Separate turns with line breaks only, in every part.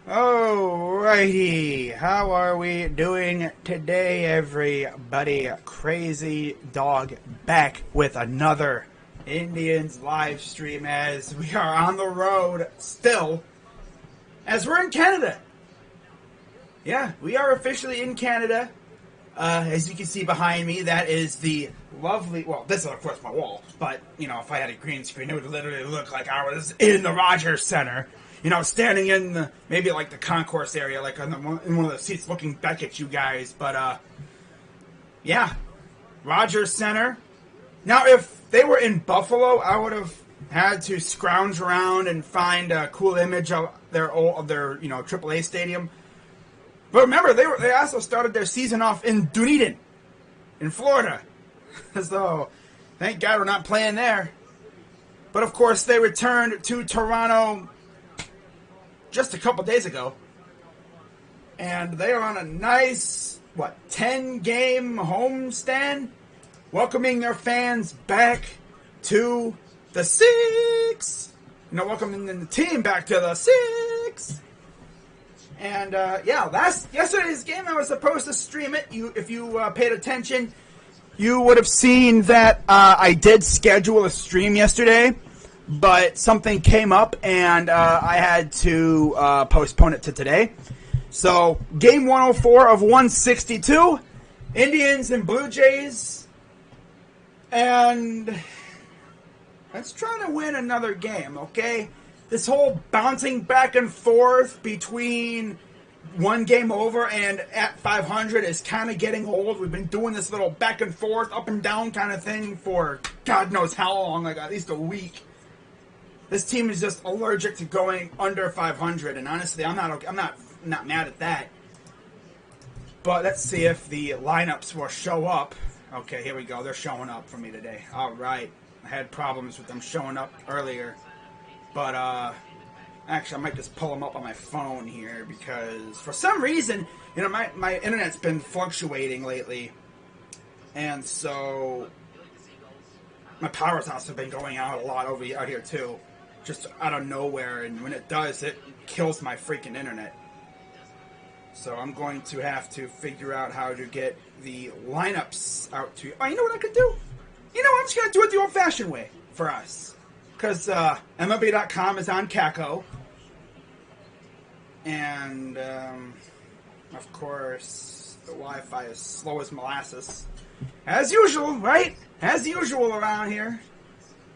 Alrighty, how are we doing today, everybody? Crazy Dog back with another Indians live stream as we are on the road still, as we're in Canada. Yeah, we are officially in Canada. As you can see behind me, that is the lovely, well, this is of course my wall, but, you know, if I had a green screen, it would literally look like I was in the Rogers Center. You know, standing in the, maybe like the concourse area, like in one of the seats looking back at you guys. But, yeah, Rogers Center. Now, if they were in Buffalo, I would have had to scrounge around and find a cool image of their AAA stadium. But remember, they also started their season off in Dunedin, in Florida. So, thank God we're not playing there. But, of course, they returned to Toronto just a couple days ago, and they are on a nice 10-game homestand, welcoming their fans back to the Six. Welcoming the team back to the Six. And yesterday's game, I was supposed to stream it. If you paid attention, you would have seen that I did schedule a stream yesterday. But something came up, and I had to postpone it to today. So, game 104 of 162, Indians and Blue Jays. And let's try to win another game, okay? This whole bouncing back and forth between one game over and at 500 is kind of getting old. We've been doing this little back and forth, up and down kind of thing for God knows how long, like at least a week. This team is just allergic to going under 500, and honestly, I'm not mad at that. But let's see if the lineups will show up. Okay, here we go. They're showing up for me today. All right. I had problems with them showing up earlier, but actually, I might just pull them up on my phone here because for some reason, my internet's been fluctuating lately, and so my power's also been going out a lot out here too. Just out of nowhere, and when it does, it kills my freaking internet. So I'm going to have to figure out how to get the lineups out to you. Oh, you know what I could do? I'm just going to do it the old-fashioned way for us. Because MLB.com is on Kako. And, of course, the Wi-Fi is slow as molasses. As usual, right? As usual around here.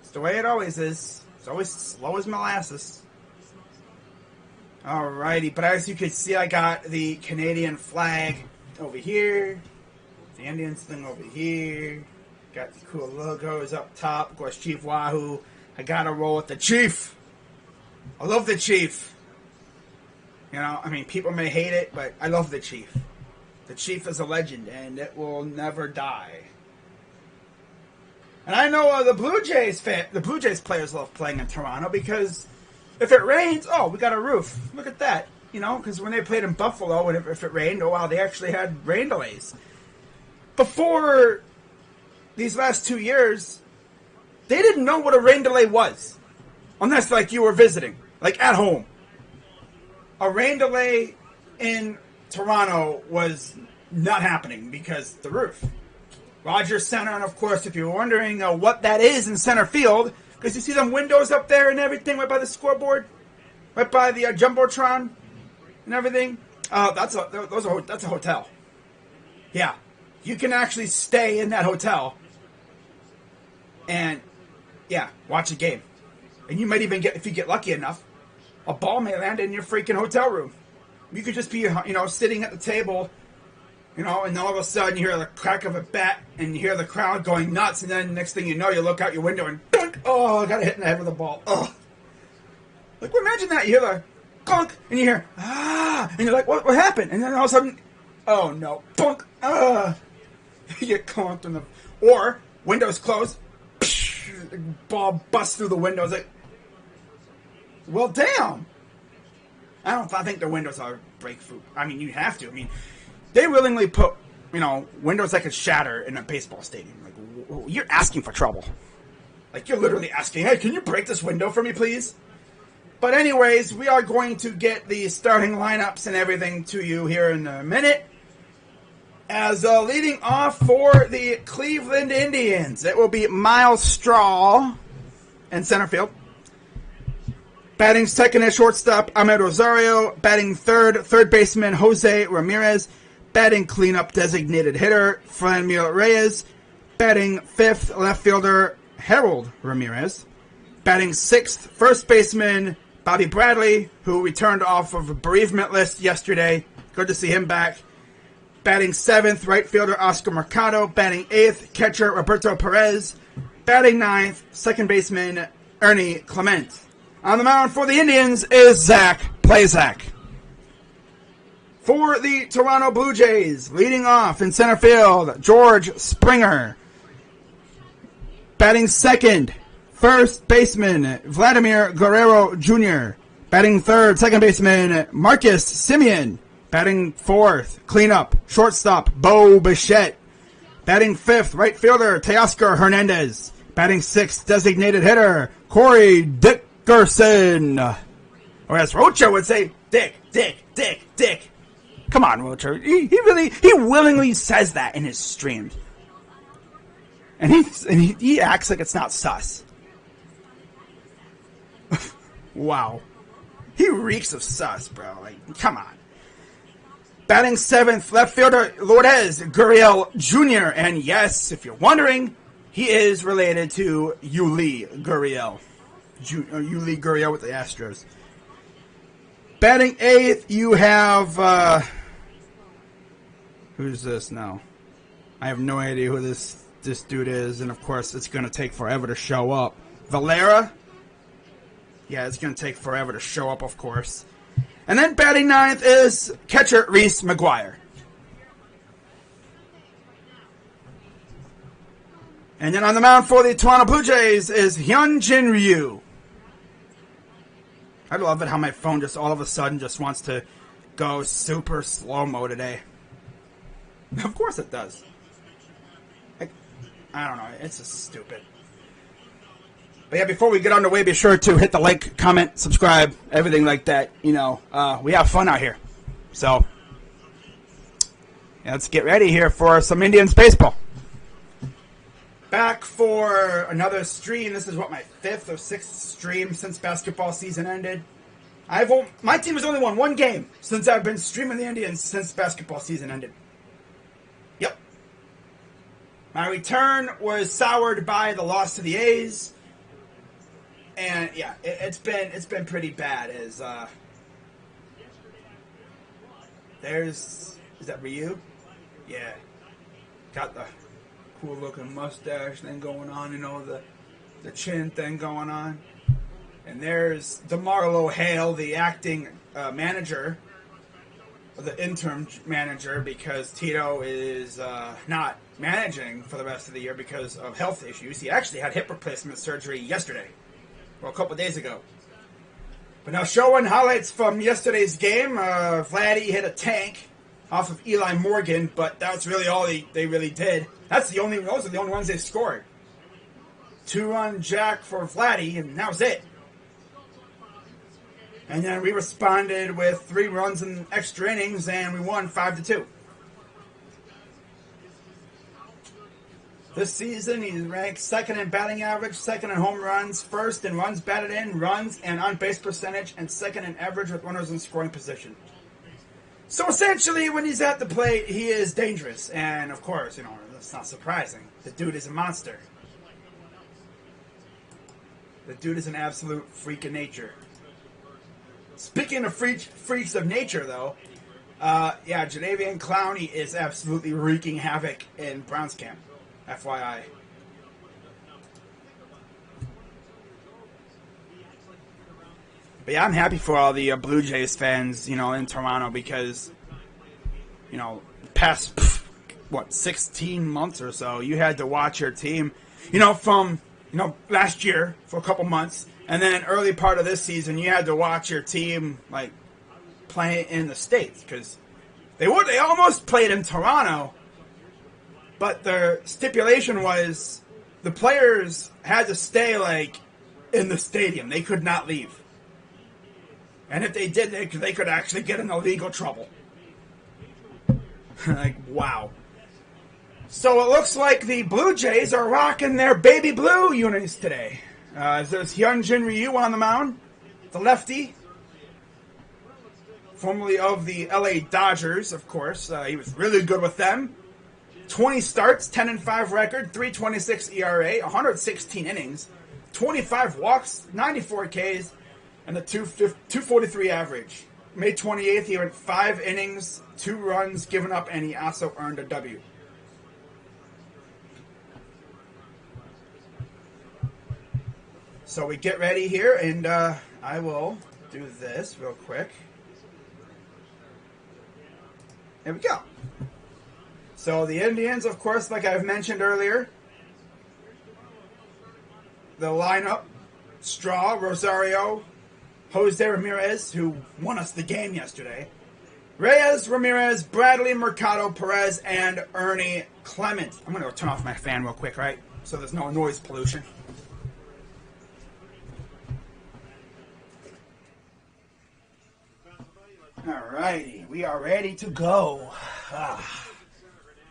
It's the way it always is. It's always slow as molasses. Alrighty, but as you can see, I got the Canadian flag over here. The Indians thing over here. Got the cool logos up top. Of course, Chief Wahoo. I gotta roll with the Chief. I love the Chief. People may hate it, but I love the Chief. The Chief is a legend, and it will never die. And I know the Blue Jays players love playing in Toronto because if it rains, we got a roof. Look at that. Because when they played in Buffalo, and if it rained, they actually had rain delays. Before these last 2 years, they didn't know what a rain delay was. Unless, you were visiting, at home. A rain delay in Toronto was not happening because the roof. Rogers Center, and of course, if you're wondering what that is in center field, because you see them windows up there and everything right by the scoreboard, right by the Jumbotron and everything, that's a hotel. Yeah, you can actually stay in that hotel and, watch a game. And you might even get, if you get lucky enough, a ball may land in your freaking hotel room. You could just be, sitting at the table, and all of a sudden you hear the crack of a bat, and you hear the crowd going nuts, and then next thing you know, you look out your window and dunk! Oh, I got hit in the head with a ball. Oh. Imagine that. You hear the clunk, and you hear, and you're like, what happened? And then all of a sudden, oh no, bunk, you get clunked in the, or windows closed, the ball busts through the window. It's like, well, damn. I think the windows are breakthrough. You have to. They willingly put, windows that could shatter in a baseball stadium. You're asking for trouble. You're literally asking, hey, can you break this window for me, please? But anyways, we are going to get the starting lineups and everything to you here in a minute. As leading off for the Cleveland Indians, it will be Miles Straw in center field. Batting second at shortstop, Ahmed Rosario. Batting third baseman, Jose Ramirez. Batting cleanup designated hitter, Franmil Reyes. Batting fifth, left fielder, Harold Ramirez. Batting sixth, first baseman, Bobby Bradley, who returned off of a bereavement list yesterday. Good to see him back. Batting seventh, right fielder, Oscar Mercado. Batting eighth, catcher, Roberto Perez. Batting ninth, second baseman, Ernie Clement. On the mound for the Indians is Zach Plesac. For the Toronto Blue Jays, leading off in center field, George Springer. Batting second, first baseman, Vladimir Guerrero Jr. Batting third, second baseman, Marcus Semien. Batting fourth, cleanup, shortstop, Bo Bichette. Batting fifth, right fielder, Teoscar Hernandez. Batting sixth, designated hitter, Corey Dickerson. Or as Rocha would say, Dick. Come on, Rocha. He willingly says that in his streams. And he acts like it's not sus. Wow. He reeks of sus, bro. Like, come on. Batting seventh, left fielder Lourdes Gurriel Jr. And yes, if you're wondering, he is related to Yuli Gurriel. Yuli Gurriel with the Astros. Batting eighth, you have... who's this now? I have no idea who this dude is, and of course, it's going to take forever to show up. Valera? Yeah, it's going to take forever to show up, of course. And then batting ninth is catcher Reese McGuire. And then on the mound for the Toronto Blue Jays is Hyun Jin Ryu. I love it how my phone just all of a sudden just wants to go super slow-mo today. Of course it does. I don't know. It's just stupid. But yeah, before we get underway, be sure to hit the like, comment, subscribe, everything like that. You know, we have fun out here. So, yeah, let's get ready here for some Indians baseball. Back for another stream. This is what, my fifth or sixth stream since basketball season ended. My team has only won one game since I've been streaming the Indians since basketball season ended. Yep. My return was soured by the loss to the A's. And yeah, it's been pretty bad. Is that Ryu? Yeah, got the cool looking mustache thing going on, you know, the chin thing going on. And there's DeMarlo Hale, the acting manager, or the interim manager, because Tito is not managing for the rest of the year because of health issues. He actually had hip replacement surgery yesterday. Well, a couple days ago. But now showing highlights from yesterday's game. Vladdy hit a tank off of Eli Morgan, but that's really all they really did. Those are the only ones they scored. 2-run jack for Vladdy, and that was it. And then we responded with 3 runs in extra innings, and we won 5-2. This season, he's ranked second in batting average, second in home runs, first in runs batted in, runs, and on-base percentage, and second in average with runners in scoring position. So essentially, when he's at the plate, he is dangerous. And of course, you know, that's not surprising. The dude is a monster. The dude is an absolute freak of nature. Speaking of freaks of nature, though, Jadeveon Clowney is absolutely wreaking havoc in Browns camp. FYI. But yeah, I'm happy for all the Blue Jays fans, you know, in Toronto because, you know, past, 16 months or so, you had to watch your team, you know, from, you know, last year for a couple months, and then early part of this season, you had to watch your team, like, play in the States because they almost played in Toronto. But their stipulation was the players had to stay, like, in the stadium. They could not leave. And if they did, they could actually get into legal trouble. Like, wow. So it looks like the Blue Jays are rocking their baby blue unis today. There's Hyun Jin Ryu on the mound, the lefty, formerly of the LA Dodgers, of course. He was really good with them. 20 starts, 10-5 record, 3.26 ERA, 116 innings, 25 walks, 94 Ks, and a 243 average. May 28th, he went 5 innings, 2 runs given up, and he also earned a W. So we get ready here, and I will do this real quick. There we go. So the Indians, of course, like I've mentioned earlier, the lineup, Straw, Rosario, Jose Ramirez, who won us the game yesterday, Reyes, Ramirez, Bradley, Mercado, Perez, and Ernie Clement. I'm going to go turn off my fan real quick, right? So there's no noise pollution. Alrighty, we are ready to go.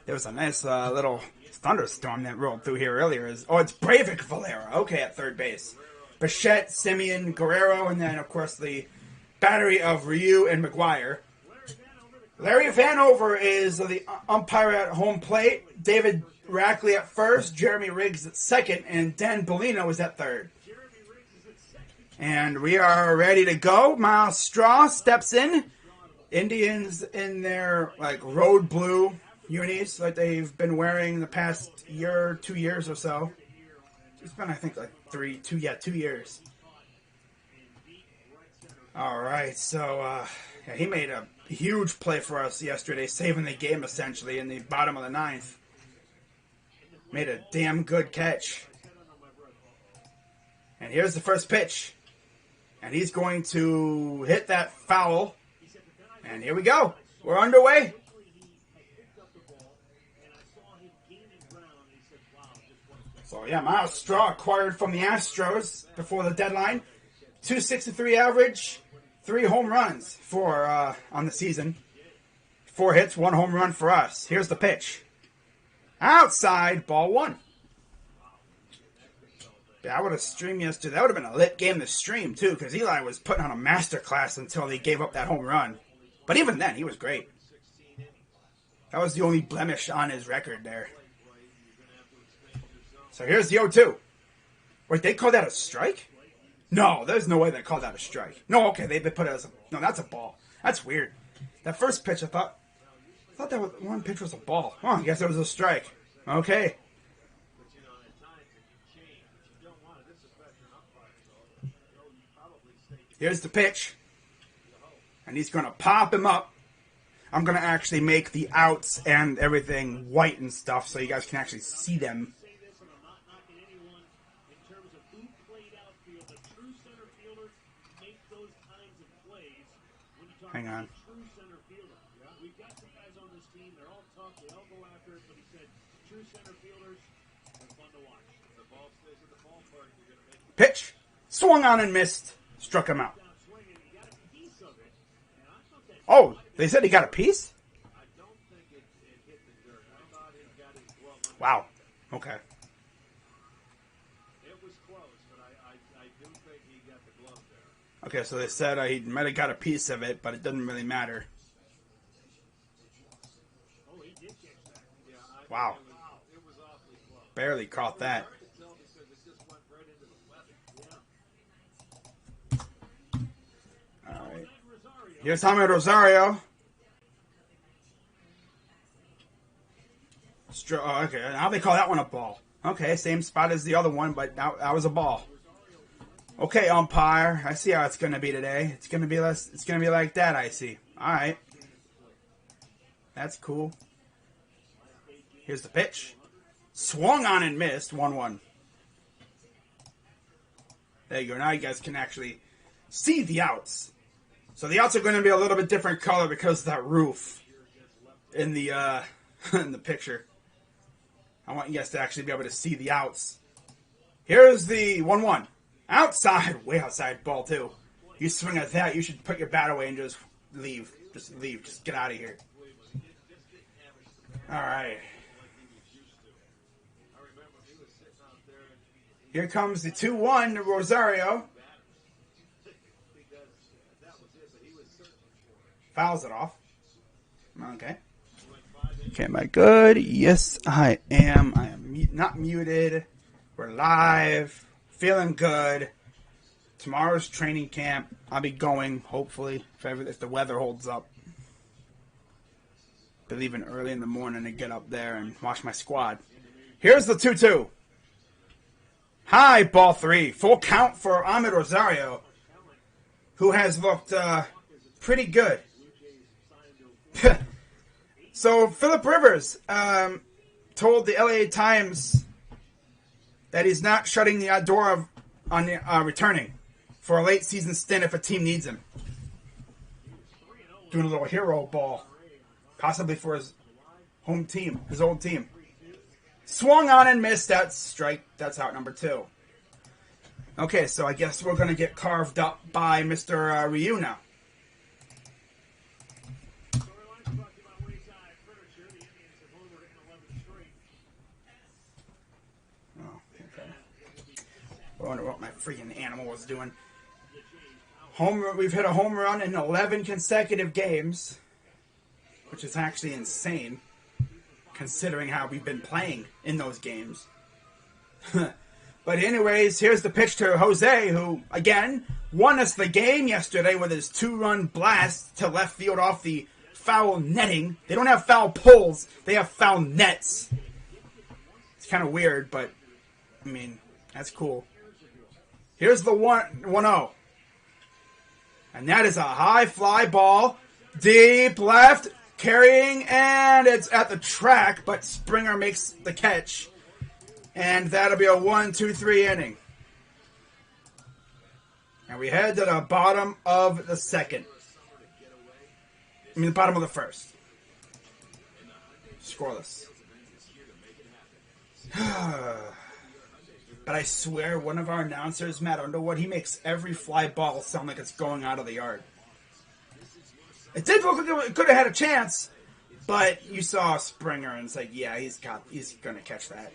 There was a nice little thunderstorm that rolled through here earlier. It's Breivik Valera. Okay, at third base. Bichette, Simeon, Guerrero, and then, of course, the battery of Ryu and McGuire. Larry Vanover is the umpire at home plate. David Rackley at first. Jeremy Riggs at second. And Dan Bellino is at third. And we are ready to go. Miles Straw steps in. Indians in their road blue unis like they've been wearing the past year, 2 years or so. It's been, I think, 2 years. All right, so he made a huge play for us yesterday, saving the game essentially in the bottom of the ninth. Made a damn good catch. And here's the first pitch. And he's going to hit that foul. And here we go. We're underway. So, yeah, Miles Straw acquired from the Astros before the deadline. 263 average, 3 home runs for on the season. 4 hits, 1 home run for us. Here's the pitch. Outside, ball 1. Yeah, I would have streamed yesterday. That would have been a lit game to stream, too, because Eli was putting on a masterclass until they gave up that home run. But even then, he was great. That was the only blemish on his record there. So here's the 0-2. Wait, they called that a strike? No, there's no way they called that a strike. No, okay, they put it as a... No, that's a ball. That's weird. That first pitch, I thought that one pitch was a ball. Oh, I guess it was a strike. Okay. Here's the pitch. And he's going to pop him up. I'm going to actually make the outs and everything white and stuff so you guys can actually see them. Hang on. Pitch. Swung on and missed. Struck him out. Oh, they said he got a piece? Wow. Okay. Okay, so they said he might have got a piece of it, but it doesn't really matter. Wow. Barely caught that. Alright. Here's Jaime Rosario. Oh, okay, now they call that one a ball. Okay, same spot as the other one, but that was a ball. Okay, umpire. I see how it's going to be today. It's going to be less. It's going to be like that. I see. All right. That's cool. Here's the pitch. Swung on and missed. 1-1. There you go. Now you guys can actually see the outs. So the outs are going to be a little bit different color because of that roof in the in the picture. I want you guys to actually be able to see the outs. Here's the 1-1. Outside, way outside, ball 2. You swing at that, you should put your bat away and just leave. Just leave. Just get out of here. All right. Here comes the 2-1 to Rosario. Fouls it off. Okay. Okay, am I good? Yes, I am. I am not muted. We're live. Feeling good. Tomorrow's training camp. I'll be going, hopefully, if the weather holds up. Be leaving early in the morning to get up there and watch my squad. Here's the 2-2. High ball 3. Full count for Ahmed Rosario, who has looked pretty good. So Phillip Rivers told the LA Times that he's not shutting the door on returning for a late season stint if a team needs him. Doing a little hero ball, possibly for his home team, his old team. Swung on and missed. That's strike. That's out number 2. Okay, so I guess we're going to get carved up by Mr. Ryu now. Oh, okay. I wonder what my freaking animal was doing. We've hit a home run in 11 consecutive games, which is actually insane, considering how we've been playing in those games. But anyways, here's the pitch to Jose, who, again, won us the game yesterday with his 2-run blast to left field off the foul netting. They don't have foul poles, they have foul nets. It's kind of weird, but, I mean, that's cool. Here's the 1-0. And that is a high fly ball, deep left, carrying, and it's at the track, but Springer makes the catch. And that'll be a 1-2-3 inning. And we head to the bottom of the second. I mean, the bottom of the first. Scoreless. But I swear one of our announcers, Matt Underwood, he makes every fly ball sound like it's going out of the yard. It did look like it could have had a chance, but you saw Springer and it's like, yeah, he's going to catch that.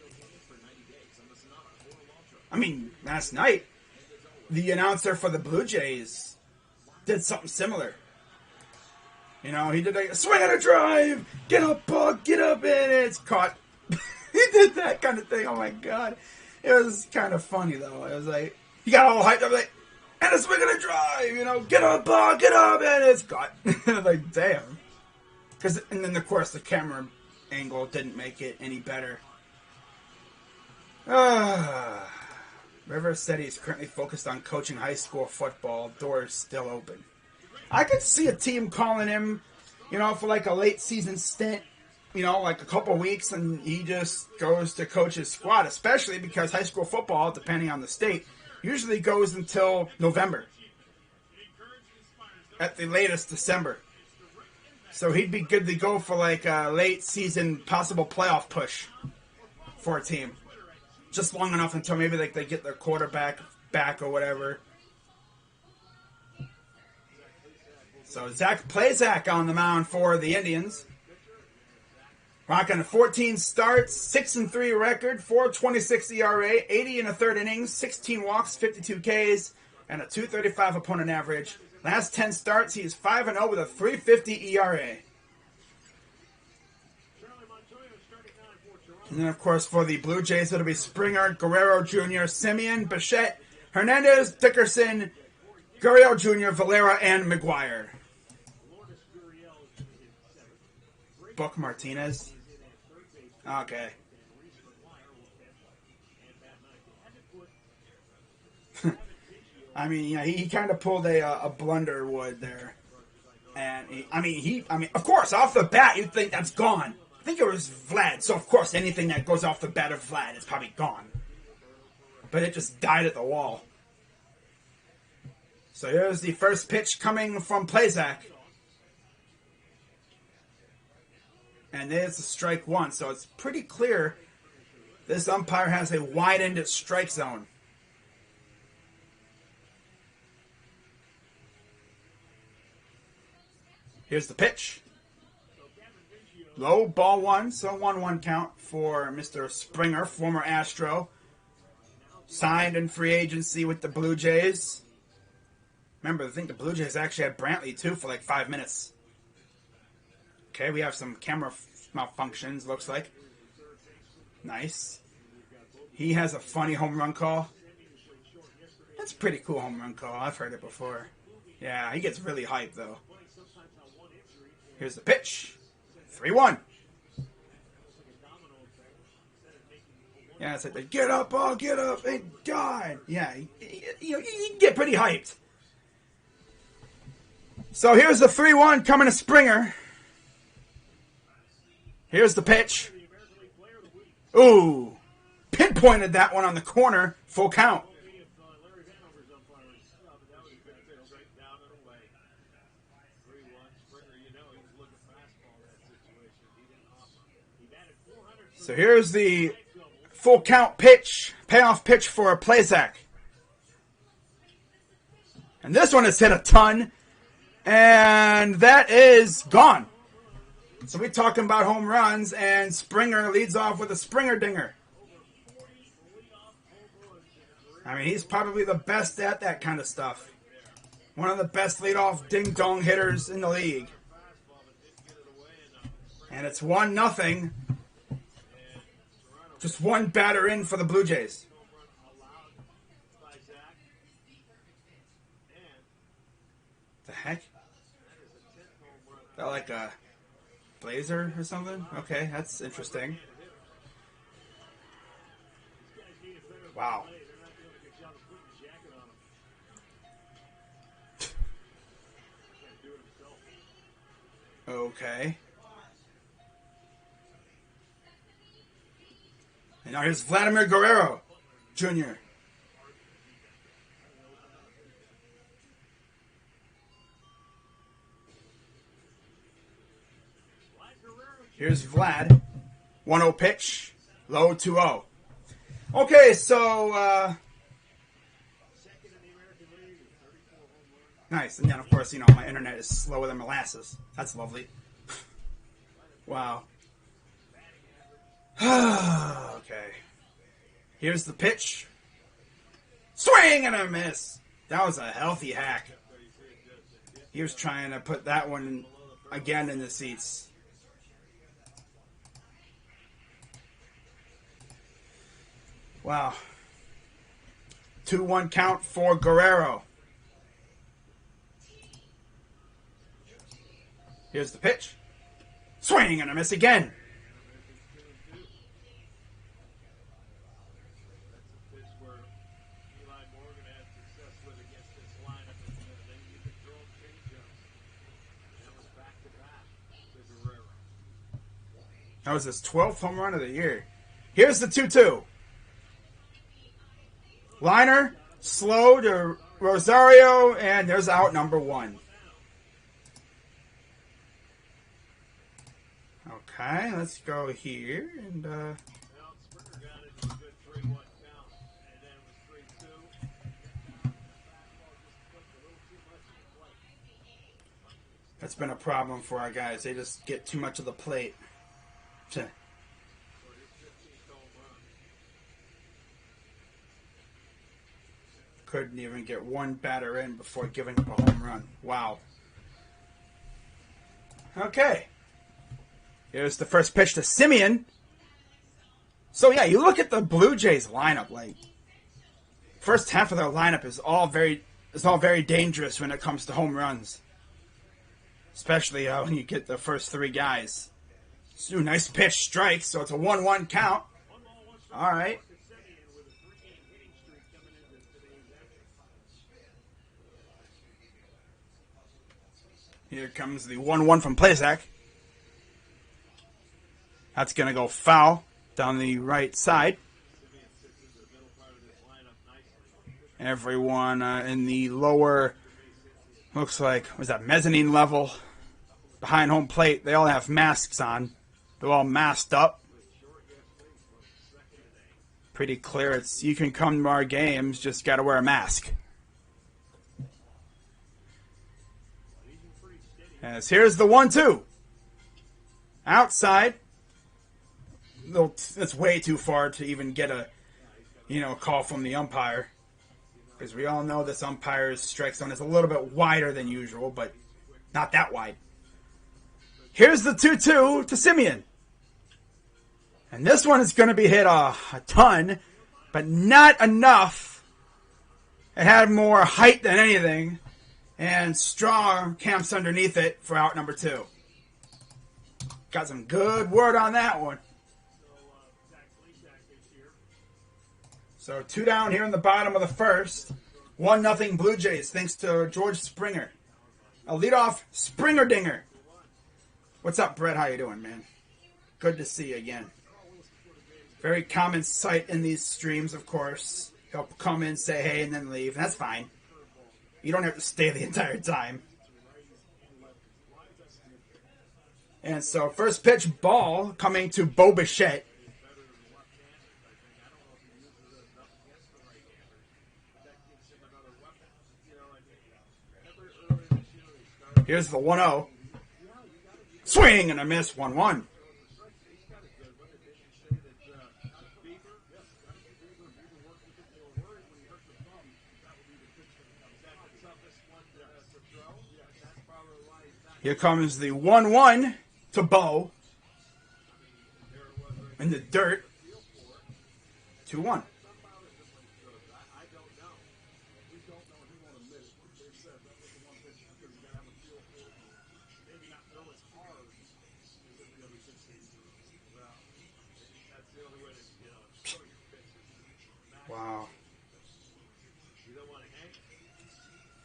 I mean, last night, the announcer for the Blue Jays did something similar. You know, he did a swing and a drive, get up, Buck, get up, and it's caught. He did that kind of thing. Oh my God. It was kind of funny though. It was like, he got all hyped up, like, and a swing and a drive, you know, get up, Buck, get up, and it's caught. Like, damn. And then, of course, the camera angle didn't make it any better. Rivers said he's currently focused on coaching high school football. Doors still open. I could see a team calling him, you know, for like a late season stint, you know, like a couple weeks, and he just goes to coach his squad, especially because high school football, depending on the state, usually goes until November. At the latest, December. So he'd be good to go for like a late season possible playoff push for a team. Just long enough until maybe like they get their quarterback back or whatever. So Zach Plesac on the mound for the Indians. Rocking 14 starts, 6-3 record, 4.26 ERA, 80 in a third innings, 16 walks, 52 Ks, and a 2.35 opponent average. Last 10 starts, he is 5-0 with a 3.50 ERA. And then, of course, for the Blue Jays, it'll be Springer, Guerrero Jr., Simeon, Bichette, Hernandez, Dickerson, Gurriel Jr., Valera, and McGuire. Buck Martinez. Okay. I mean, yeah, he kind of pulled a Blunderwood there. And, of course, off the bat, you'd think that's gone. I think it was Vlad, so of course anything that goes off the bat of Vlad is probably gone. But it just died at the wall. So here's the first pitch coming from Plesac. And there's a strike one, so it's pretty clear this umpire has a widened strike zone. Here's the pitch. Low, ball one, so 1-1 count for Mr. Springer, former Astro. Signed in free agency with the Blue Jays. Remember, I think the Blue Jays actually had Brantley, too, for like 5 minutes. Okay, we have some camera malfunctions, looks like. Nice. He has a funny home run call. That's a pretty cool home run call. I've heard it before. Yeah, he gets really hyped, though. Here's the pitch. 3-1. Yeah, it's like, get up, oh, get up, and God. Yeah, you can get pretty hyped. So here's the 3-1 coming to Springer. Here's the pitch. Ooh. Pinpointed that one on the corner. Full count. So here's the full count pitch, payoff pitch for Plesac. And this one has hit a ton, and that is gone. So we're talking about home runs, and Springer leads off with a Springer dinger. I mean, he's probably the best at that kind of stuff. One of the best leadoff ding-dong hitters in the league. And it's 1-0. Just one batter in for the Blue Jays. The heck? Is that like a blazer or something? Okay, that's interesting. Wow. Okay. And now here's Vladimir Guerrero Jr. Here's Vlad. 1-0 pitch. Low 2-0. Okay, so nice. And then, of course, my internet is slower than molasses. That's lovely. Wow. Okay. Here's the pitch. Swing and a miss. That was a healthy hack. He was trying to put that one again in the seats. Wow. 2-1 count for Guerrero. Here's the pitch. Swing and a miss again. That was his 12th home run of the year. Here's the 2-2. Liner, slow to Rosario, and there's out number 1. Okay, let's go here and that's been a problem for our guys. They just get too much of the plate. Couldn't even get one batter in before giving up a home run. Wow. Okay. Here's the first pitch to Simeon. So yeah, you look at the Blue Jays lineup. Like, first half of their lineup is all very dangerous when it comes to home runs. Especially when you get the first 3 guys. So, nice pitch, strike. So it's a 1-1 count. All right. Here comes the 1-1 from Plesac. That's going to go foul down the right side. Everyone in the lower, looks like, was that mezzanine level behind home plate, they all have masks on. They're all masked up. Pretty clear. It's you can come to our games, just got to wear a mask. As here's the 1-2. Outside. That's way too far to even get a, call from the umpire. Because we all know this umpire's strike zone is a little bit wider than usual, but not that wide. Here's the 2-2 to Simeon. And this one is going to be hit a ton, but not enough. It had more height than anything. And Straw camps underneath it for out number 2. Got some good word on that one. So 2 down here in the bottom of the first. 1-0 Blue Jays thanks to George Springer. A leadoff Springer dinger. What's up, Brett? How you doing, man? Good to see you again. Very common sight in these streams, of course. He'll come in, say hey, and then leave. That's fine. You don't have to stay the entire time. And so, first pitch ball coming to Bo Bichette. Here's the 1-0. Swing and a miss, 1-1. Here comes the 1-1 to Bo. In the dirt. 2-1. Wow.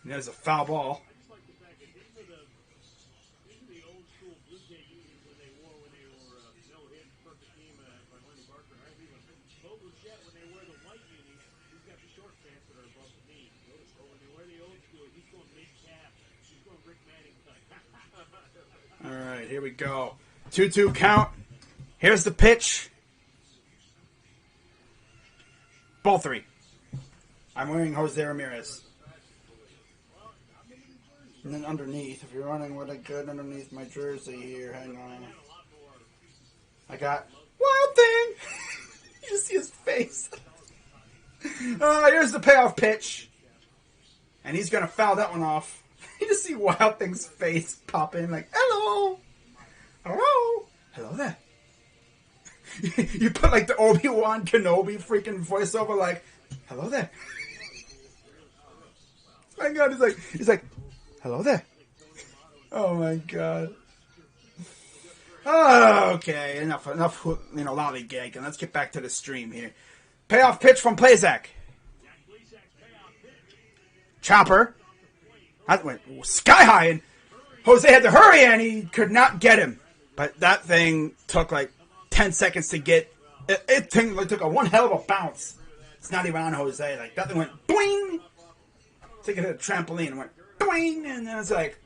And there's a foul ball. All right, here we go. 2-2 count. Here's the pitch. Ball 3. I'm wearing Jose Ramirez. And then underneath, if you're running with a good underneath my jersey here, hang on. I got Wild Thing. You see his face. Here's the payoff pitch. And he's going to foul that one off. You just see Wild Thing's face pop in like, hello. Hello. Hello there. You put like the Obi-Wan Kenobi freaking voiceover like, hello there. My God, he's like, hello there. Oh my God. Oh, okay, enough, lollygagging. Let's get back to the stream here. Payoff pitch from Plesac. Chopper. That went sky high, and Jose had to hurry, and he could not get him. But that thing took like 10 seconds to get. It took one hell of a bounce. It's not even on Jose. Like that thing went boing. Took it to the trampoline and went boing, and then it's like,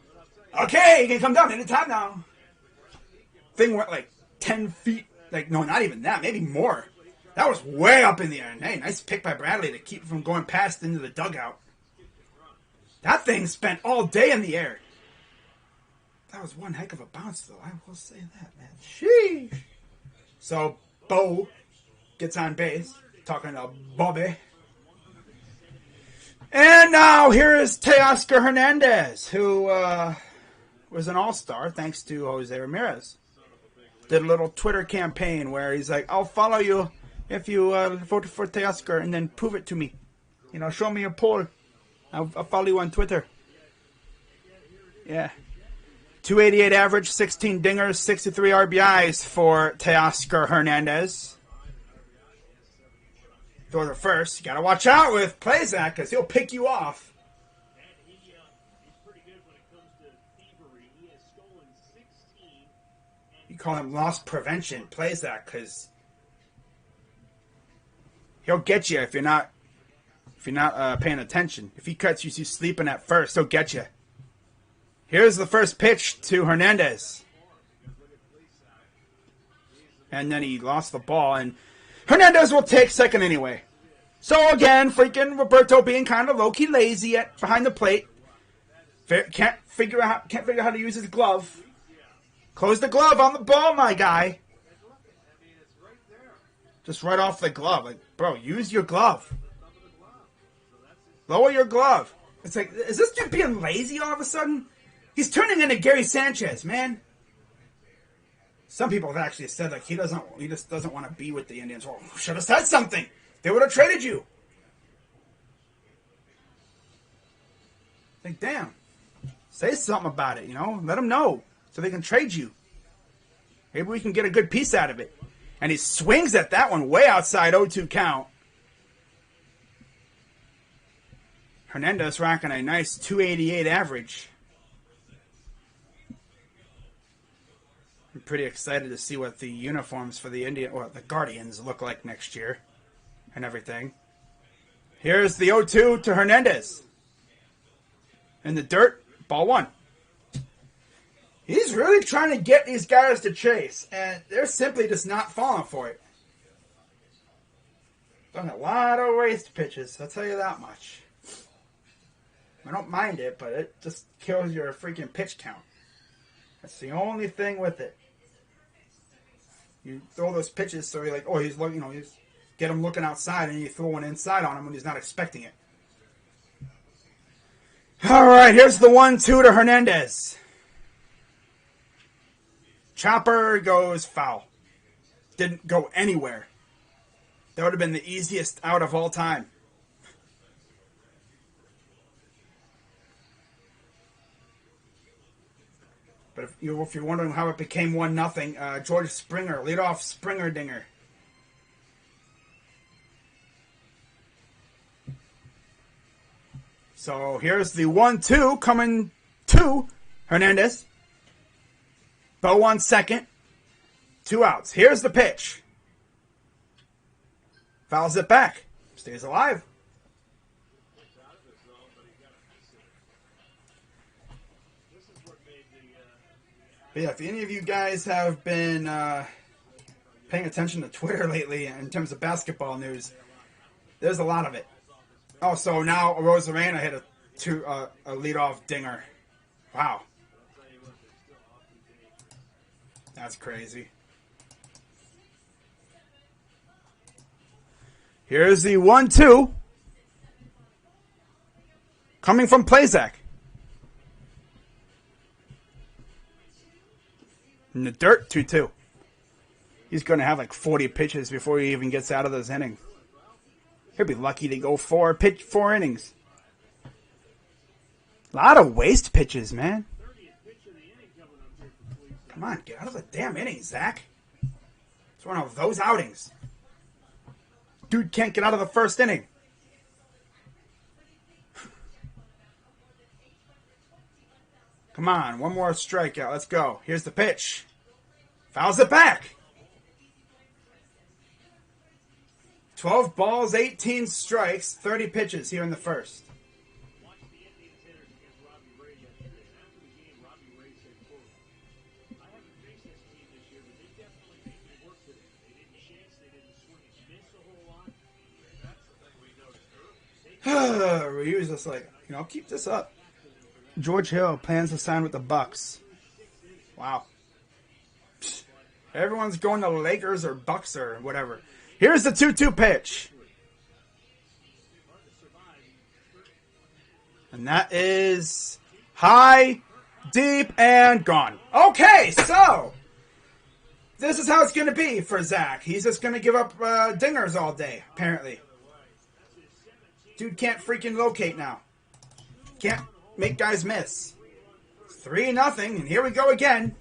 okay, you can come down anytime now. Thing went like 10 feet. Like no, not even that. Maybe more. That was way up in the air. And hey, nice pick by Bradley to keep it from going past into the dugout. That thing spent all day in the air. That was one heck of a bounce, though. I will say that, man. Sheesh. So, Bo gets on base, talking to Bobby. And now here is Teoscar Hernandez, who was an all-star thanks to Jose Ramirez. Did a little Twitter campaign where he's like, I'll follow you if you vote for Teoscar and then prove it to me. Show me a poll. I'll follow you on Twitter. Yeah. 288 average, 16 dingers, 63 RBIs for Teoscar Hernandez. Throw the first. You got to watch out with Plesac because he'll pick you off. You call him loss prevention, Plesac, because he'll get you if you're not paying attention. If he cuts you sleeping at first, he'll get you. Here's the first pitch to Hernandez. And then he lost the ball, and Hernandez will take second anyway. So again, freaking Roberto being kind of low-key lazy behind the plate. Can't figure out how to use his glove. Close the glove on the ball, my guy. Just right off the glove. Like, bro, use your glove. Lower your glove. It's like, is this dude being lazy all of a sudden? He's turning into Gary Sanchez, man. Some people have actually said like he just doesn't want to be with the Indians. Well, should have said something. They would have traded you. Like, damn. Say something about it, you know? Let them know so they can trade you. Maybe we can get a good piece out of it. And he swings at that one way outside 0-2 count. Hernandez rocking a nice 288 average. I'm pretty excited to see what the uniforms for the the Guardians look like next year and everything. Here's the 0-2 to Hernandez. In the dirt, ball one. He's really trying to get these guys to chase, and they're simply just not falling for it. Done a lot of waste pitches, I'll tell you that much. I don't mind it, but it just kills your freaking pitch count. That's the only thing with it. You throw those pitches so you're like, oh, he's looking, you get him looking outside, and you throw one inside on him when he's not expecting it. All right, here's the 1-2 to Hernandez. Chopper goes foul. Didn't go anywhere. That would have been the easiest out of all time. But if you're wondering how it became 1-0, George Springer, leadoff Springer dinger. So here's the 1-2 coming to Hernandez. Bo on second. 2 outs. Here's the pitch. Fouls it back. Stays alive. But yeah, if any of you guys have been paying attention to Twitter lately in terms of basketball news, there's a lot of it. Oh, so now Rosarena hit a leadoff dinger. Wow. That's crazy. Here's the 1-2. Coming from Plesac. In the dirt, 2-2. He's going to have like 40 pitches before he even gets out of this inning. He'll be lucky to go 4 innings. A lot of waste pitches, man. Come on, get out of the damn inning, Zach. It's one of those outings. Dude can't get out of the first inning. Come on, one more strikeout. Let's go. Here's the pitch. Fouls it back. 12 balls, 18 strikes, 30 pitches here in the first. Ryu's just like, keep this up. George Hill plans to sign with the Bucks. Wow. Everyone's going to Lakers or Bucks or whatever. Here's the 2-2 pitch. And that is high, deep, and gone. Okay, so this is how it's going to be for Zach. He's just going to give up dingers all day, apparently. Dude can't freaking locate now. Can't make guys miss. 3-0, and here we go again.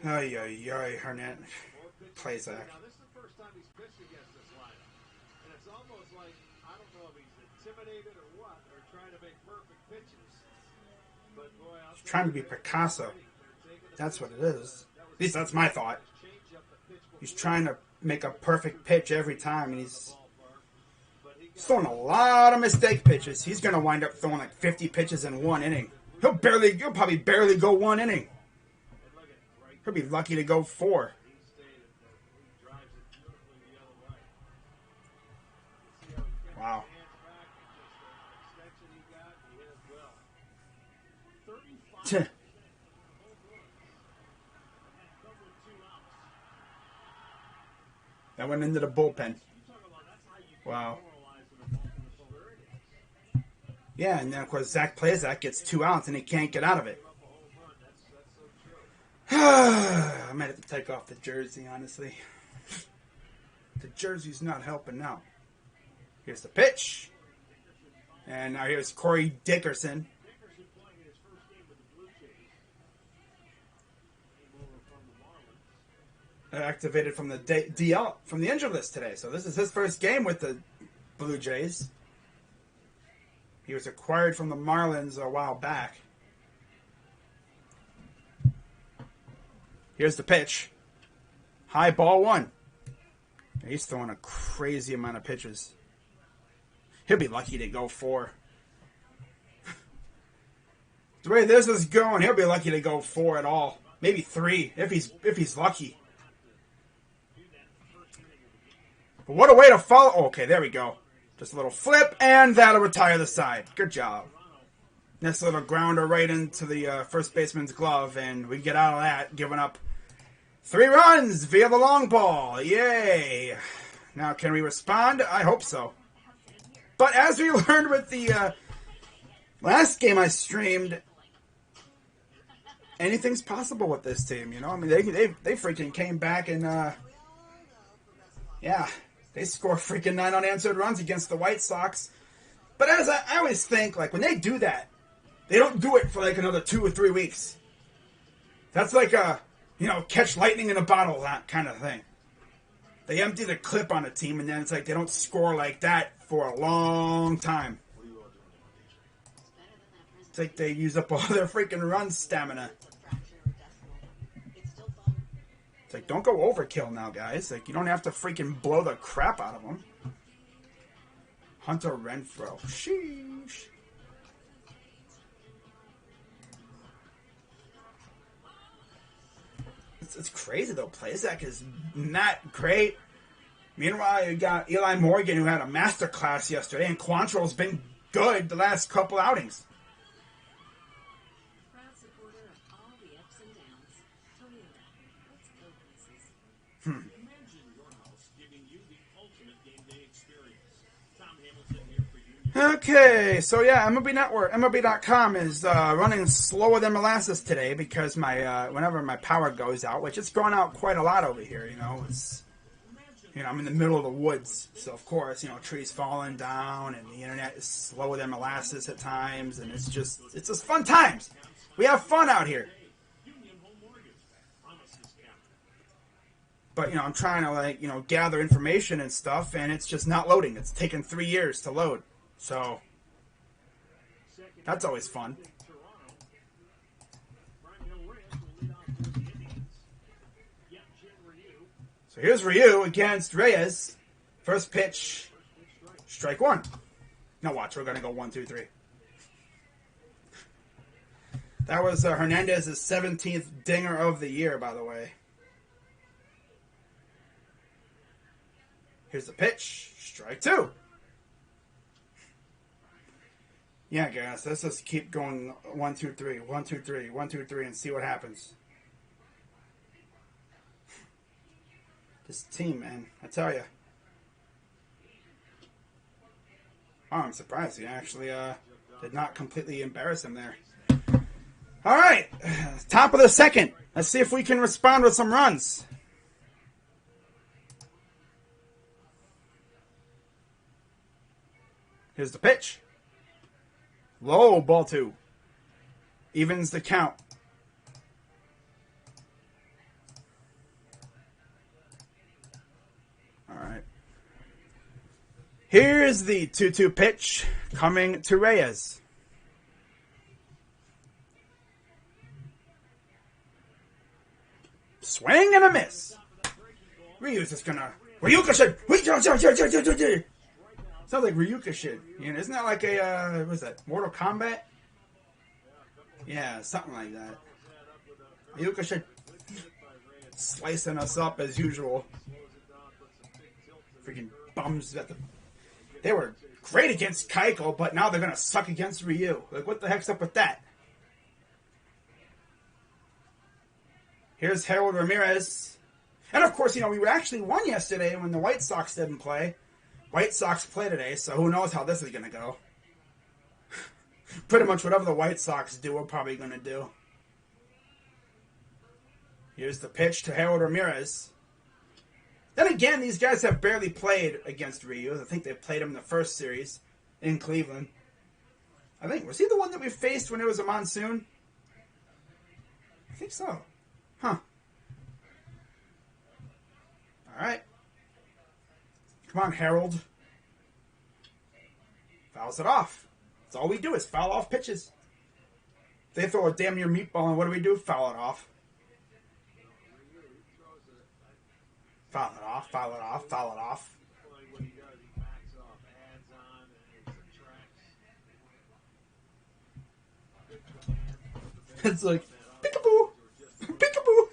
Ay, Hernandez. Plesac.
Now, this is the first time he's pitched against this lineup. And it's almost like, I don't know if he's intimidated or what, or trying to make perfect pitches. But boy,
he's trying to be Picasso. That's what it is. At least that's my thought. He's trying to make a perfect pitch every time, and he's throwing a lot of mistake pitches. He's going to wind up throwing like 50 pitches in one inning. He'll probably barely go 1 inning. He'll be lucky to go 4. Wow. That went into the bullpen. Wow. Yeah, and then of course Zach Plesac gets 2 outs and he can't get out of it. I might have to take off the jersey, honestly. The jersey's not helping out. Here's the pitch. And now here's Corey Dickerson. Activated from the DL, from the injured list today. So this is his first game with the Blue Jays. He was acquired from the Marlins a while back. Here's the pitch. High ball 1. He's throwing a crazy amount of pitches. He'll be lucky to go 4. The way this is going, he'll be lucky to go 4 at all. Maybe 3 if he's lucky. But what a way to follow. Oh, okay, there we go. Just a little flip, and that'll retire the side. Good job. Nice little grounder right into the first baseman's glove, and we get out of that, giving up 3 runs via the long ball. Yay. Now, can we respond? I hope so. But as we learned with the last game I streamed, anything's possible with this team, you know? I mean, they freaking came back and, yeah, they score freaking 9 unanswered runs against the White Sox. But as I always think, like, when they do that, they don't do it for, like, another 2 or 3 weeks. That's like a, you know, catch lightning in a bottle, that kind of thing. They empty the clip on a team, and then it's like they don't score like that for a long time. It's like they use up all their freaking run stamina. It's like, don't go overkill now, guys. Like, you don't have to freaking blow the crap out of them. Hunter Renfroe. Sheesh. It's crazy, though. Plesac is not great. Meanwhile, you got Eli Morgan, who had a masterclass yesterday, and Quantrill's been good the last couple outings. Okay, so yeah, MLB Network, MLB.com is running slower than molasses today because my whenever my power goes out, which it's gone out quite a lot over here, you know, I'm in the middle of the woods, so of course, you know, trees falling down and the internet is slower than molasses at times, and it's just fun times. We have fun out here. But, you know, I'm trying to, like, you know, gather information and stuff, and it's just not loading. It's taken 3 years to load. So, that's always fun. So here's Ryu against Reyes. First pitch, strike 1. Now watch, we're going to go 1, 2, 3. That was Hernandez's 17th dinger of the year, by the way. Here's the pitch, strike 2. Yeah, guys, let's just keep going 1, 2, 3, 1, 2, 3, 1, 2, 3, and see what happens. This team, man, I tell you. Oh, I'm surprised he actually did not completely embarrass him there. All right, top of the second. Let's see if we can respond with some runs. Here's the pitch. Low, ball 2. Evens the count. All right. Here's the 2-2 pitch coming to Reyes. Swing and a miss. Ryu's just gonna... Ryukashin! Sounds like Ryukashin. You know, isn't that like a, what is that, Mortal Kombat? Yeah, something like that. Ayuka should slicing us up as usual. Freaking bums at the. They were great against Keiko, but now they're gonna suck against Ryu. Like, what the heck's up with that? Here's Harold Ramirez. And of course, we actually won yesterday when the White Sox didn't play. White Sox play today, so who knows how this is gonna go. Pretty much whatever the White Sox do, we're probably gonna do. Here's the pitch to Harold Ramirez. Then again, these guys have barely played against Ryu. I think they played him in the first series in Cleveland. I think, was he the one that we faced when it was a monsoon? I think so. Huh. Alright. Come on, Harold. Fouls it off. That's all we do is foul off pitches. If they throw a damn near meatball, and what do? Foul it off. Foul it off, foul it off, foul it off. It's like, peekaboo! Peekaboo!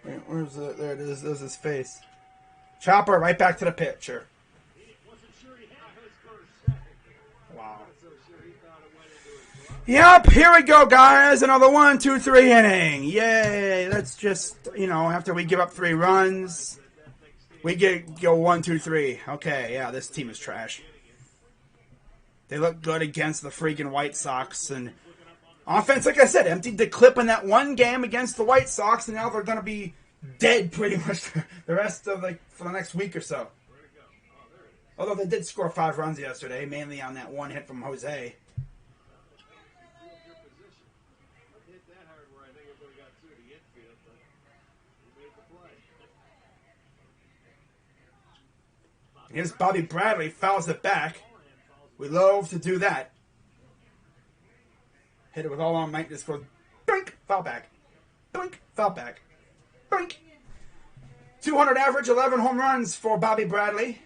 Wait, where's it? There it is. There's his face. Chopper right back to the pitcher. Wow. Yep, here we go, guys. Another 1, 2, 3 inning. Yay. Let's just, after we give up 3 runs, we go 1, 2, 3. Okay, yeah, this team is trash. They look good against the freaking White Sox. And offense, like I said, emptied the clip in that one game against the White Sox, and now they're going to be dead pretty much the rest of, for the next week or so. Although they did score 5 runs yesterday, mainly on that one hit from Jose. Here's Bobby Bradley, fouls it back. We love to do that. Hit it with all our might, just goes, boink, foul back. Boink, foul back. Boink. 200 average, 11 home runs for Bobby Bradley.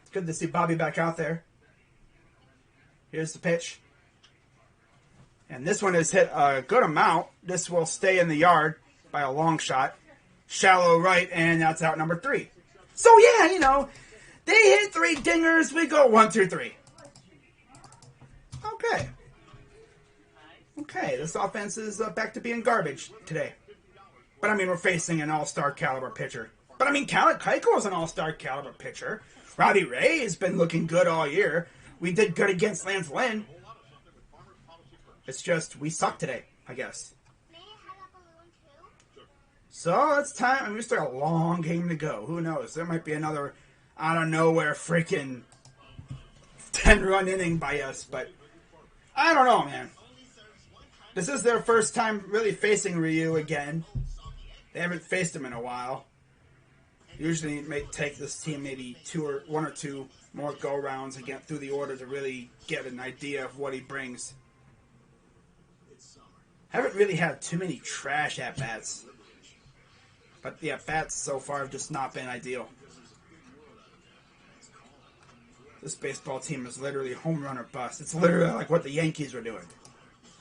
It's good to see Bobby back out there. Here's the pitch. And this one has hit a good amount. This will stay in the yard by a long shot. Shallow right, and that's out number 3. So, yeah, they hit 3 dingers. We go 1, 2, 3. Okay, this offense is back to being garbage today. But, we're facing an all-star caliber pitcher. But, Keiko is an all-star caliber pitcher. Robbie Ray has been looking good all year. We did good against Lance Lynn. It's just, we suck today, I guess. So, it's time. We still got a long game to go. Who knows? There might be another out-of-nowhere freaking 10-run inning by us. But, I don't know, man. This is their first time really facing Ryu again. They haven't faced him in a while. Usually it may take this team maybe 1 or 2 more go-rounds and get through the order to really get an idea of what he brings. Haven't really had too many trash at-bats. But the at-bats so far have just not been ideal. This baseball team is literally home run or bust. It's literally like what the Yankees were doing.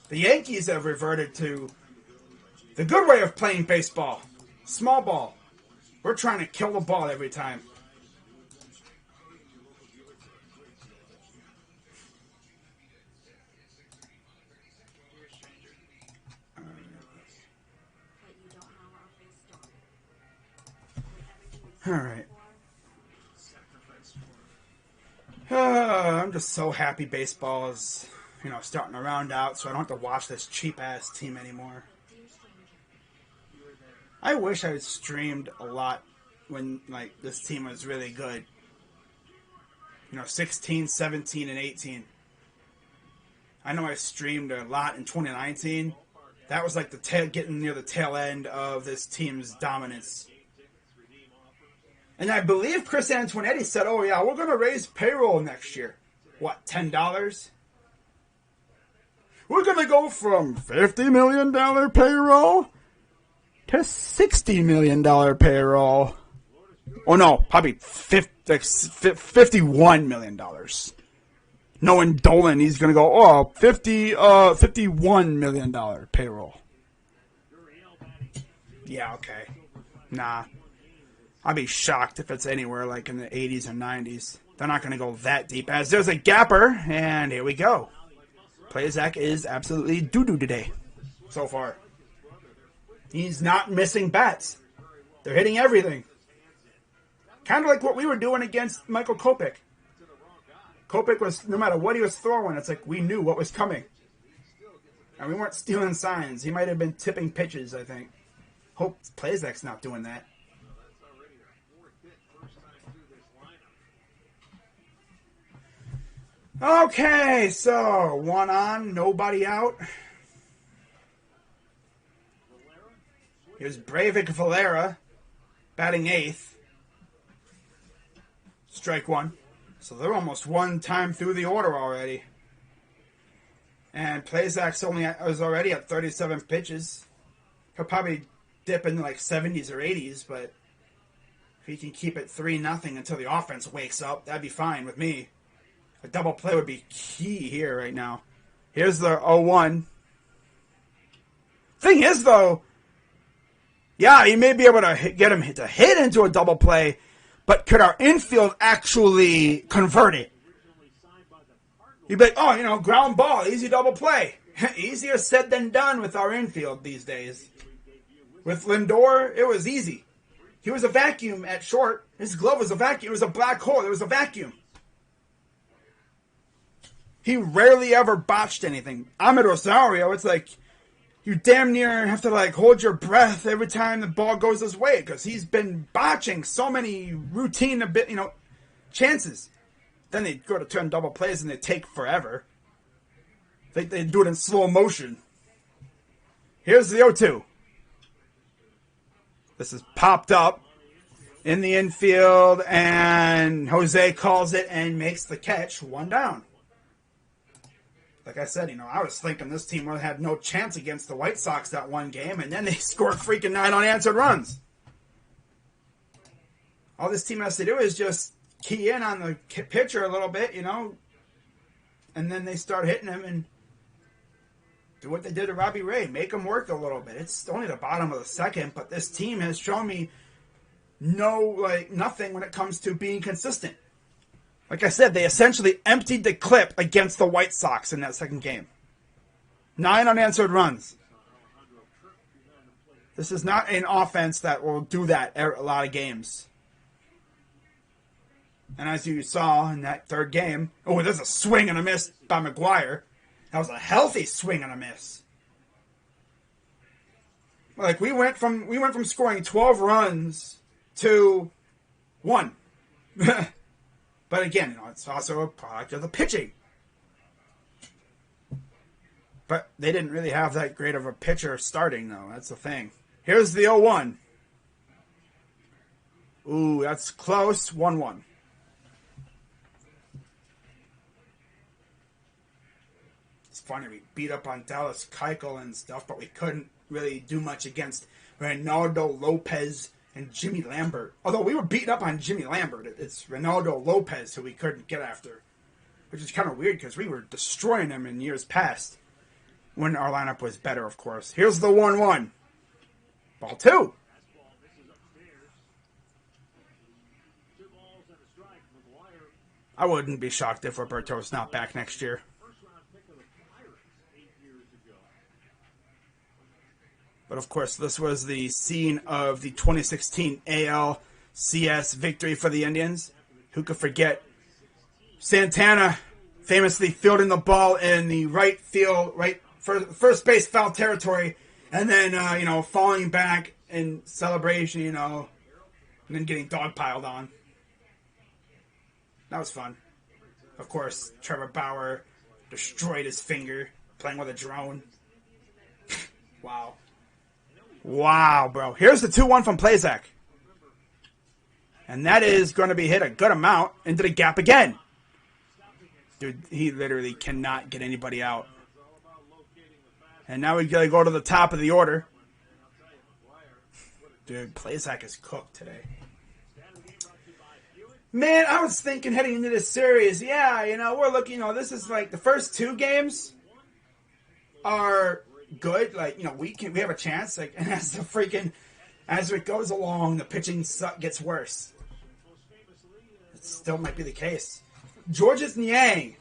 The Yankees have reverted to the good way of playing baseball. Small ball. We're trying to kill the ball every time. Alright. I'm just so happy baseball is, starting to round out so I don't have to watch this cheap-ass team anymore. I wish I had streamed a lot when, this team was really good. 16, 17, and 18. I know I streamed a lot in 2019. That was getting near the tail end of this team's dominance. And I believe Chris Antoinetti said, oh yeah, we're going to raise payroll next year. What, $10? We're going to go from $50 million payroll to $60 million payroll. Oh no, probably $51 million. Knowing Dolan, he's going to go, oh, $51 million payroll. Yeah, okay. Nah. I'd be shocked if it's anywhere like in the 80s or 90s. They're not going to go that deep. As there's a gapper, and here we go. Plesac is absolutely doo-doo today so far. He's not missing bats. They're hitting everything. Kind of like what we were doing against Michael Kopech. Kopech was, no matter what he was throwing, it's like we knew what was coming. And we weren't stealing signs. He might have been tipping pitches, I think. Hope Plesac's not doing that. Okay, so one on, nobody out. Here's Breivik Valera, batting eighth. Strike one. So they're almost one time through the order already. And Plesac's was already at 37 pitches. He'll probably dip into like 70s or 80s, but if he can keep it 3-0 until the offense wakes up, that'd be fine with me. A double play would be key here right now. Here's the 0-1. Thing is, though, yeah, you may be able to get him to hit into a double play, but could our infield actually convert it? You'd be like, oh, ground ball, easy double play. Easier said than done with our infield these days. With Lindor, it was easy. He was a vacuum at short. His glove was a vacuum. It was a black hole. It was a vacuum. He rarely ever botched anything. Ahmed Rosario, it's like you damn near have to like hold your breath every time the ball goes his way because he's been botching so many routine chances. Then they go to turn double plays and they take forever. They do it in slow motion. Here's the 0-2. This is popped up in the infield and Jose calls it and makes the catch. One down. Like I said, I was thinking this team really had no chance against the White Sox that one game, and then they scored freaking 9 unanswered runs. All this team has to do is just key in on the pitcher a little bit, and then they start hitting him and do what they did to Robbie Ray, make him work a little bit. It's only the bottom of the second, but this team has shown me nothing when it comes to being consistent. Like I said, they essentially emptied the clip against the White Sox in that second game. 9 unanswered runs. This is not an offense that will do that a lot of games. And as you saw in that third game, there's a swing and a miss by McGuire. That was a healthy swing and a miss. Like we went from scoring 12 runs to 1. But again, it's also a product of the pitching. But they didn't really have that great of a pitcher starting, though. That's the thing. Here's the 0-1. Ooh, that's close. 1-1. It's funny, we beat up on Dallas Keuchel and stuff, but we couldn't really do much against Reynaldo Lopez and Jimmy Lambert. Although we were beating up on Jimmy Lambert, it's Reynaldo Lopez who we couldn't get after. Which is kind of weird because we were destroying him in years past. When our lineup was better, of course. Here's the 1-1. Ball 2. I wouldn't be shocked if Roberto's not back next year. But of course, this was the scene of the 2016 ALCS victory for the Indians. Who could forget Santana famously fielding the ball in the right field, first base foul territory, and then falling back in celebration, and then getting dogpiled on. That was fun. Of course, Trevor Bauer destroyed his finger playing with a drone. Wow. Wow, bro. Here's the 2-1 from Plesac. And that is going to be hit a good amount into the gap again. Dude, he literally cannot get anybody out. And now we got to go to the top of the order. Dude, Plesac is cooked today. Man, I was thinking heading into this series, yeah, we're looking, this is like the first 2 games are good. Like, we have a chance. Like, and as it goes along, the pitching gets worse. It still might be the case. Georges Niang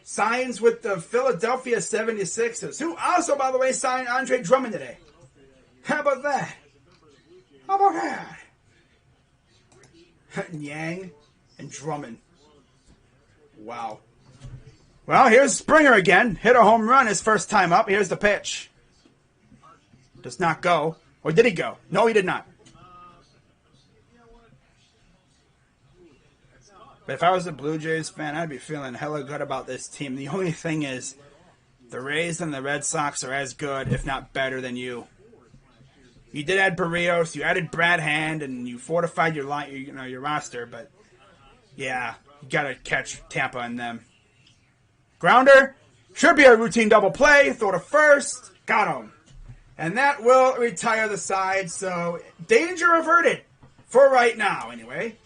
signs with the Philadelphia 76ers, who also, by the way, signed Andre Drummond today. How about that? Niang and Drummond. Wow. Well, here's Springer again. Hit a home run his first time up. Here's the pitch. Does not go. Or did he go? No, he did not. But if I was a Blue Jays fan, I'd be feeling hella good about this team. The only thing is, the Rays and the Red Sox are as good, if not better, than you. You did add Barrios, you added Brad Hand, and you fortified your roster. But yeah, you gotta catch Tampa and them. Grounder should be a routine double play. Throw to first, got him, and that will retire the side. So danger averted for right now, anyway.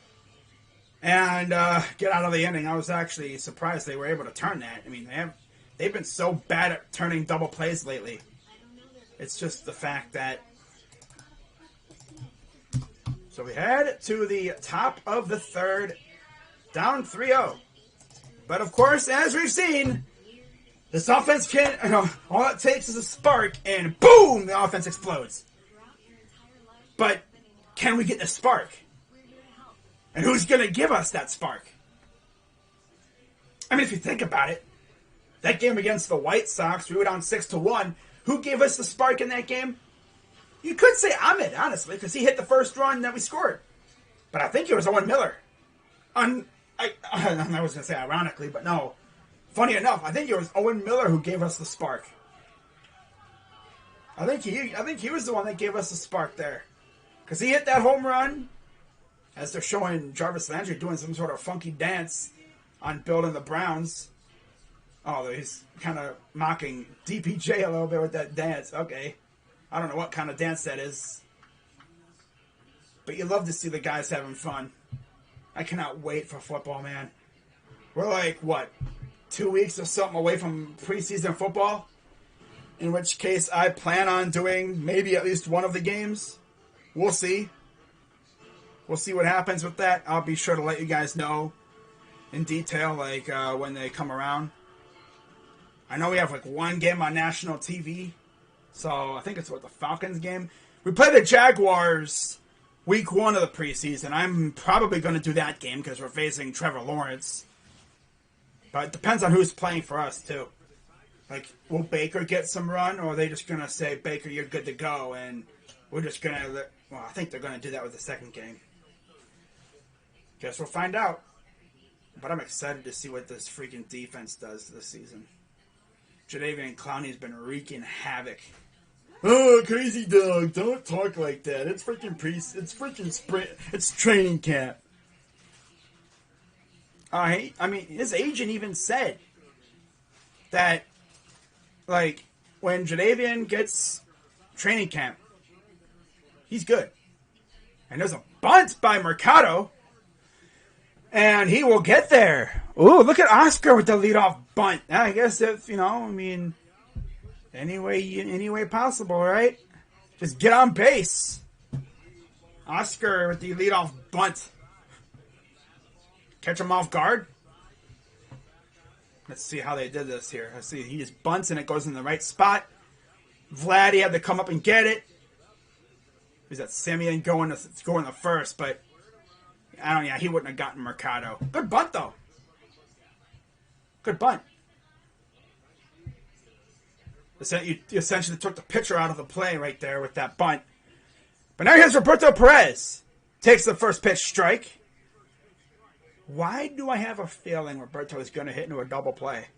And get out of the inning. I was actually surprised they were able to turn that. I mean, they've been so bad at turning double plays lately. It's just the fact that. So we head to the top of the third, down 3-0. But of course, as we've seen, this offense all it takes is a spark, and boom, the offense explodes. But can we get the spark? And who's going to give us that spark? I mean, if you think about it, that game against the White Sox, we were down 6-1. Who gave us the spark in that game? You could say Ahmed, honestly, because he hit the first run that we scored. But I think it was Owen Miller. I was going to say ironically, but no. Funny enough, I think it was Owen Miller who gave us the spark. I think he was the one that gave us the spark there. Because he hit that home run, as they're showing Jarvis Landry doing some sort of funky dance on building the Browns. Oh, he's kind of mocking DPJ a little bit with that dance. Okay. I don't know what kind of dance that is. But you love to see the guys having fun. I cannot wait for football, man. We're like, 2 weeks or something away from preseason football? In which case, I plan on doing maybe at least one of the games. We'll see. We'll see what happens with that. I'll be sure to let you guys know in detail, when they come around. I know we have, one game on national TV. So, I think it's the Falcons game. We play the Jaguars week 1 of the preseason. I'm probably going to do that game because we're facing Trevor Lawrence. But it depends on who's playing for us, too. Will Baker get some run, or are they just going to say, Baker, you're good to go, and we're just going to... Well, I think they're going to do that with the second game. Guess we'll find out. But I'm excited to see what this freaking defense does this season. Jadeveon Clowney's been wreaking havoc. Oh, crazy dog! Don't talk like that. It's freaking It's freaking sprint. It's training camp. I mean, his agent even said that, when Jadeveon gets training camp, he's good. And there's a bunt by Mercado, and he will get there. Ooh, look at Oscar with the leadoff bunt. I guess if, any way possible, right? Just get on base. Oscar with the leadoff bunt. Catch him off guard. Let's see how they did this here. Let's see. He just bunts and it goes in the right spot. Vladdy had to come up and get it. Is that Simeon going the first, but he wouldn't have gotten Mercado. Good bunt though. Good bunt. You essentially took the pitcher out of the play right there with that bunt. But now here's Roberto Perez. Takes the first pitch strike. Why do I have a feeling Roberto is going to hit into a double play?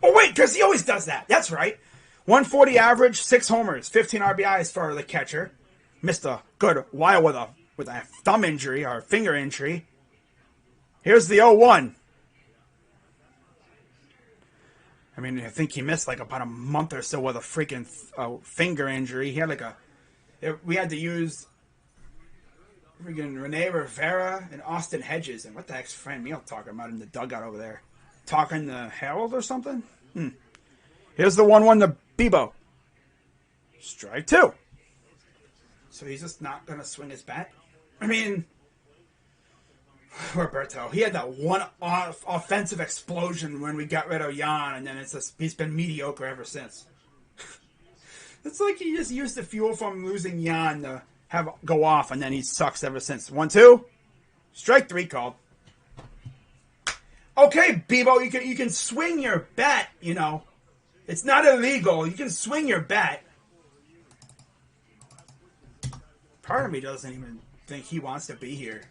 Oh, wait, because he always does that. That's right. 140 average, 6 homers, 15 RBIs for the catcher. Missed a good while with a thumb injury or finger injury. Here's the 0-1. I mean, I think he missed about a month or so with a freaking finger injury. He had we had to use Freaking Rene Rivera and Austin Hedges. And what the heck's Fran Meal talking about in the dugout over there? Talking to Harold or something? Here's the 1-1 to Bebo. Strike 2. So he's just not going to swing his bat? I mean, Roberto, he had that one offensive explosion when we got rid of Jan, and then he's been mediocre ever since. It's like he just used the fuel from losing Jan to go off, and then he sucks ever since. 1-2. Strike 3 called. Okay, Bebo, you can swing your bat, you know. It's not illegal. You can swing your bat. Part of me doesn't even think he wants to be here.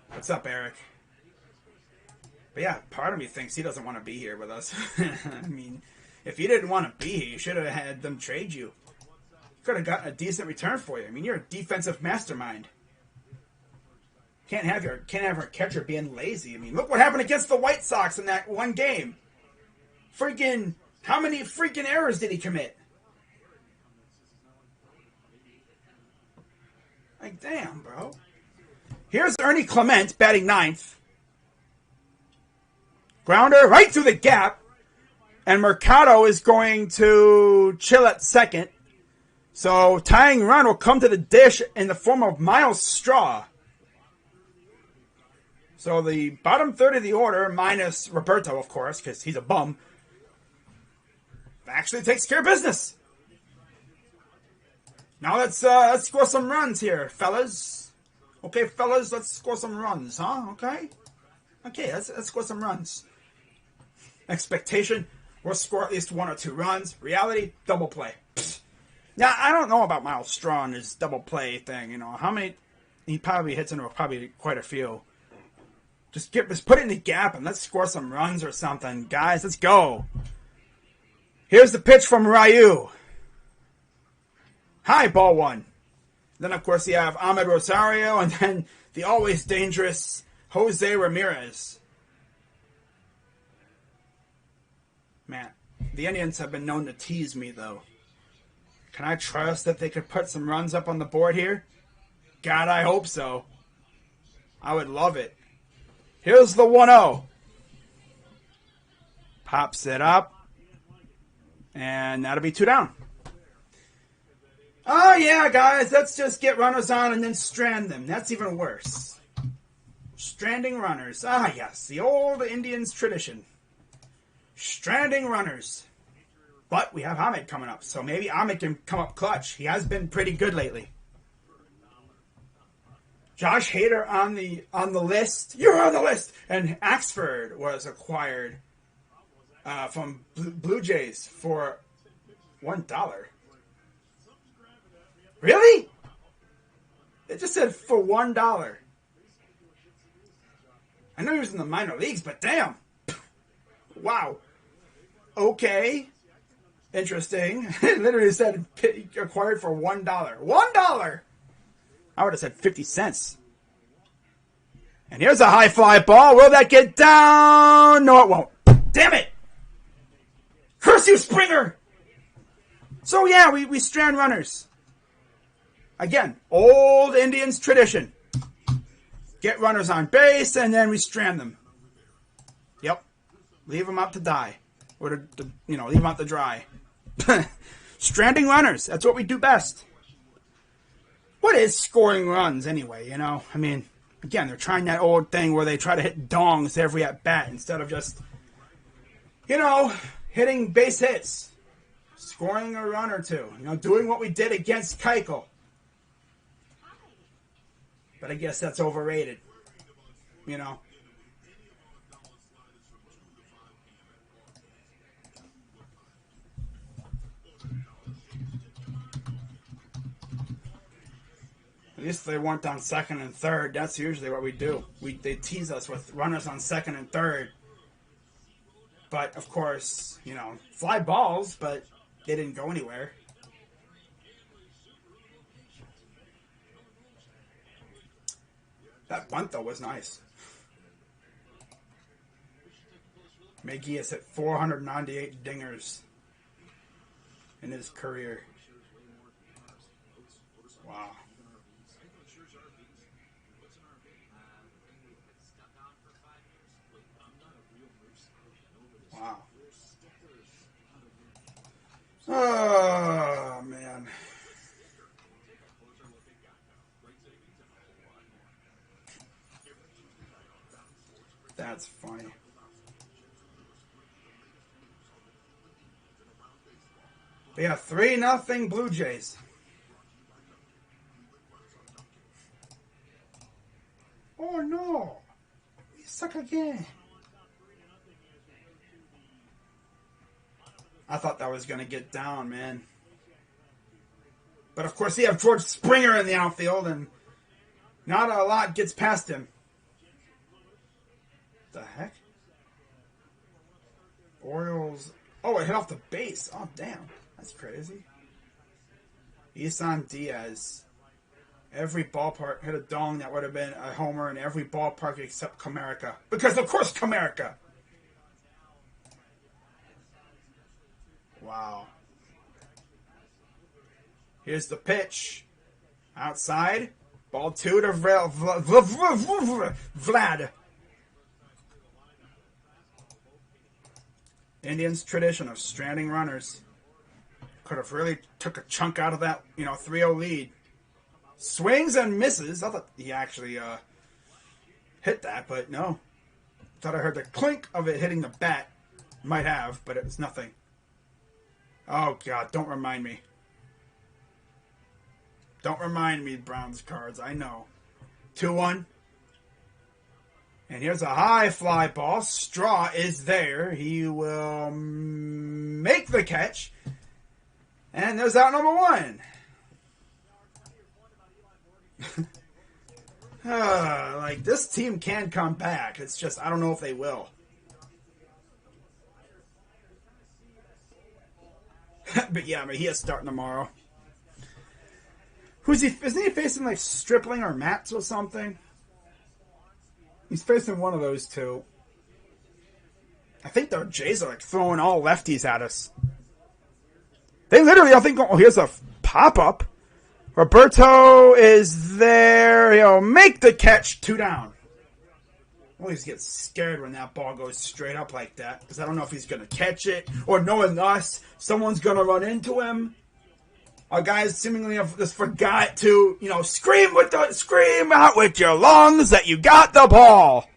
What's up, Eric? But yeah, part of me thinks he doesn't want to be here with us. I mean, if you didn't want to be here, you should have had them trade you. You could have gotten a decent return for you. I mean, you're a defensive mastermind. Can't have our catcher being lazy. I mean, look what happened against the White Sox in that one game. Freaking, how many freaking errors did he commit? Like, damn, bro. Here's Ernie Clement batting 9th. Grounder right through the gap. And Mercado is going to chill at second. So tying run will come to the dish in the form of Miles Straw. So the bottom third of the order, minus Roberto, of course, because he's a bum, actually takes care of business. Now let's score some runs here, fellas. Okay, fellas, let's score some runs, huh? Okay, let's score some runs. Expectation, we'll score at least 1 or 2 runs. Reality, double play. Now, I don't know about Miles Straw and his double play thing. You know, how many he probably hits into probably quite a few. Just put it in the gap and let's score some runs or something. Guys, let's go. Here's the pitch from Ryu. High, ball 1. Then, of course, you have Ahmed Rosario and then the always dangerous Jose Ramirez. Man, the Indians have been known to tease me, though. Can I trust that they could put some runs up on the board here? God, I hope so. I would love it. Here's the 1-0. Pops it up. And that'll be 2 down. Oh, yeah, guys. Let's just get runners on and then strand them. That's even worse. Stranding runners. Ah, yes. The old Indians tradition. Stranding runners. But we have Ahmed coming up. So maybe Ahmed can come up clutch. He has been pretty good lately. Josh Hader on the list. You're on the list. And Axford was acquired from Blue Jays for $1. Really? It just said for $1. I know he was in the minor leagues, but damn. Wow. Okay. Interesting. It literally said acquired for $1. $1! I would have said 50 cents. And here's a high fly ball. Will that get down? No, it won't. Damn it! Curse you, Springer! So yeah, we strand runners. Again, old Indians tradition. Get runners on base and then we strand them. Yep. Leave them out to die. Or leave them out to dry. Stranding runners. That's what we do best. What is scoring runs anyway, you know? I mean, again, they're trying that old thing where they try to hit dongs every at bat instead of just, hitting base hits. Scoring a run or two. Doing what we did against Keuchel. But I guess that's overrated. At least they weren't on second and third. That's usually what we do. They tease us with runners on second and third. But, of course, fly balls, but they didn't go anywhere. That bunt, though, was nice. Magee has hit 498 dingers in his career. Wow. Wow. Oh, man. That's funny. But yeah, 3-0 Blue Jays. Oh no! We suck again. I thought that was going to get down, man. But of course, you have George Springer in the outfield, and not a lot gets past him. The heck? Orioles. Oh, it hit off the base. Oh, damn. That's crazy. Isan Diaz. Every ballpark hit a dong that would have been a homer in every ballpark except Comerica. Because, of course, Comerica. Wow. Here's the pitch. Outside. Ball 2 to Vlad. Indians' tradition of stranding runners. Could have really took a chunk out of that, 3-0 lead. Swings and misses. I thought he actually hit that, but no. Thought I heard the clink of it hitting the bat. Might have, but it was nothing. Oh, God, don't remind me. Don't remind me, Browns cards. I know. 2-1. And here's a high fly ball. Straw is there. He will make the catch. And there's out number 1. Like, this team can come back. It's just, I don't know if they will. But yeah, he is starting tomorrow. Who's he? Isn't he facing like Stripling or Mats or something? He's facing one of those two. I think the Jays are like throwing all lefties at us. They literally, I think, oh, here's a pop-up. Roberto is there. He'll make the catch. 2 down. I always get scared when that ball goes straight up like that, because I don't know if he's going to catch it, or knowing us, someone's going to run into him. Our guys seemingly have just forgot to, scream out with your lungs that you got the ball.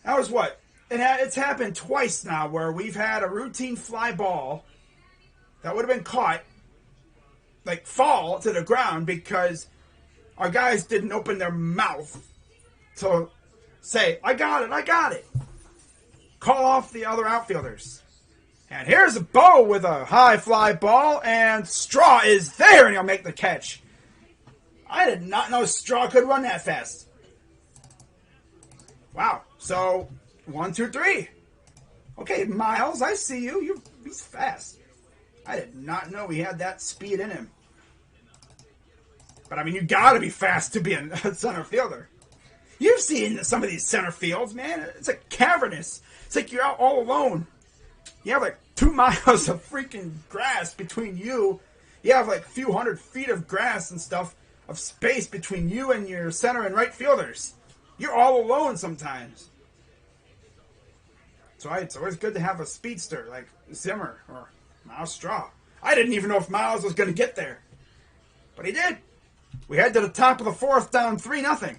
That was what? It's happened twice now where we've had a routine fly ball that would have been caught, like, fall to the ground because our guys didn't open their mouth to say, I got it. Call off the other outfielders. And here's a Bo with a high fly ball, and Straw is there, and he'll make the catch. I did not know Straw could run that fast. Wow. So, 1, 2, 3. Okay, Miles, I see you. He's fast. I did not know he had that speed in him. But, you gotta be fast to be a center fielder. You've seen some of these center fields, man. It's like cavernous. It's like you're out all alone. You have like 2 miles of freaking grass between you. You have like a few hundred feet of grass and stuff, of space between you and your center and right fielders. You're all alone sometimes. So it's always good to have a speedster like Zimmer or Miles Straw. I didn't even know if Miles was going to get there. But he did. We head to the top of the 4th down 3-0.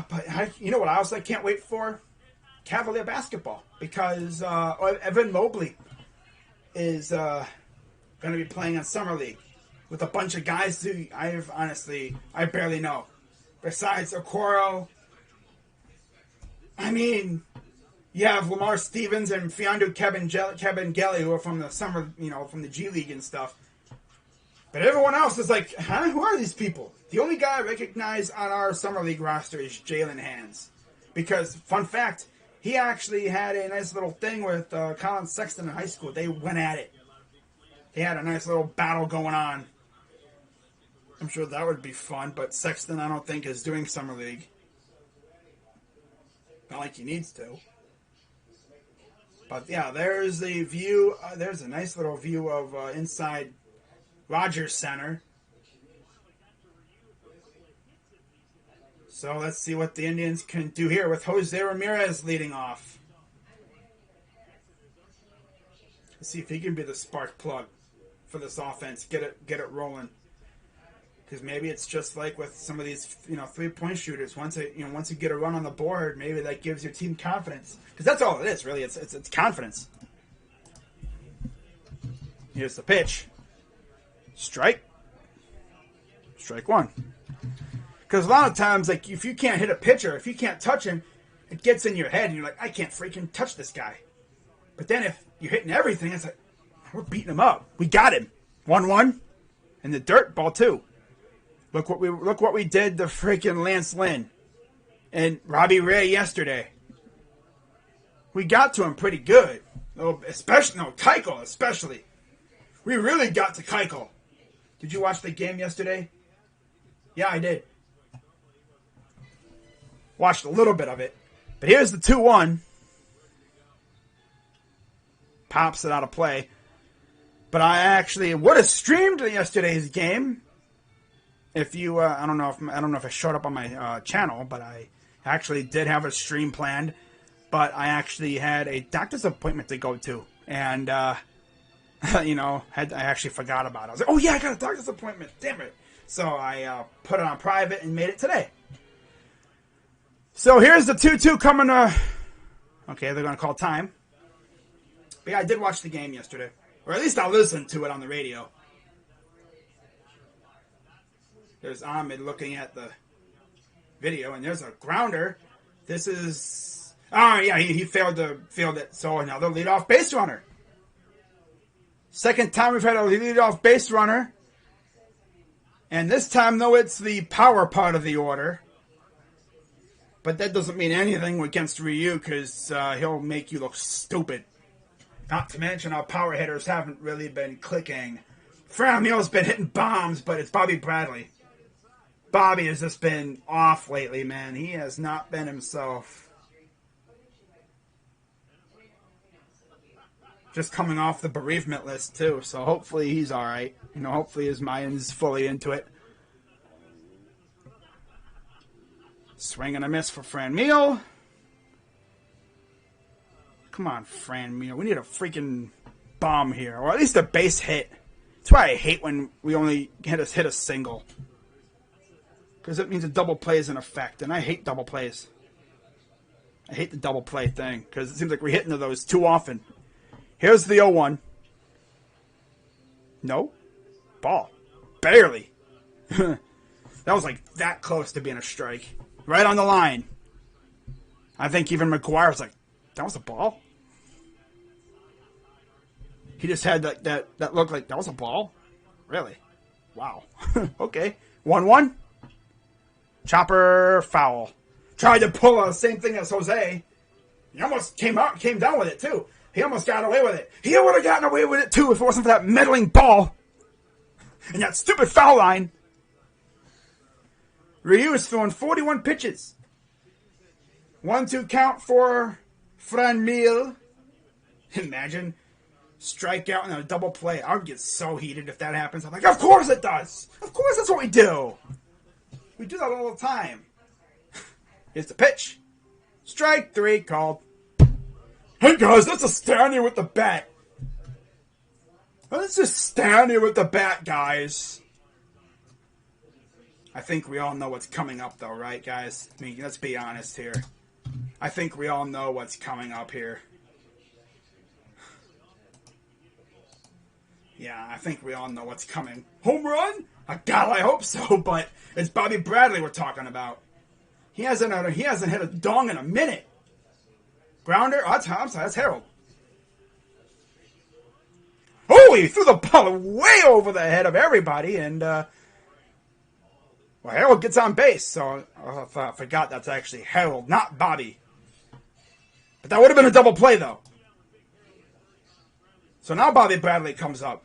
But you know what else I can't wait for? Cavalier basketball. Because Evan Mobley is going to be playing in Summer League with a bunch of guys who I barely know. Besides Okoro, you have Lamar Stevens and Fiondu Kabengele, who are from the summer, from the G League and stuff. But everyone else is like, huh? Who are these people? The only guy I recognize on our Summer League roster is Jalen Hands. Because, fun fact, he actually had a nice little thing with Colin Sexton in high school. They went at it. They had a nice little battle going on. I'm sure that would be fun, but Sexton, I don't think, is doing Summer League. Not like he needs to. But yeah, there's the view. There's a nice little view of inside Rogers Center. So let's see what the Indians can do here with Jose Ramirez leading off. Let's see if he can be the spark plug for this offense. Get it rolling. Because maybe it's just like with some of these, 3-point shooters. Once you get a run on the board, maybe that gives your team confidence. Because that's all it is, really. It's confidence. Here's the pitch. Strike. Strike one. Because a lot of times, like, if you can't hit a pitcher, if you can't touch him, it gets in your head, and you're like, I can't freaking touch this guy. But then if you're hitting everything, it's like, we're beating him up. We got him. 1-1. And the dirt, ball 2. Look what we did to freaking Lance Lynn and Robbie Ray yesterday. We got to him pretty good. Keuchel especially. We really got to Keuchel. Did you watch the game yesterday? Yeah, I did. Watched a little bit of it. But here's the 2-1. Pops it out of play. But I actually would have streamed yesterday's game. If you, I don't know if it showed up on my channel, but I actually did have a stream planned. But I actually had a doctor's appointment to go to, and I actually forgot about it. I was like, oh yeah, I got a doctor's appointment. Damn it! So I put it on private and made it today. So here's the 2-2 coming. Okay, they're gonna call time. But yeah, I did watch the game yesterday, or at least I listened to it on the radio. There's Ahmed looking at the video, and there's a grounder. This is... Oh, yeah, he failed it. So another leadoff base runner. Second time we've had a leadoff base runner. And this time, though, it's the power part of the order. But that doesn't mean anything against Ryu, because he'll make you look stupid. Not to mention our power hitters haven't really been clicking. Framio's been hitting bombs, but it's Bobby Bradley. Bobby has just been off lately, man. He has not been himself. Just coming off the bereavement list, too. So hopefully he's all right. Hopefully his mind's fully into it. Swing and a miss for Franmil. Come on, Franmil. We need a freaking bomb here. Or at least a base hit. That's why I hate when we only hit a single. Because it means a double play is in effect, and I hate double plays. I hate the double play thing, because it seems like we're hitting those too often. Here's the 0-1. No. Ball. Barely. That was like that close to being a strike. Right on the line. I think even McGuire was like, that was a ball? He just had that look like, that was a ball? Really? Wow. Okay. 1-1. Chopper foul. Tried to pull the same thing as Jose. He almost came down with it, too. He almost got away with it. He would have gotten away with it, too, if it wasn't for that meddling ball. And that stupid foul line. Ryu is throwing 41 pitches. 1-2 count for Franmil. Imagine strikeout and a double play. I would get so heated if that happens. I'm like, of course it does. Of course that's what we do. We do that all the time. Here's the pitch. Strike 3 called. Hey guys, let's just stand here with the bat. Let's just stand here with the bat, guys. I think we all know what's coming up, though, right, guys? I mean, let's be honest here. I think we all know what's coming up here. Yeah, I think we all know what's coming. Home run? God, I hope so, but it's Bobby Bradley we're talking about. He hasn't hit a dong in a minute. Grounder? Oh, that's Harold. Oh, he threw the ball way over the head of everybody, and, Harold gets on base, so I forgot that's actually Harold, not Bobby. But that would have been a double play, though. So now Bobby Bradley comes up.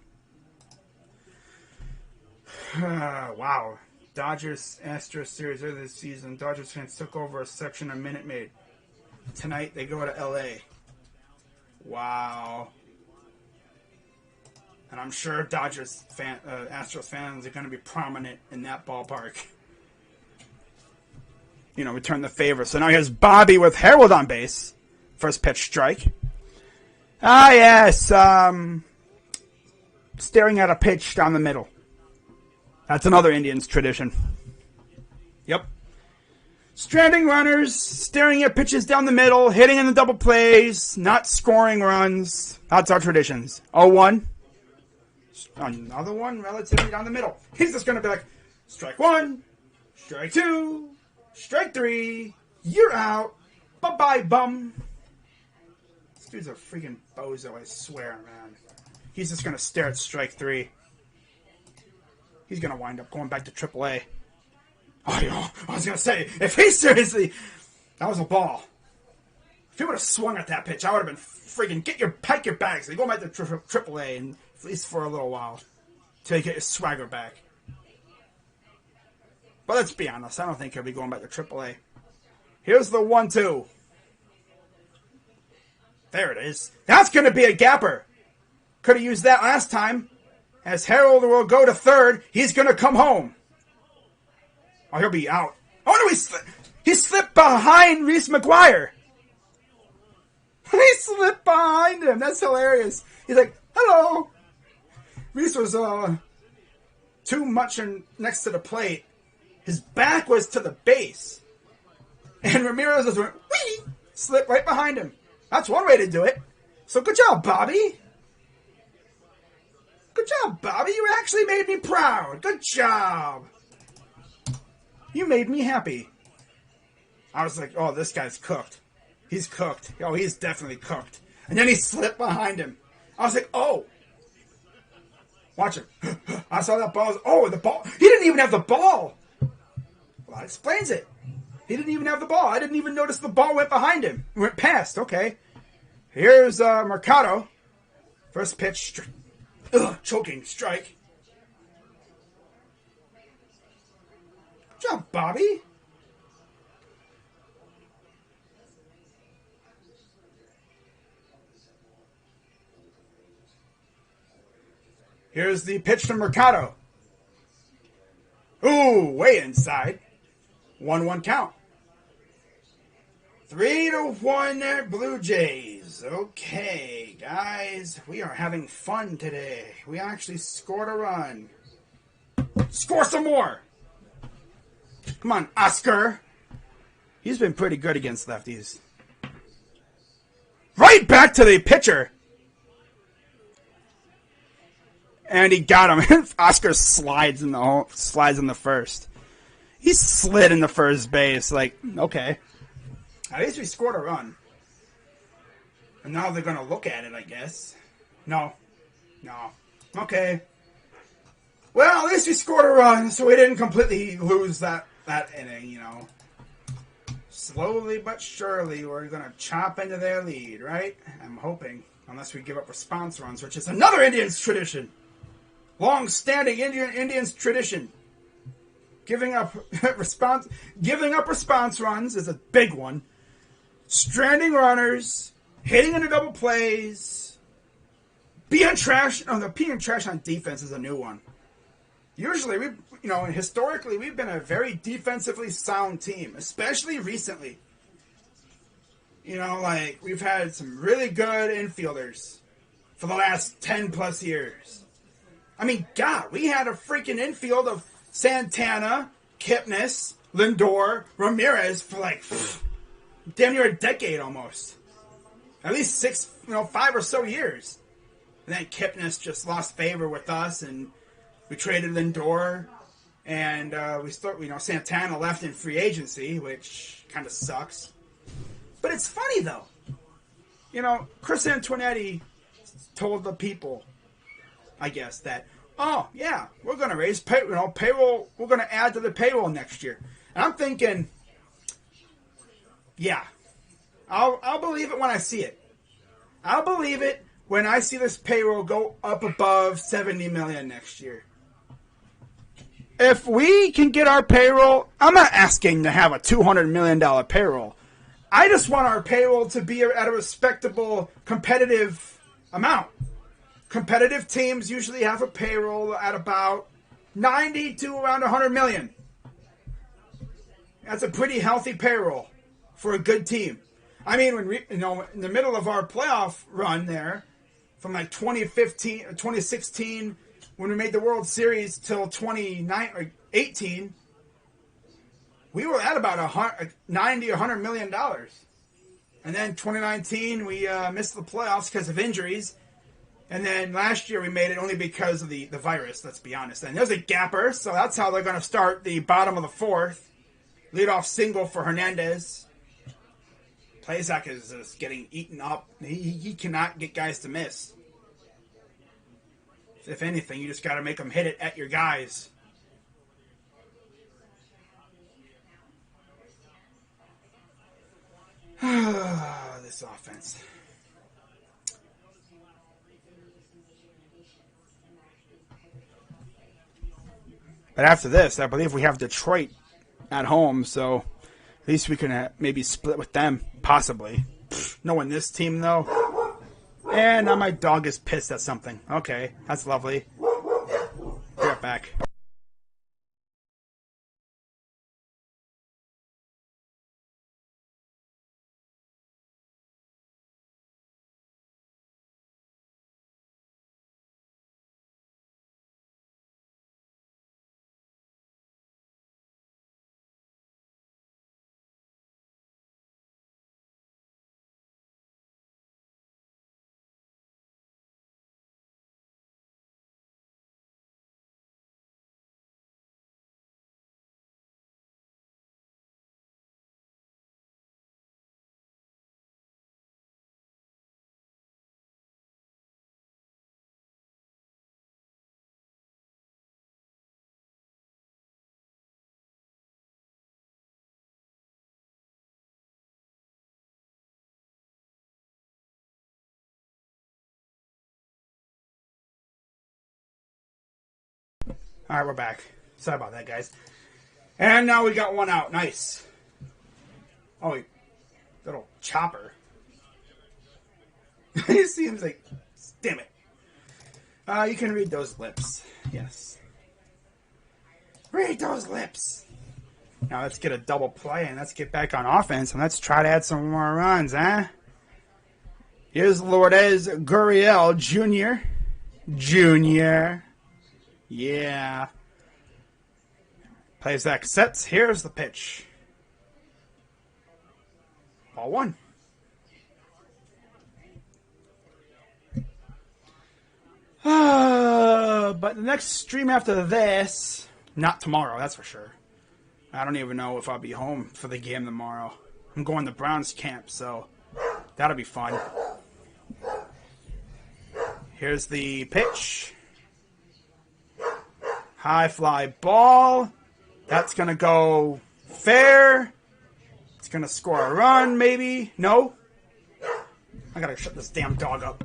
Wow. Dodgers Astros series earlier this season. Dodgers fans took over a section of Minute Maid. Tonight they go to LA. Wow. And I'm sure Astros fans are going to be prominent in that ballpark. You know, return the favor. So now here's Bobby with Harold on base. First pitch strike. Ah, yes. Staring at a pitch down the middle. That's another Indians tradition. Yep. Stranding runners, staring at pitches down the middle, hitting in the double plays, not scoring runs. That's our traditions. 0-1. Another one relatively down the middle. He's just going to be like, strike one, strike two, strike three, you're out. Bye-bye, bum. This dude's a freaking bozo, I swear, man. He's just going to stare at strike three. He's going to wind up going back to AAA. Oh, yo, I was going to say, if he seriously... That was a ball. If he would have swung at that pitch, I would have been freaking... Pack your bags. Go back to AAA, and at least for a little while. Till you get your swagger back. But let's be honest, I don't think he'll be going back to AAA. Here's the 1-2. There it is. That's going to be a gapper. Could have used that last time. As Harold will go to third, he's going to come home. Oh, he'll be out. Oh, no, he slipped behind Reese McGuire. He slipped behind him. That's hilarious. He's like, hello. Reese was too much next to the plate. His back was to the base. And Ramirez just went, whee, slipped right behind him. That's one way to do it. So good job, Bobby. Good job, Bobby. You actually made me proud. Good job. You made me happy. I was like, oh, this guy's cooked. He's cooked. Oh, he's definitely cooked. And then he slipped behind him. I was like, oh. Watch it. I saw that ball. Oh, the ball. He didn't even have the ball. Well, that explains it. He didn't even have the ball. I didn't even notice the ball went behind him. It went past. Okay. Here's Mercado. First pitch. Choking strike. Good job, Bobby. Here's the pitch to Mercado. Ooh, way inside. 1-1 count. 3-1 Blue Jays. Okay, guys, we are having fun today. We actually scored a run. Score some more. Come on, Oscar. He's been pretty good against lefties. Right back to the pitcher. And he got him. Oscar slides in the first. He slid in the first base. Like, okay. At least we scored a run. And now they're going to look at it, I guess. No. Okay. Well, at least we scored a run, so we didn't completely lose that inning, you know. Slowly but surely, we're going to chop into their lead, right? I'm hoping. Unless we give up response runs, which is another Indians tradition. Long-standing Indians tradition. Giving up response runs is a big one. Stranding runners, hitting into double plays, being trash. Oh, the being trash on defense is a new one. Usually, historically, we've been a very defensively sound team, especially recently. We've had some really good infielders for the last 10 plus years. I mean, God, we had a freaking infield of Santana, Kipnis, Lindor, Ramirez for damn near a decade almost. At least 5 or so years. And then Kipnis just lost favor with us, and we traded Lindor, and Santana left in free agency, which kind of sucks. But it's funny though. Chris Antonetti told the people, I guess, that, oh, yeah, we're going to raise payroll. We're going to add to the payroll next year. And I'm thinking, yeah, I'll believe it when I see it. I'll believe it when I see this payroll go up above $70 million next year. If we can get our payroll, I'm not asking to have a $200 million payroll. I just want our payroll to be at a respectable, competitive amount. Competitive teams usually have a payroll at about 90 to around 100 million. That's a pretty healthy payroll for a good team. I mean, when we, in the middle of our playoff run there, from like 2015 or 2016, when we made the World Series till 2018, we were at about 90 or 100 million dollars. And then 2019, we missed the playoffs because of injuries. And then last year we made it only because of the virus, let's be honest. And there's a gapper, so that's how they're going to start the bottom of the fourth. Leadoff single for Hernandez. Plesac is just getting eaten up. He cannot get guys to miss. If anything, you just got to make them hit it at your guys. This offense. But after this, I believe we have Detroit at home, so at least we can maybe split with them, possibly. Knowing this team, though. And now my dog is pissed at something. Okay, that's lovely. Be right back. All right, we're back. Sorry about that, guys. And now we got one out. Nice. Oh, little chopper. It seems like, damn it. You can read those lips. Yes. Read those lips. Now let's get a double play and let's get back on offense and let's try to add some more runs, huh? Here's Lourdes Gurriel Jr. Yeah. Plesac sets. Here's the pitch. Ball one. But the next stream after this, not tomorrow, that's for sure. I don't even know if I'll be home for the game tomorrow. I'm going to Browns camp, so that'll be fun. Here's the pitch. High fly ball. That's going to go fair. It's going to score a run, maybe. No. I got to shut this damn dog up.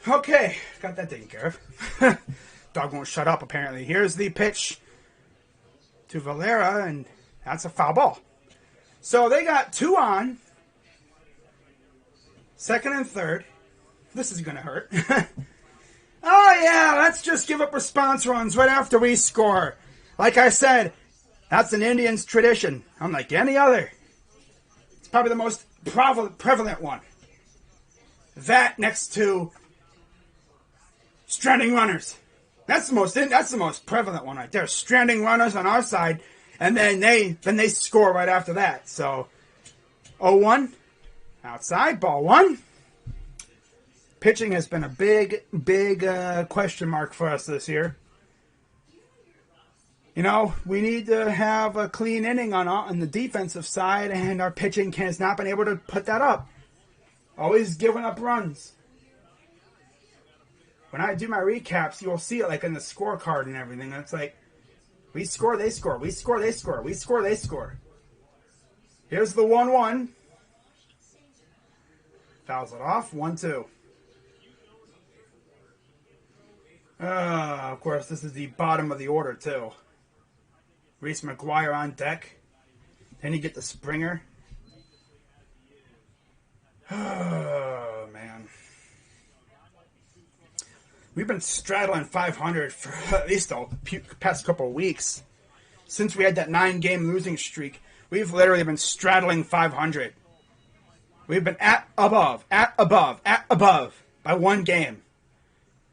Okay, got that taken care of. Dog won't shut up, apparently. Here's the pitch to Valera, and that's a foul ball. So they got two on. Second and third. This is going to hurt. Oh, yeah, let's just give up response runs right after we score. Like I said, that's an Indians tradition, unlike any other. It's probably the most prevalent one. That next to stranding runners. That's the most prevalent one right there. Stranding runners on our side, and then they score right after that. So 0-1. Outside, ball one. Pitching has been a big question mark for us this year. You know, we need to have a clean inning on the defensive side, and our pitching has not been able to put that up. Always giving up runs. When I do my recaps, you'll see it like in the scorecard and everything. It's like, we score, they score. We score, they score. We score, they score. Here's the 1-1. Fouls it off. 1-2. Of course, this is the bottom of the order, too. Reese McGuire on deck. Then you get the Springer. Oh, man. We've been straddling 500 for at least the past couple of weeks. Since we had that 9-game losing streak, we've literally been straddling 500. We've been at above by 1 game.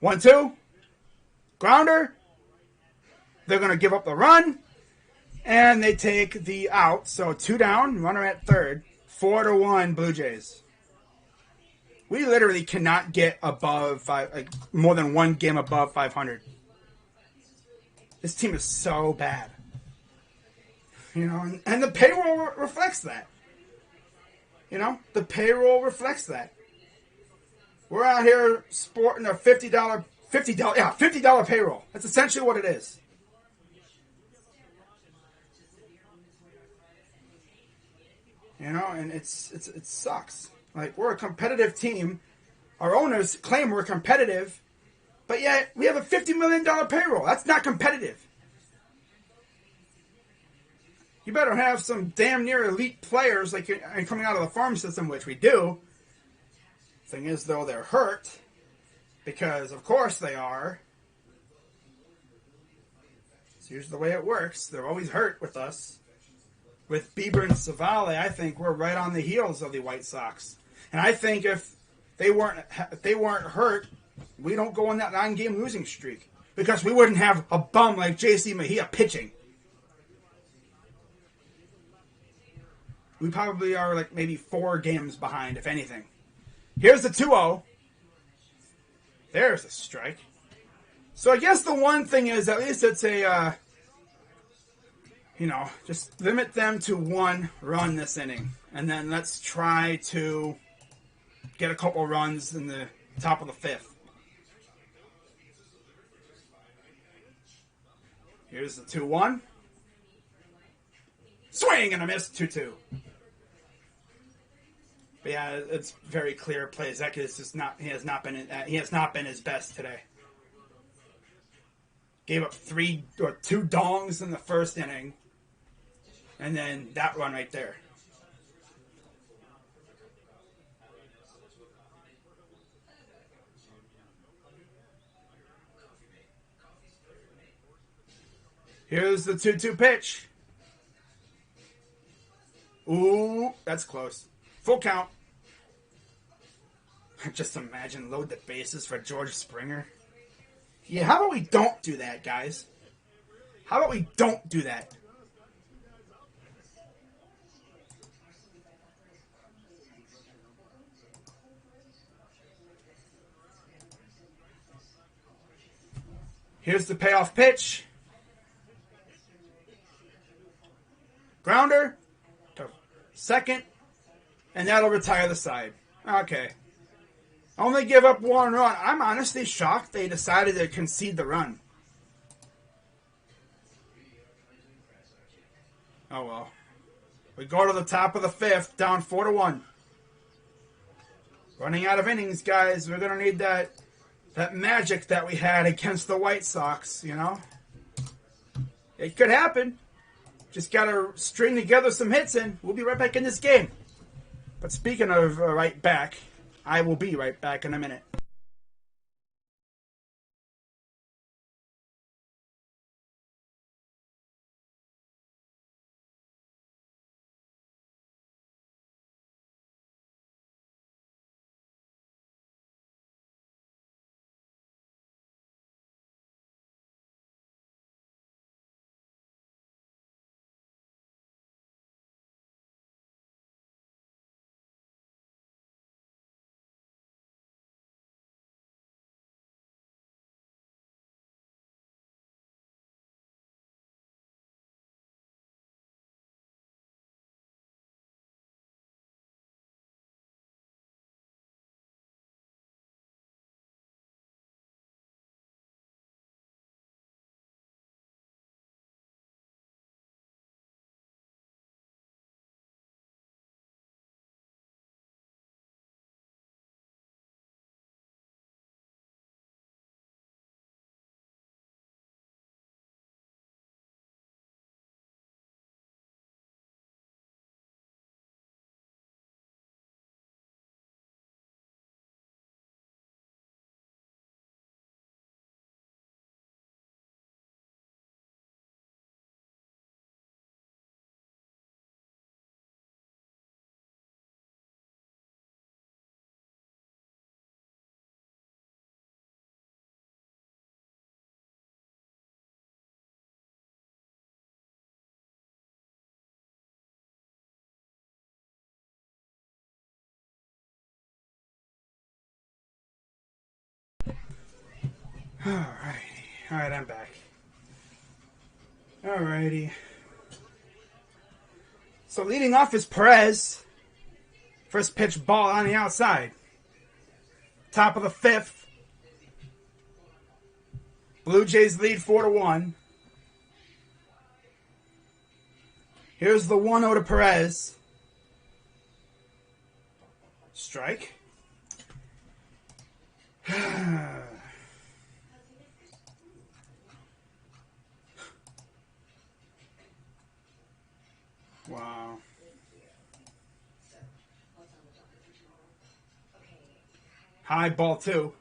1-2. Grounder. They're going to give up the run. And they take the out. So 2 down, runner at third. 4-1 Blue Jays. We literally cannot get above more than 1 game above 500. This team is so bad. You know, and the payroll reflects that. You know, the payroll reflects that. We're out here sporting a $50 payroll. That's essentially what it is. You know, and it sucks. Like, we're a competitive team. Our owners claim we're competitive, but yet we have a $50 million payroll. That's not competitive. You better have some damn near elite players like coming out of the farm system, which we do. Thing is, though, they're hurt. Because, of course, they are. It's usually the way it works. They're always hurt with us. With Bieber and Savale, I think we're right on the heels of the White Sox. And I think if they weren't hurt, we don't go on that 9-game losing streak. Because we wouldn't have a bum like J.C. Mejia pitching. We probably are like maybe 4 games behind, if anything. Here's the 2-0. There's a strike. So I guess the one thing is, at least it's a, just limit them to 1 run this inning. And then let's try to get a couple runs in the top of the 5th. Here's the 2-1. Swing and a miss, 2-2. But yeah, it's very clear. Plesac is just not. He has not been his best today. Gave up 2 dongs in the first inning, and then that run right there. Here's the 2-2 pitch. Ooh, that's close. Full count. Just imagine load the bases for George Springer. Yeah, how about we don't do that, guys? How about we don't do that? Here's the payoff pitch. Grounder to second. And that'll retire the side. Okay. Only give up 1 run. I'm honestly shocked they decided to concede the run. Oh well. We go to the top of the 5th, down 4-1. Running out of innings, guys. We're going to need that magic that we had against the White Sox, you know? It could happen. Just got to string together some hits and we'll be right back in this game. But speaking of right back, I will be right back in a minute. Alrighty. Alright, I'm back. Alrighty. So leading off is Perez. First pitch ball on the outside. Top of the fifth. Blue Jays lead 4-1. Here's the 1-0 to Perez. Strike. Wow. High ball two.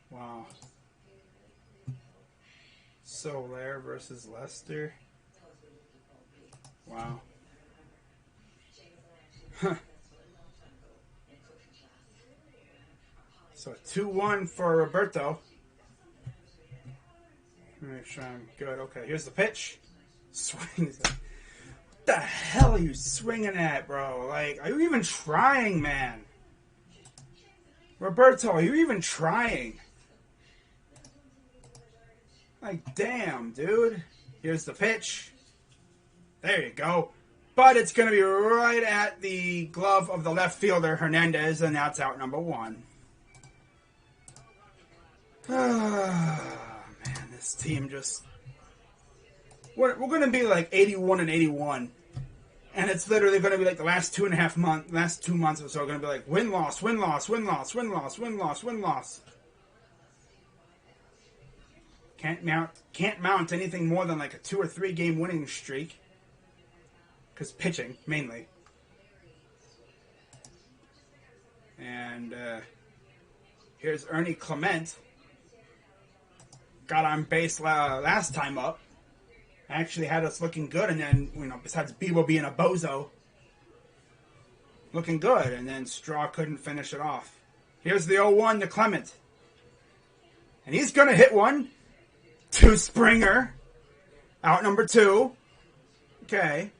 Wow. Soler versus Lester. Wow. So 2-1 for Roberto. Make sure I'm good. Okay, here's the pitch. Swings. What the hell are you swinging at, bro? Like, are you even trying, man? Roberto, are you even trying? Like, damn, dude. Here's the pitch. There you go. But it's going to be right at the glove of the left fielder, Hernandez, and that's out number 1. Man, this team just... We're going to be like 81-81. And it's literally going to be like the last 2 months or so are going to be like win-loss, win-loss, win-loss, win-loss, win-loss, win-loss. Can't mount anything more than like a 2 or 3 game winning streak. Because pitching, mainly. And here's Ernie Clement. Got on base last time up. Actually had us looking good, and then, besides Bebo being a bozo, looking good, and then Straw couldn't finish it off. Here's the 0-1 to Clement. And he's going to hit one to Springer. Out number 2. Okay.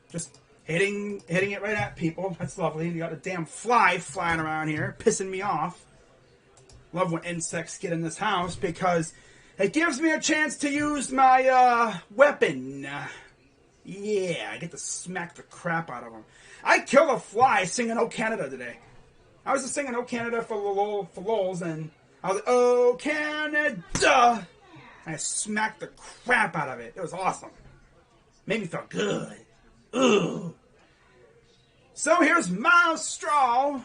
Just hitting it right at people. That's lovely. You got a damn fly flying around here, pissing me off. Love when insects get in this house because it gives me a chance to use my weapon. Yeah, I get to smack the crap out of them. I killed a fly singing "Oh Canada" today. I was just singing "Oh Canada" for lols, and I was like, "Oh Canada!" And I smacked the crap out of it. It was awesome. Made me feel good. Ooh. So here's Miles Straw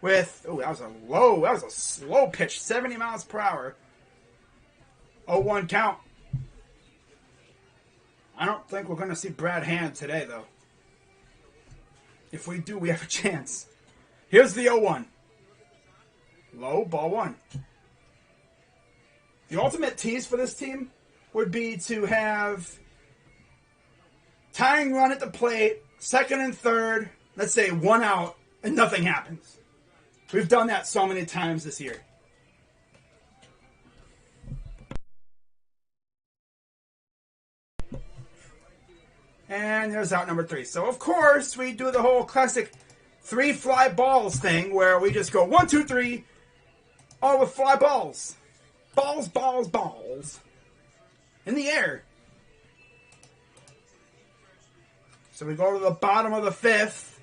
with, that was a slow pitch, 70 miles per hour. 0-1 count. I don't think we're going to see Brad Hand today, though. If we do, we have a chance. Here's the 0-1. Low, ball 1. The ultimate tease for this team would be to have tying run at the plate, second and third, let's say 1 out, and nothing happens. We've done that so many times this year. And there's out number 3. So, of course, we do the whole classic 3 fly balls thing where we just go 1, 2, 3, all with fly balls. Balls, balls, balls. In the air. So we go to the bottom of the 5th,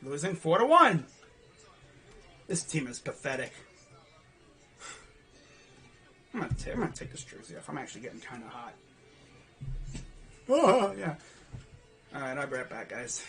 losing 4-1. This team is pathetic. I'm gonna take this jersey off. I'm actually getting kind of hot. Oh, yeah. Alright, I'll be right back, guys.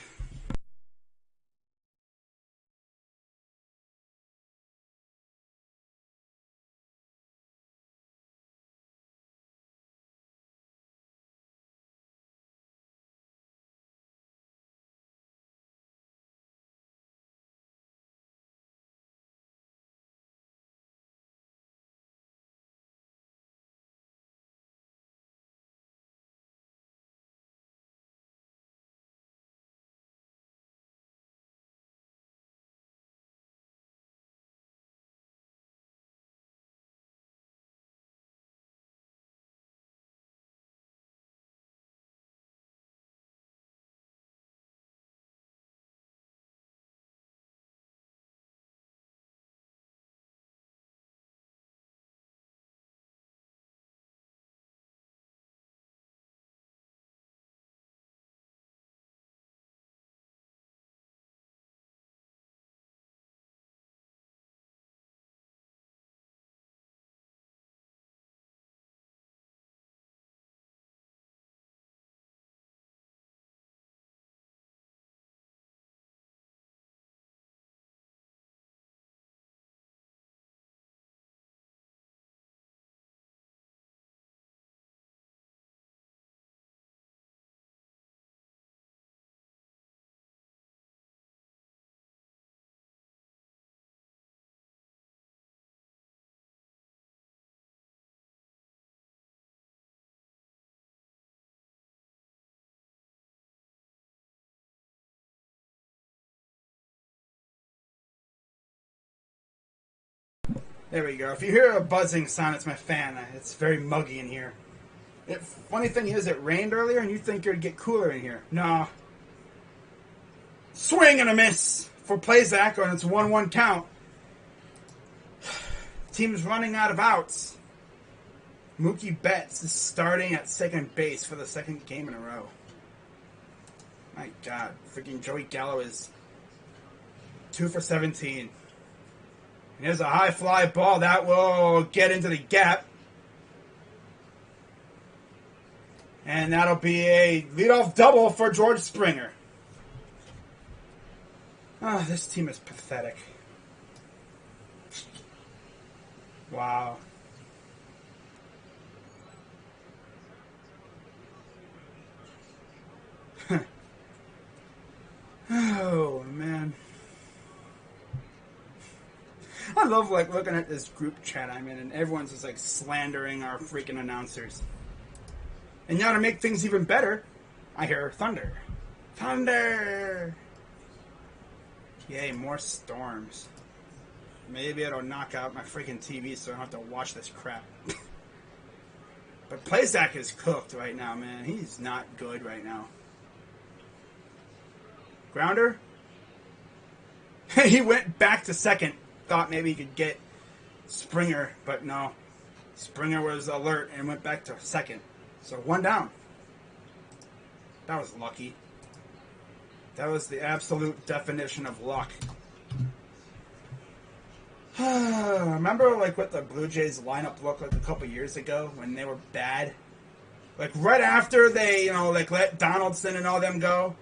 There we go. If you hear a buzzing sound, it's my fan. It's very muggy in here. Funny thing is, it rained earlier, and you'd think it would get cooler in here. No. Swing and a miss for Plesac on its 1-1 count. Team's running out of outs. Mookie Betts is starting at second base for the second game in a row. My God, freaking Joey Gallo is 2 for 17. And here's a high fly ball that will get into the gap. And that'll be a leadoff double for George Springer. Oh, this team is pathetic. Wow. Oh, man. I love, like, looking at this group chat I'm in, and everyone's just, like, slandering our freaking announcers. And now to make things even better, I hear thunder. Thunder! Yay, more storms. Maybe it'll knock out my freaking TV so I don't have to watch this crap. But Plesac is cooked right now, man. He's not good right now. Grounder? He went back to second. Thought maybe he could get Springer, but no. Springer was alert and went back to second. So 1 down. That was lucky. That was the absolute definition of luck. Remember, like, what the Blue Jays lineup looked like a couple years ago when they were bad? Like, right after they, like, let Donaldson and all them go.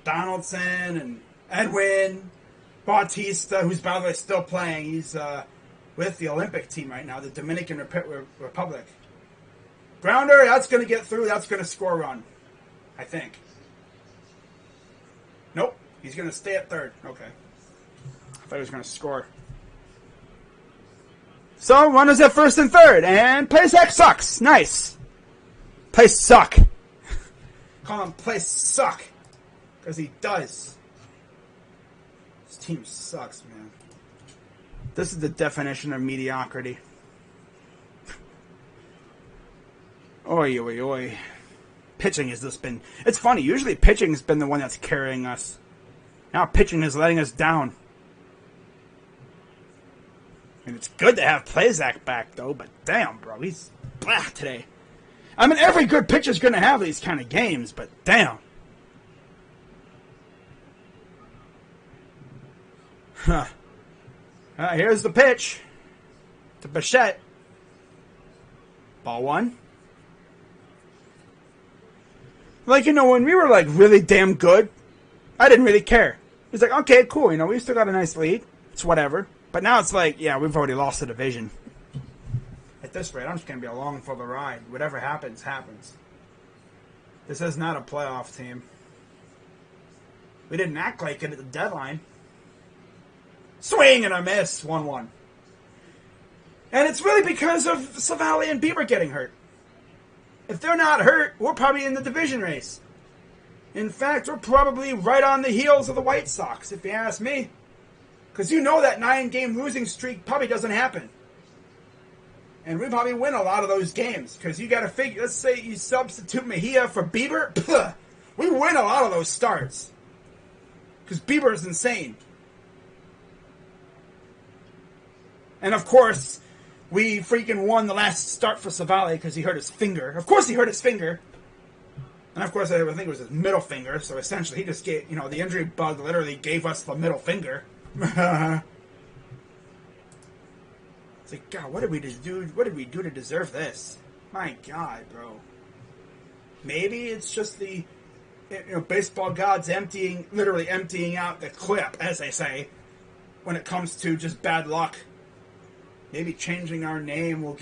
Donaldson and Edwin Bautista, who's, by the way, still playing. He's with the Olympic team right now, the Dominican Republic. Grounder, that's going to get through. That's going to score a run, I think. Nope. He's going to stay at third. Okay. I thought he was going to score. So, runners at first and third. And Plesac sucks. Nice. Play suck. Call him play suck. Because he does. This team sucks, man. This is the definition of mediocrity. Oi, oi, oi. Pitching has just been... It's funny. Usually pitching has been the one that's carrying us. Now pitching is letting us down. And it's good to have Plesac back, though. But damn, bro. He's blah today. I mean, every good pitcher's going to have these kind of games. But damn. Huh. Here's the pitch. To Bichette. Ball 1. Like, when we were, like, really damn good, I didn't really care. It's like, okay, cool, we still got a nice lead. It's whatever. But now it's like, yeah, we've already lost the division. At this rate, I'm just going to be along for the ride. Whatever happens, happens. This is not a playoff team. We didn't act like it at the deadline. Swing and a miss, 1-1. And it's really because of Savali and Bieber getting hurt. If they're not hurt, we're probably in the division race. In fact, we're probably right on the heels of the White Sox, if you ask me. Because that 9-game losing streak probably doesn't happen. And we probably win a lot of those games. Because you got to figure, let's say you substitute Mejia for Bieber. We win a lot of those starts. Because Bieber is insane. And of course... We freaking won the last start for Savali because he hurt his finger. Of course he hurt his finger. And of course I think it was his middle finger. So essentially he just gave, the injury bug literally gave us the middle finger. It's like, God, what did we just do? What did we do to deserve this? My God, bro. Maybe it's just the, baseball gods literally emptying out the clip, as they say, when it comes to just bad luck. Maybe changing our name will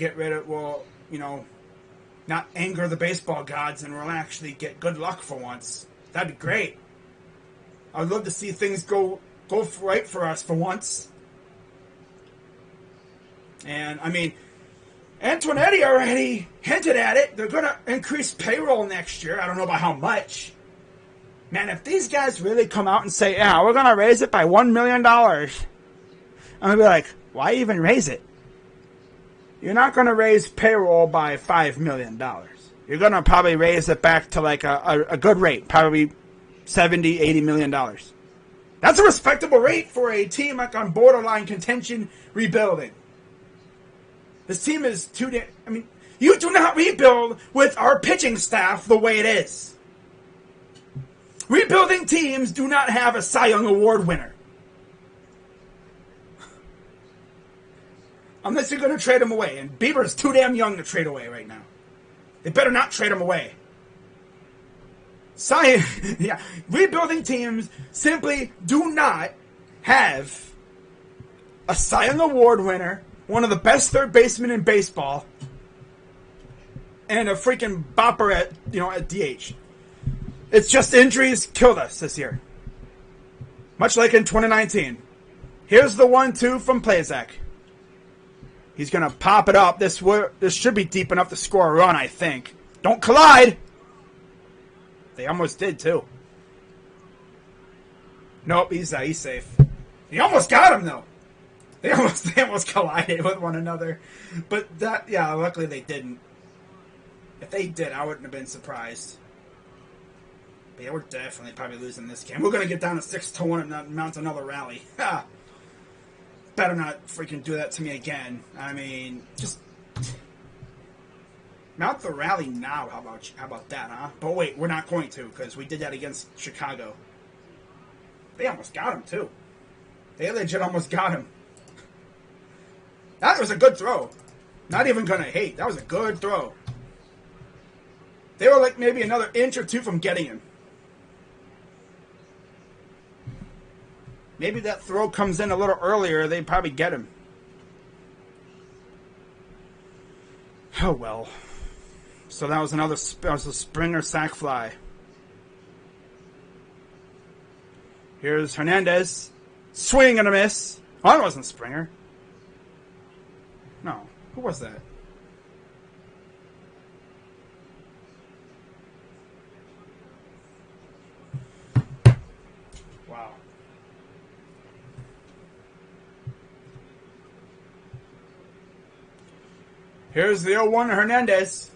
not anger the baseball gods and we'll actually get good luck for once. That'd be great. I'd love to see things go right for us for once. And, Antonetti already hinted at it. They're going to increase payroll next year. I don't know by how much. Man, if these guys really come out and say, yeah, we're going to raise it by $1 million, I'm going to be like, Why even raise it? You're not going to raise payroll by $5 million. You're going to probably raise it back to like a good rate, probably $70, $80 million. That's a respectable rate for a team like on borderline contention rebuilding. This team is too damn... I mean, you do not rebuild with our pitching staff the way it is. Rebuilding teams do not have a Cy Young Award winner. Unless you're going to trade him away. And Bieber's too damn young to trade away right now. They better not trade him away. Yeah, rebuilding teams simply do not have a Cy Young Award winner, one of the best third basemen in baseball, and a freaking bopper at DH. It's just injuries killed us this year. Much like in 2019. Here's the 1-2 from Plesac. He's going to pop it up. This should be deep enough to score a run, I think. Don't collide! They almost did, too. Nope, he's safe. He almost got him, though. They almost collided with one another. But luckily they didn't. If they did, I wouldn't have been surprised. But yeah, we're definitely probably losing this game. We're going to get down to 6-1 and mount another rally. Ha! Better not freaking do that to me again. I mean, just mount the rally now. How about that, huh? But wait, we're not going to, because we did that against Chicago. They almost got him, too. They legit almost got him. That was a good throw. Not even going to hate. That was a good throw. They were like maybe another inch or two from getting him. Maybe that throw comes in a little earlier, they'd probably get him. Oh, well. So that was a Springer sac fly. Here's Hernandez. Swing and a miss. Oh, that wasn't Springer. No. Who was that? Wow. Here's the 0-1 Hernandez.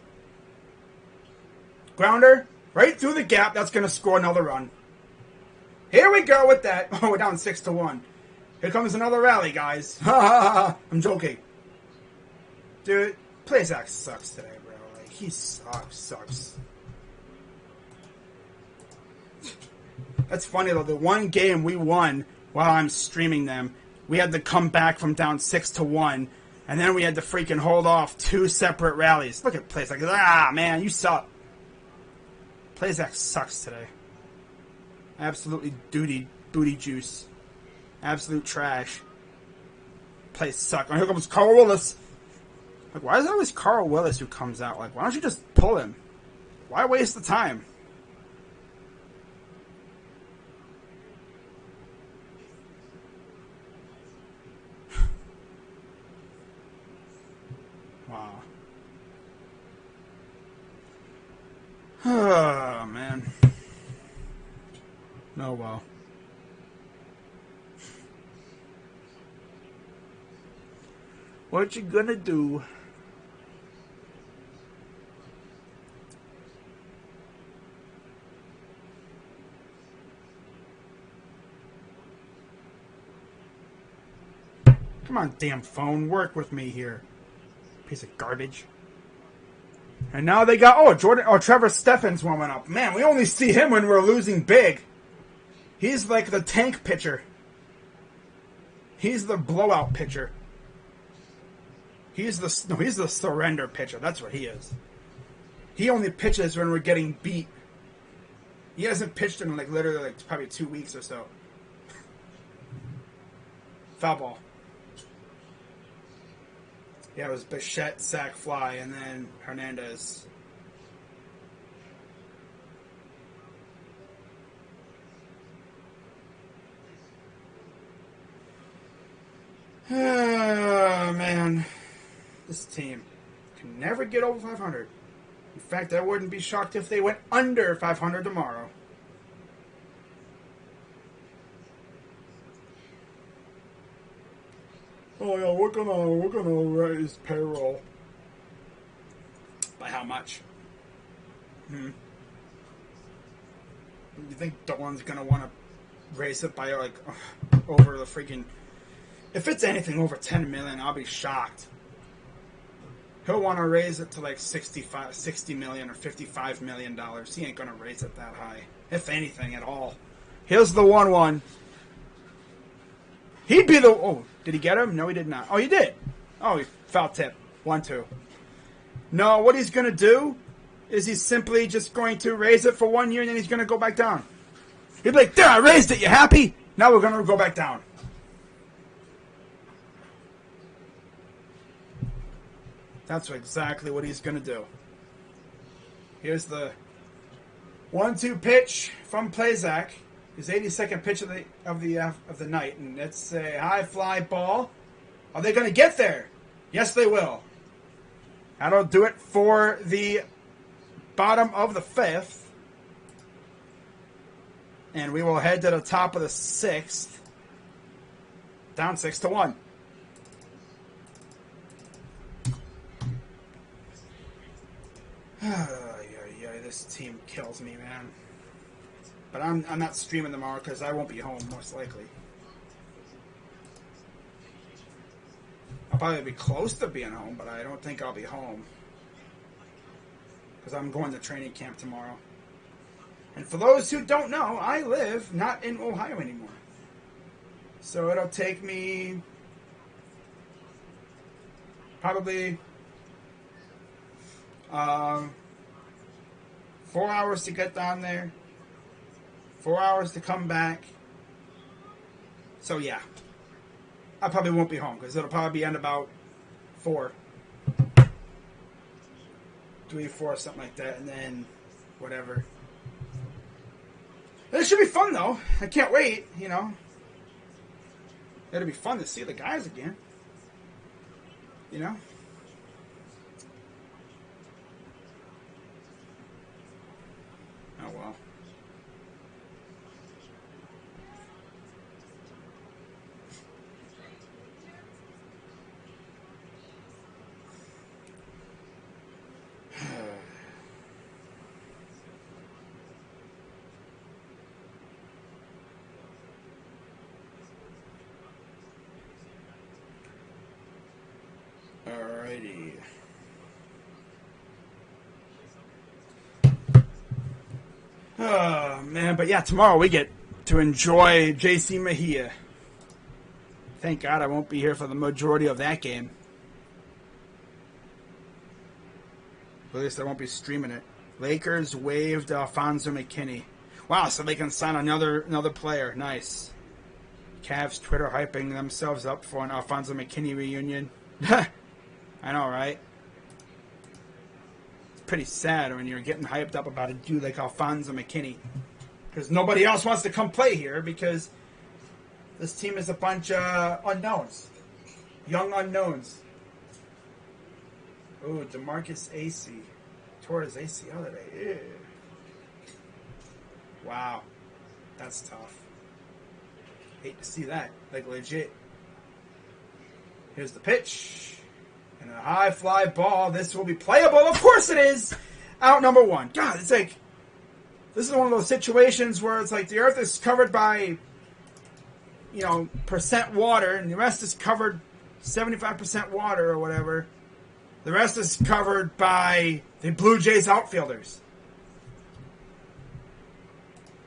Grounder, right through the gap. That's going to score another run. Here we go with that. Oh, we're down 6-1. Here comes another rally, guys. Ha ha ha. I'm joking. Dude, Plesac sucks today, bro. Like, he sucks. That's funny, though. The one game we won while I'm streaming them, we had to come back from down 6-1. And then we had to freaking hold off 2 separate rallies. Look at Plesac. Man, you suck. Plesac sucks today. Absolutely booty juice. Absolute trash. Plays suck. Oh, here comes Carl Willis. Like, why is it always Carl Willis who comes out? Like, why don't you just pull him? Why waste the time? Wow. Oh, man. Oh, well. What you gonna do? Come on, damn phone. Work with me here. Piece of garbage. And now they got, Trevor Steffens warming up. Man, we only see him when we're losing big. He's like the tank pitcher. He's the blowout pitcher. He's the surrender pitcher. That's what he is. He only pitches when we're getting beat. He hasn't pitched in literally probably 2 weeks or so. Foul ball. Yeah, it was Bichette, sac fly, and then Hernandez. Oh, man. This team can never get over 500. In fact, I wouldn't be shocked if they went under 500 tomorrow. Oh yeah, we're gonna raise payroll. By how much? You think Dolan's gonna want to raise it by like over the freaking? If it's anything over 10 million, I'll be shocked. He'll want to raise it to like 60 million or $55 million. He ain't gonna raise it that high, if anything at all. Here's the 1-1. He'd be the. Oh, did he get him? No, he did not. Oh, he did. Oh, he foul tip. 1-2. No, what he's gonna do is he's simply just going to raise it for 1 year and then he's gonna go back down. He'd be like, "There, I raised it. You happy? Now we're gonna go back down." That's exactly what he's going to do. Here's the 1-2 pitch from Plesac. His 82nd pitch of the night, and it's a high fly ball. Are they going to get there? Yes, they will. That'll do it for the bottom of the 5th, and we will head to the top of the 6th. Down 6-1. This team kills me, man. But I'm not streaming tomorrow because I won't be home, most likely. I'll probably be close to being home, but I don't think I'll be home. Because I'm going to training camp tomorrow. And for those who don't know, I live not in Ohio anymore. So it'll take me probably 4 hours to get down there, 4 hours to come back. So yeah, I probably won't be home because it'll probably be end about 4, 3, 4, something like that, and then whatever. It should be fun though. I can't wait. It'll be fun to see the guys again. Oh well. Alrighty. Oh, man. But yeah, tomorrow we get to enjoy JC Mejia. Thank God I won't be here for the majority of that game. At least I won't be streaming it. Lakers waived Alfonso McKinney. Wow, so they can sign another player. Nice. Cavs Twitter hyping themselves up for an Alfonso McKinney reunion. I know, right? It's pretty sad when you're getting hyped up about a dude like Alfonso McKinney. Because nobody else wants to come play here because this team is a bunch of unknowns. Young unknowns. Ooh, DeMarcus AC. Tore his ACL today. Ew. Wow. That's tough. Hate to see that. Like, legit. Here's the pitch. And a high fly ball. This will be playable. Of course it is. Out number 1. God, it's like... This is one of those situations where it's like the earth is covered by, percent water, and the rest is covered 75% water or whatever. The rest is covered by the Blue Jays outfielders.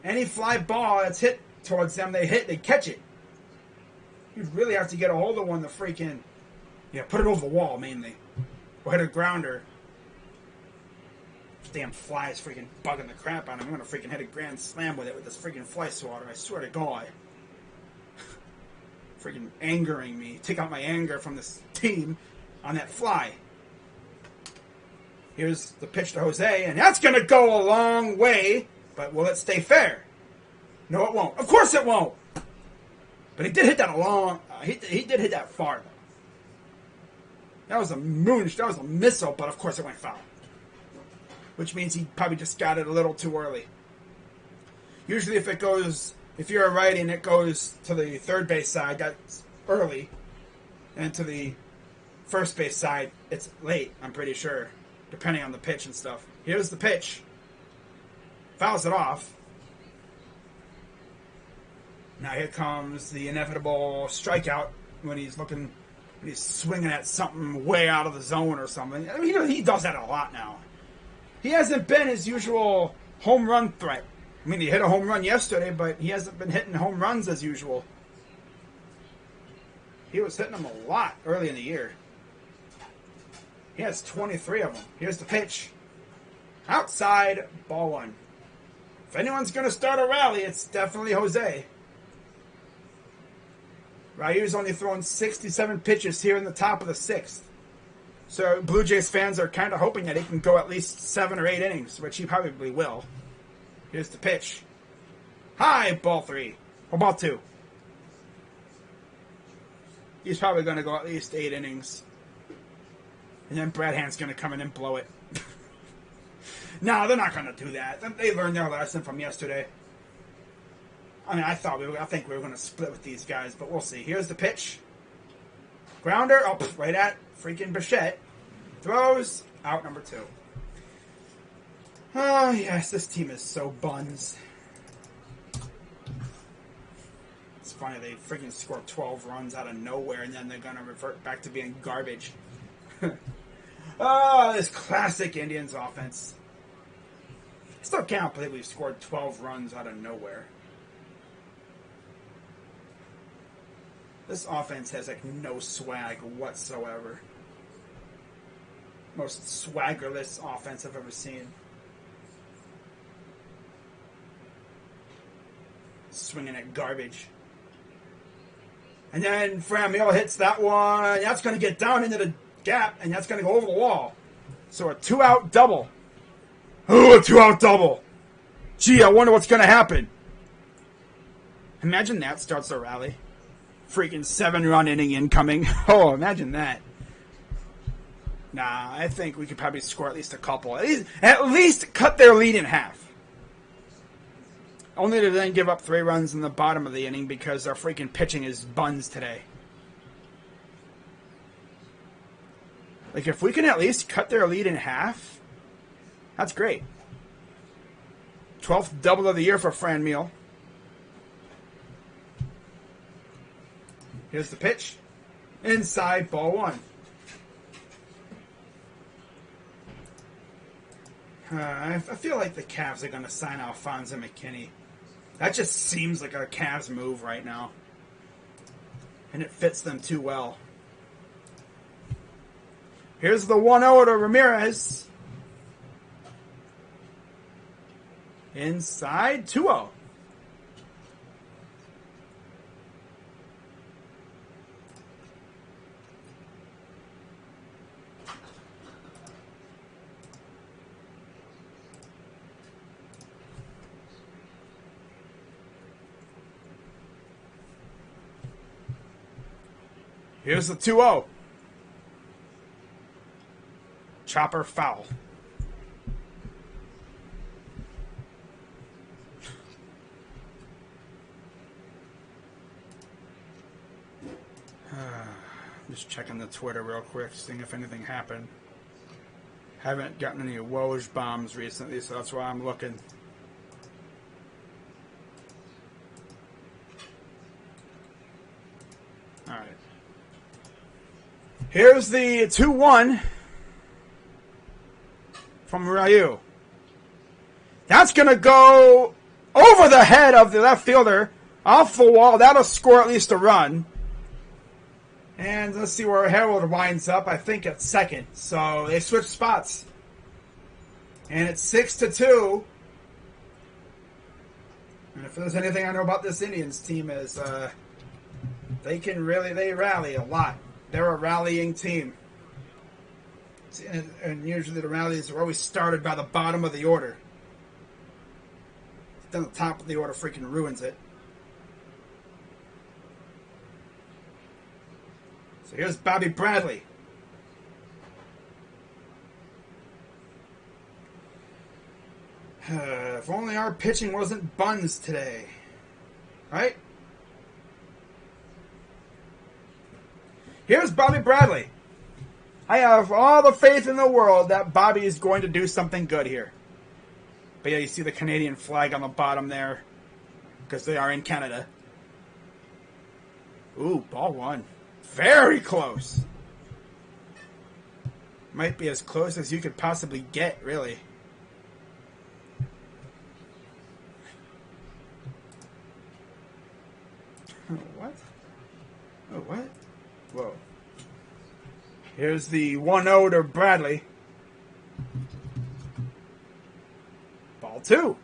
Any fly ball that's hit towards them, they catch it. You really have to get a hold of one to freaking, put it over the wall mainly. Or hit a grounder. This damn fly is freaking bugging the crap out of me. I'm going to freaking hit a grand slam with it with this freaking fly swatter. I swear to God. Freaking angering me. Take out my anger from this team on that fly. Here's the pitch to Jose, and that's going to go a long way, but will it stay fair? No, it won't. Of course it won't. But he did hit that he did hit that far, though. That was a missile, but of course it went foul. Which means he probably just got it a little too early. Usually if you're a righty and it goes to the third base side, that's early. And to the first base side, it's late, I'm pretty sure, depending on the pitch and stuff. Here's the pitch. Fouls it off. Now here comes the inevitable strikeout when he's swinging at something way out of the zone or something. I mean, he does that a lot now. He hasn't been his usual home run threat. I mean, he hit a home run yesterday, but he hasn't been hitting home runs as usual. He was hitting them a lot early in the year. He has 23 of them. Here's the pitch. Outside, ball one. If anyone's going to start a rally, it's definitely Jose. Ryu's only thrown 67 pitches here in the top of the sixth. So Blue Jays fans are kind of hoping that he can go at least 7 or 8 innings, which he probably will. Here's the pitch. High, ball 3. Or ball 2. He's probably going to go at least 8 innings. And then Brad Hand's going to come in and blow it. No, they're not going to do that. They learned their lesson from yesterday. I mean, I think we were going to split with these guys, but we'll see. Here's the pitch. Grounder, right at freaking Bichette. Throws, out number 2. Oh, yes, this team is so buns. It's funny, they freaking scored 12 runs out of nowhere, and then they're going to revert back to being garbage. Oh, this classic Indians offense. I still can't believe we've scored 12 runs out of nowhere. This offense has like no swag whatsoever. Most swaggerless offense I've ever seen. Swinging at garbage. And then Franmil hits that one. That's going to get down into the gap, and that's going to go over the wall. So a 2-out double. Oh, a 2-out double. Gee, I wonder what's going to happen. Imagine that starts a rally. Freaking 7-run inning incoming. Oh, imagine that. Nah, I think we could probably score at least a couple. At least cut their lead in half. Only to then give up 3 runs in the bottom of the inning because our freaking pitching is buns today. Like, if we can at least cut their lead in half, that's great. 12th double of the year for Franmil. Here's the pitch. Inside, ball 1. I feel like the Cavs are going to sign Alfonso McKinney. That just seems like a Cavs move right now. And it fits them too well. Here's the 1-0 to Ramirez. Inside, 2-0. Here's the 2-0. Chopper foul. Just checking the Twitter real quick, seeing if anything happened. Haven't gotten any Woj bombs recently, so that's why I'm looking. Alright. Here's the 2-1 from Ryu. That's going to go over the head of the left fielder, off the wall. That'll score at least a run. And let's see where Harold winds up. I think at second. So they switch spots. And it's 6-2. And if there's anything I know about this Indians team is they rally a lot. They're a rallying team. And usually the rallies are always started by the bottom of the order. Then the top of the order freaking ruins it. So here's Bobby Bradley. If only our pitching wasn't buns today. Right? Here's Bobby Bradley. I have all the faith in the world that Bobby is going to do something good here. But yeah, you see the Canadian flag on the bottom there. Because they are in Canada. Ooh, ball one. Very close. Might be as close as you could possibly get, really. Oh, what? Oh, what? Whoa. Here's the 1-0 to Bradley. Ball two.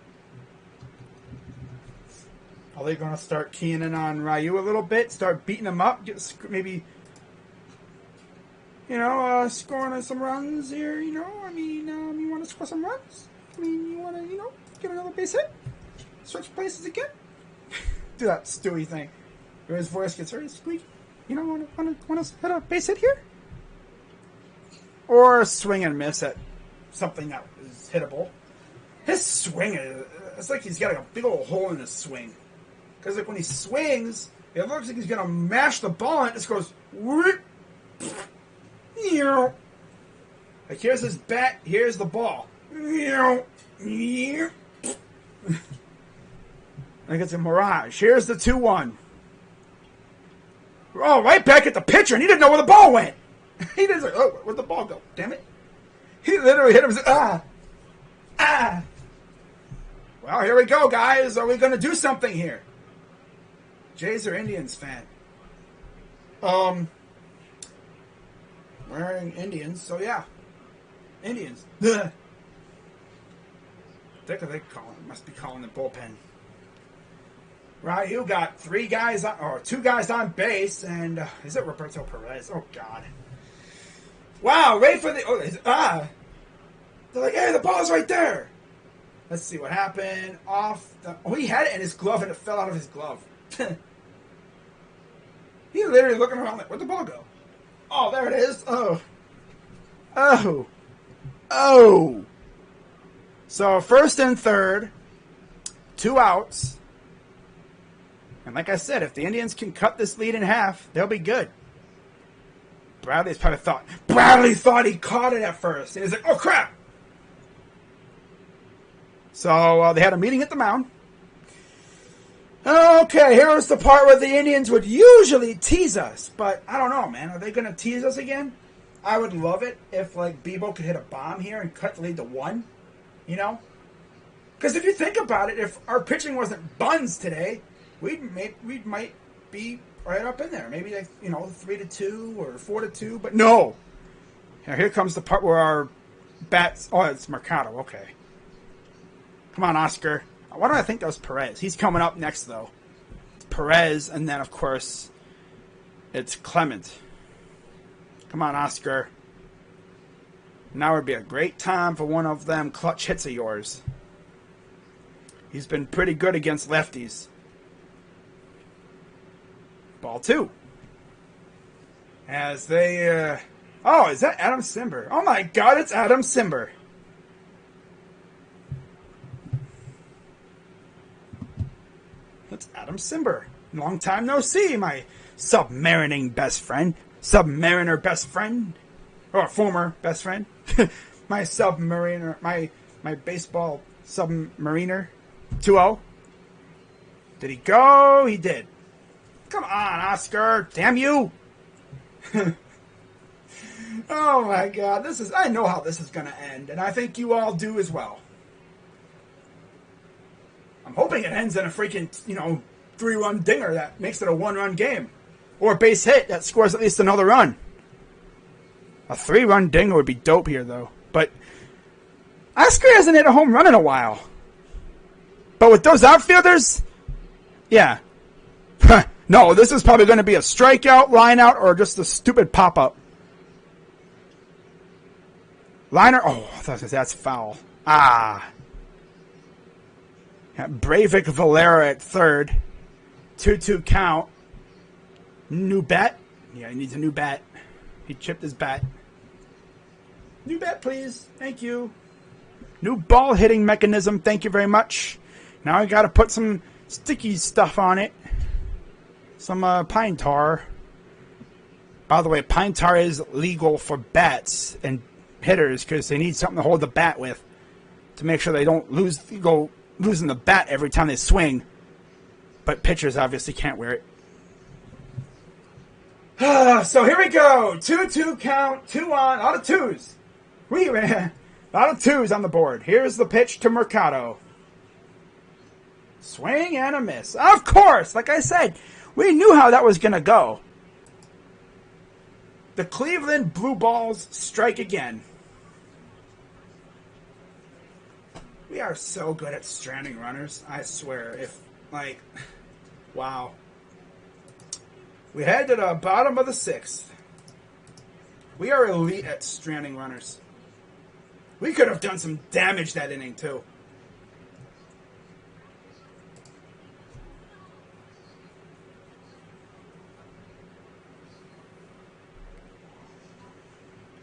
Are they going to start keying in on Ryu a little bit? Start beating him up? Get maybe, scoring some runs here, you want to score some runs? You want to, get another base hit? Switch places again? Do that Stewie thing. Where his voice gets very squeaky. Want to hit a base hit here? Or swing and miss at something that is hittable. His swing, it's like he's got a big old hole in his swing. Because when he swings, it looks like he's going to mash the ball and it just goes... Whoop, like here's his bat, here's the ball. Like it's a mirage. Here's the 2-1. Oh, right back at the pitcher, and he didn't know where the ball went. He didn't say, oh, where'd the ball go? Damn it. He literally hit him and said, ah. Well, here we go, guys. Are we going to do something here? Jays or Indians fan? Wearing Indians, so yeah. Indians. They must be calling the bullpen. Ryu got 2 guys on base, and is it Roberto Perez? Oh God! Wow, wait for the They're like, hey, the ball's right there. Let's see what happened. He had it in his glove, and it fell out of his glove. He's literally looking around like, where'd the ball go? Oh, there it is. Oh. So first and third, 2 outs. And like I said, if the Indians can cut this lead in half, they'll be good. Bradley thought he caught it at first. And he's like, oh, crap. So they had a meeting at the mound. Okay, here's the part where the Indians would usually tease us. But I don't know, man. Are they going to tease us again? I would love it if, Bebo could hit a bomb here and cut the lead to 1. Because if you think about it, if our pitching wasn't buns today, we might be right up in there. Maybe 3-2 or 4-2. But no. Now here comes the part where our bats. Oh, it's Mercado. Okay. Come on, Oscar. Why do I think that was Perez? He's coming up next, though. It's Perez, and then, of course, it's Clement. Come on, Oscar. Now would be a great time for one of them clutch hits of yours. He's been pretty good against lefties. Ball 2. As they... Oh, is that Adam Simber? Oh, my God, it's Adam Simber. That's Adam Simber. Long time no see, my submarining best friend. Submariner best friend. Or former best friend. My submariner. My baseball submariner. 2-0. Did he go? He did. Come on, Oscar. Damn you. Oh, my God. I know how this is going to end. And I think you all do as well. I'm hoping it ends in a freaking, 3-run dinger that makes it a 1-run game. Or a base hit that scores at least another run. A 3-run dinger would be dope here, though. But Oscar hasn't hit a home run in a while. But with those outfielders, yeah. No, this is probably going to be a strikeout, line out, or just a stupid pop-up. Liner, that's foul. Breivik Valera at third. 2-2 count. New bat? Yeah, he needs a new bat. He chipped his bat. New bat, please. Thank you. New ball hitting mechanism. Thank you very much. Now I got to put some sticky stuff on it. Some pine tar. By the way, pine tar is legal for bats and hitters because they need something to hold the bat with to make sure they don't go losing the bat every time they swing. But pitchers obviously can't wear it. So here we go. 2-2 count. 2 on. A lot of twos. A lot of twos on the board. Here's the pitch to Mercado. Swing and a miss. Of course, like I said, we knew how that was going to go. The Cleveland Blue Balls strike again. We are so good at stranding runners. I swear. Wow. We head to the bottom of the 6th. We are elite at stranding runners. We could have done some damage that inning, too.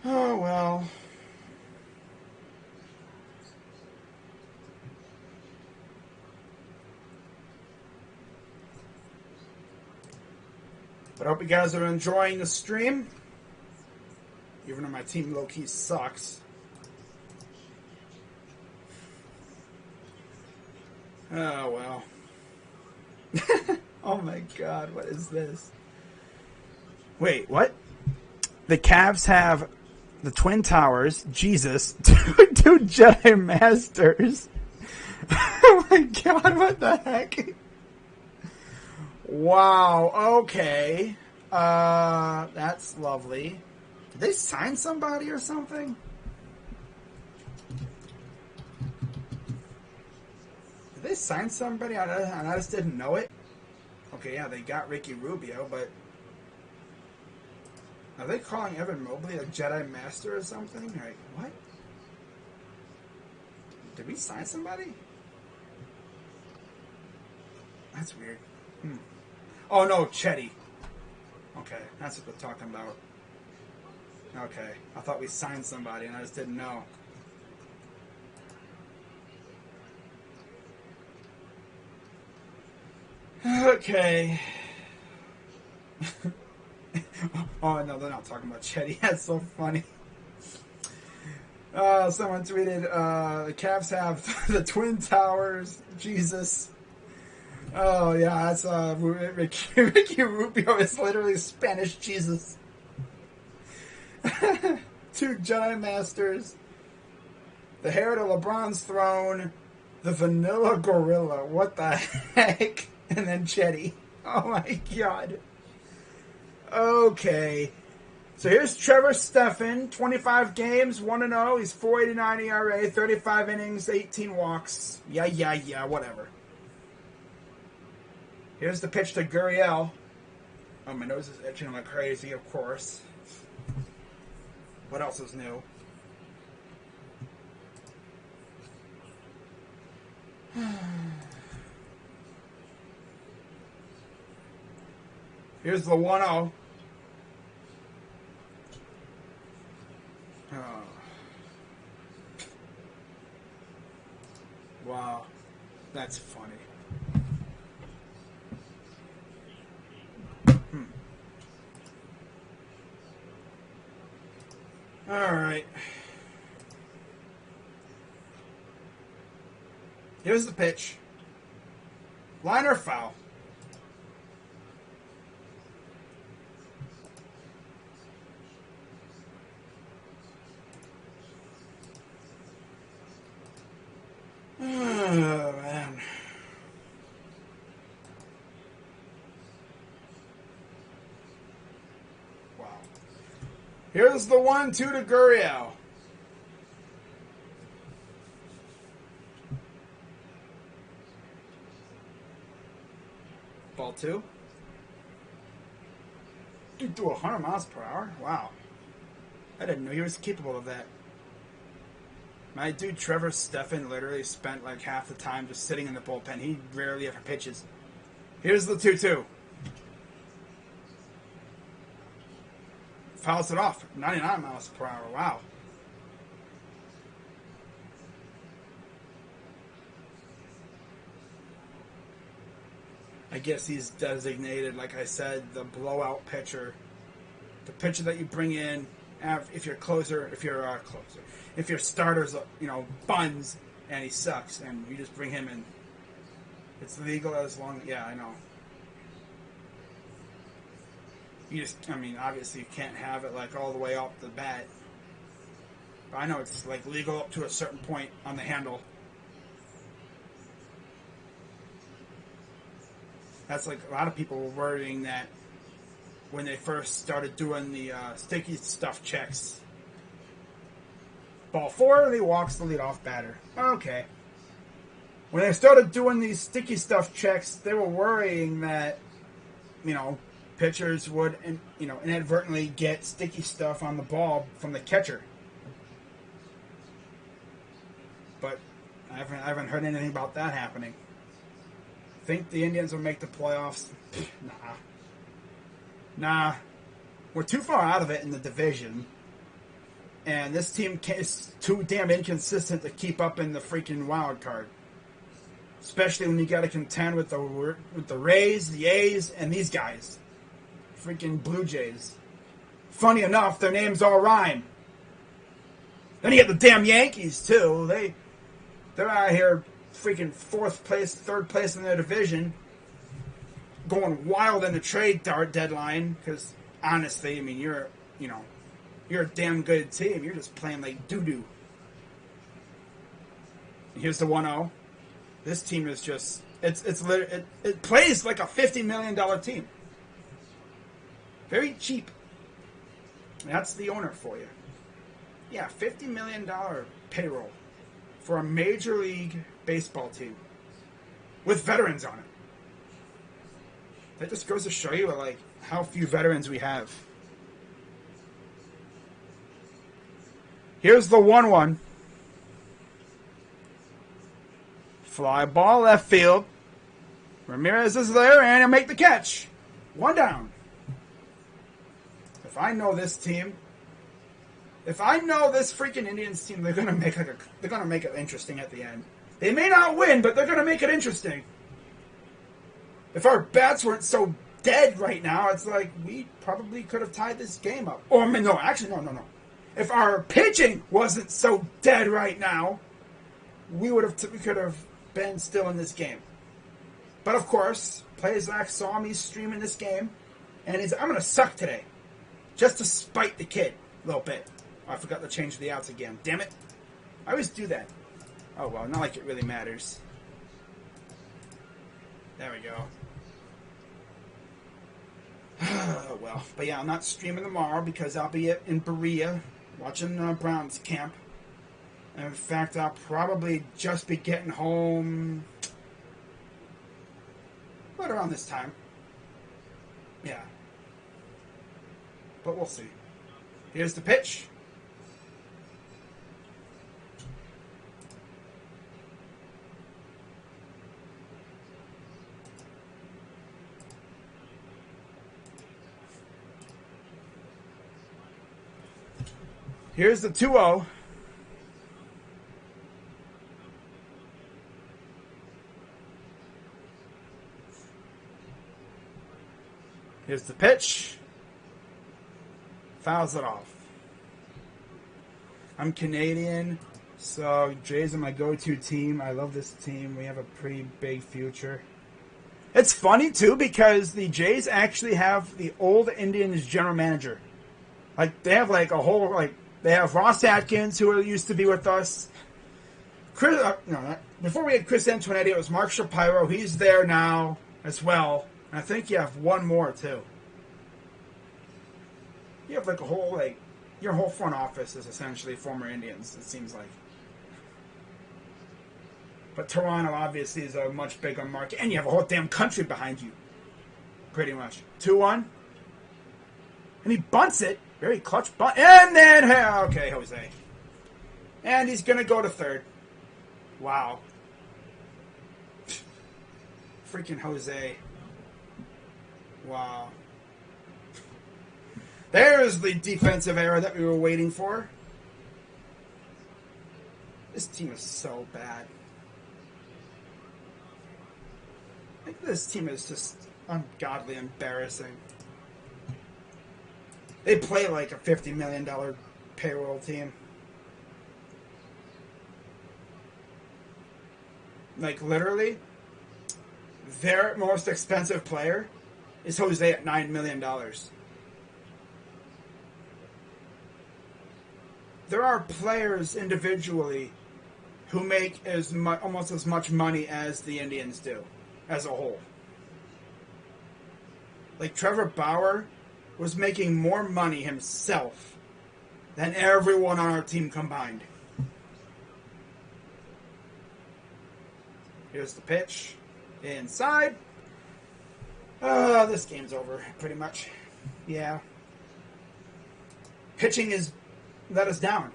Oh, well. But I hope you guys are enjoying the stream. Even though my team low-key sucks. Oh, well. Oh, my God. What is this? Wait, what? The Cavs have the Twin Towers, Jesus, two Jedi Masters. Oh, my God. What the heck? Wow, okay. That's lovely. Did they sign somebody or something? Did they sign somebody? I just didn't know it. Okay, yeah, they got Ricky Rubio, but are they calling Evan Mobley a Jedi Master or something? Like, what? Did we sign somebody? That's weird. Oh, no, Chetty. Okay, that's what they're talking about. Okay, I thought we signed somebody and I just didn't know. Okay. Oh, no, they're not talking about Chetty. That's so funny. Someone tweeted, the Cavs have the Twin Towers. Jesus. Oh, yeah, that's Ricky Rubio is literally Spanish Jesus. 2 Jedi Masters. The heir to LeBron's throne. The Vanilla Gorilla. What the heck? And then Chetty. Oh, my God. Okay. So here's Trevor Stephan. 25 games, 1-0. He's 4.89 ERA, 35 innings, 18 walks. Yeah, whatever. Here's the pitch to Gurriel. Oh, my nose is itching like crazy, of course. What else is new? Here's the 1-0. Oh. Wow. That's funny. All right. Here's the pitch. Line or foul? Oh, man. Wow. Here's the 1-2 to Gurriel. Ball 2. Dude threw 100 miles per hour? Wow. I didn't know he was capable of that. My dude Trevor Stephan literally spent like half the time just sitting in the bullpen. He rarely ever pitches. Here's the 2-2. Fouls it off. 99 miles per hour. Wow. I guess he's designated, like I said, the blowout pitcher. The pitcher that you bring in, if you're closer, if your starter's, buns and he sucks, and you just bring him in. It's legal as long. Yeah, I know. Obviously you can't have it like all the way off the bat. But I know it's like legal up to a certain point on the handle. That's like a lot of people were worrying that when they first started doing the sticky stuff checks. Ball 4, he walks the leadoff batter. Okay. When they started doing these sticky stuff checks, they were worrying that, pitchers would, inadvertently get sticky stuff on the ball from the catcher. But I haven't heard anything about that happening. Think the Indians will make the playoffs? Nah. We're too far out of it in the division. And this team is too damn inconsistent to keep up in the freaking wild card. Especially when you got to contend with the Rays, the A's, and these guys. Freaking Blue Jays. Funny enough, their names all rhyme. Then you get the damn Yankees, too. They're out here freaking 4th place, 3rd place in their division. Going wild in the trade deadline. Because, honestly, you're a damn good team. You're just playing like doo-doo. Here's the 1-0. This team is just... It plays like a $50 million team. Very cheap. That's the owner for you. Yeah, $50 million payroll for a Major League Baseball team with veterans on it. That just goes to show you how few veterans we have. Here's the 1-1. Fly ball left field. Ramirez is there and he'll make the catch. 1 down. If I know this team, if I know this freaking Indians team, they're gonna make it interesting at the end. They may not win, but they're gonna make it interesting. If our bats weren't so dead right now, it's like we probably could have tied this game up. Or no. If our pitching wasn't so dead right now, we could have been still in this game. But of course, Plesac saw me streaming this game, and he's I'm gonna suck today. Just to spite the kid a little bit. Oh, I forgot to change the outs again. Damn it. I always do that. Oh, well, not like it really matters. There we go. Well, but yeah, I'm not streaming tomorrow because I'll be in Berea watching Browns camp. And in fact, I'll probably just be getting home right around this time. Yeah. But we'll see. Here's the pitch. Here's the 2-0. Here's the pitch. Fouls it off. I'm Canadian, so Jays are my go-to team. I love this team. We have a pretty big future. It's funny, too, because the Jays actually have the old Indians general manager. They have, a whole, they have Ross Atkins, who used to be with us. Before we had Chris Antonetti, it was Mark Shapiro. He's there now as well. And I think you have one more, too. You have, your whole front office is essentially former Indians, it seems like. But Toronto, obviously, is a much bigger market. And you have a whole damn country behind you. Pretty much. 2-1. And he bunts it. Very clutch bunt. And then, okay, Jose. And he's going to go to third. Wow. Freaking Jose. Wow. There's the defensive error that we were waiting for. This team is so bad. This team is just ungodly embarrassing. They play like a $50 million payroll team. Like, literally, their most expensive player is Jose at $9 million. There are players individually who make almost as much money as the Indians do as a whole. Like, Trevor Bauer was making more money himself than everyone on our team combined. Here's the pitch. Inside. This game's over, pretty much. Yeah. Pitching has let us down.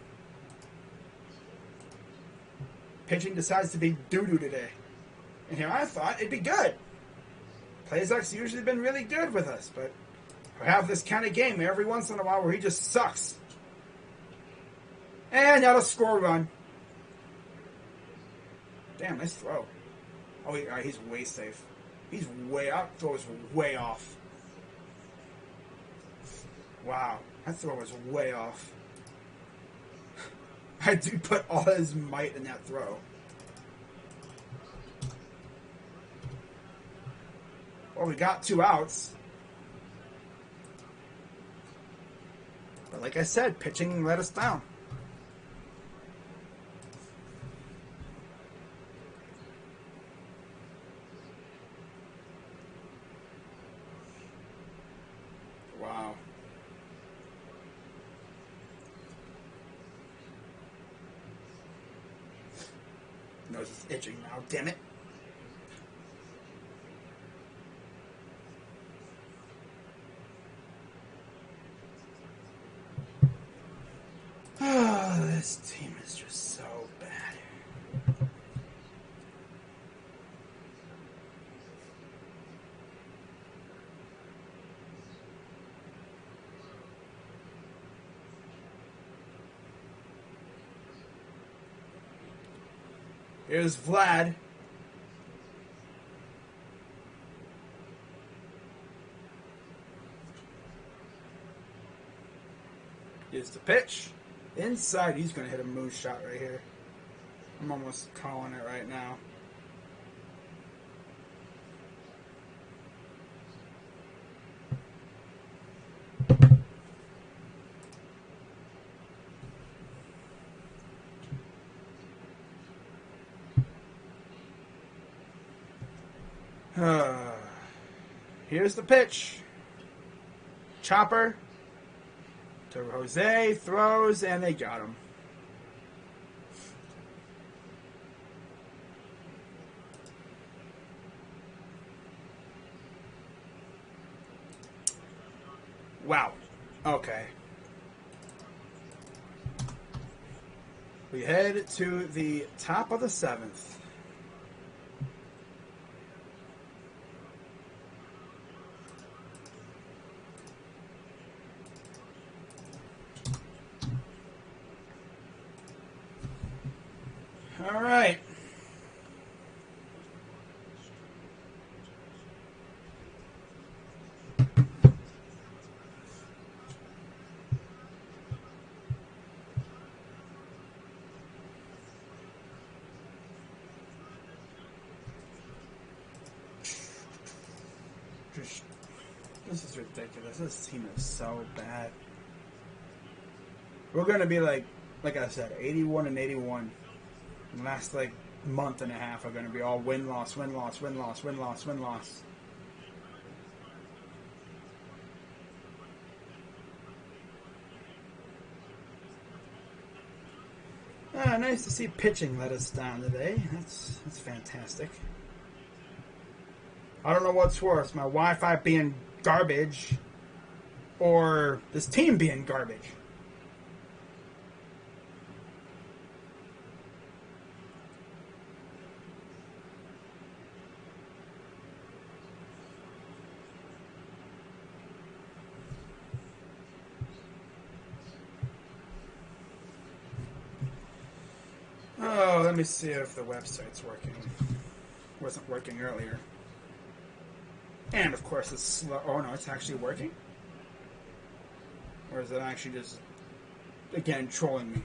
Pitching decides to be doo-doo today. And here I thought it'd be good. Plesac's usually been really good with us, but we have this kind of game every once in a while where he just sucks. And now a score run. Damn, nice throw. Oh, he's way safe. He's way up. Throw is way off. Wow, that throw was way off. I do put all his might in that throw. Well, we got 2 outs. But like I said, pitching let us down. Wow. Nose is itching now, damn it. Oh, this team is just so bad. Here's Vlad. Here's the pitch. Inside, he's going to hit a moon shot right here. I'm almost calling it right now. Here's the pitch. Chopper to Jose, throws, and they got him. Wow. Okay. We head to the top of the 7th. All right. This is ridiculous. This team is so bad. We're going to be like I said, 81 and 81. The last month and a half are going to be all win-loss, win-loss, win-loss, win-loss, win-loss. Nice to see pitching let us down today. That's fantastic. I don't know what's worse, my Wi-Fi being garbage or this team being garbage. Oh, let me see if the website's working. Wasn't working earlier. And of course it's slow. Oh no, it's actually working. Or is it actually just, again, trolling me?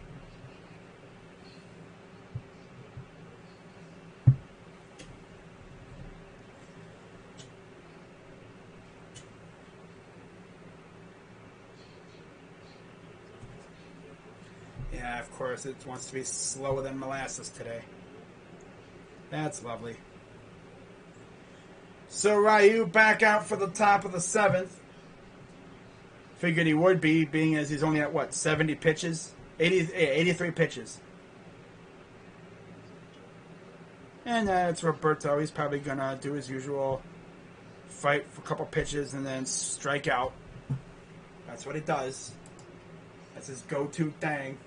Yeah, of course, it wants to be slower than molasses today. That's lovely. So Ryu back out for the top of the 7th. Figured he would be, being as he's only at, what, 70 pitches? 83 pitches. And it's Roberto. He's probably going to do his usual fight for a couple pitches and then strike out. That's what he does. That's his go-to thing.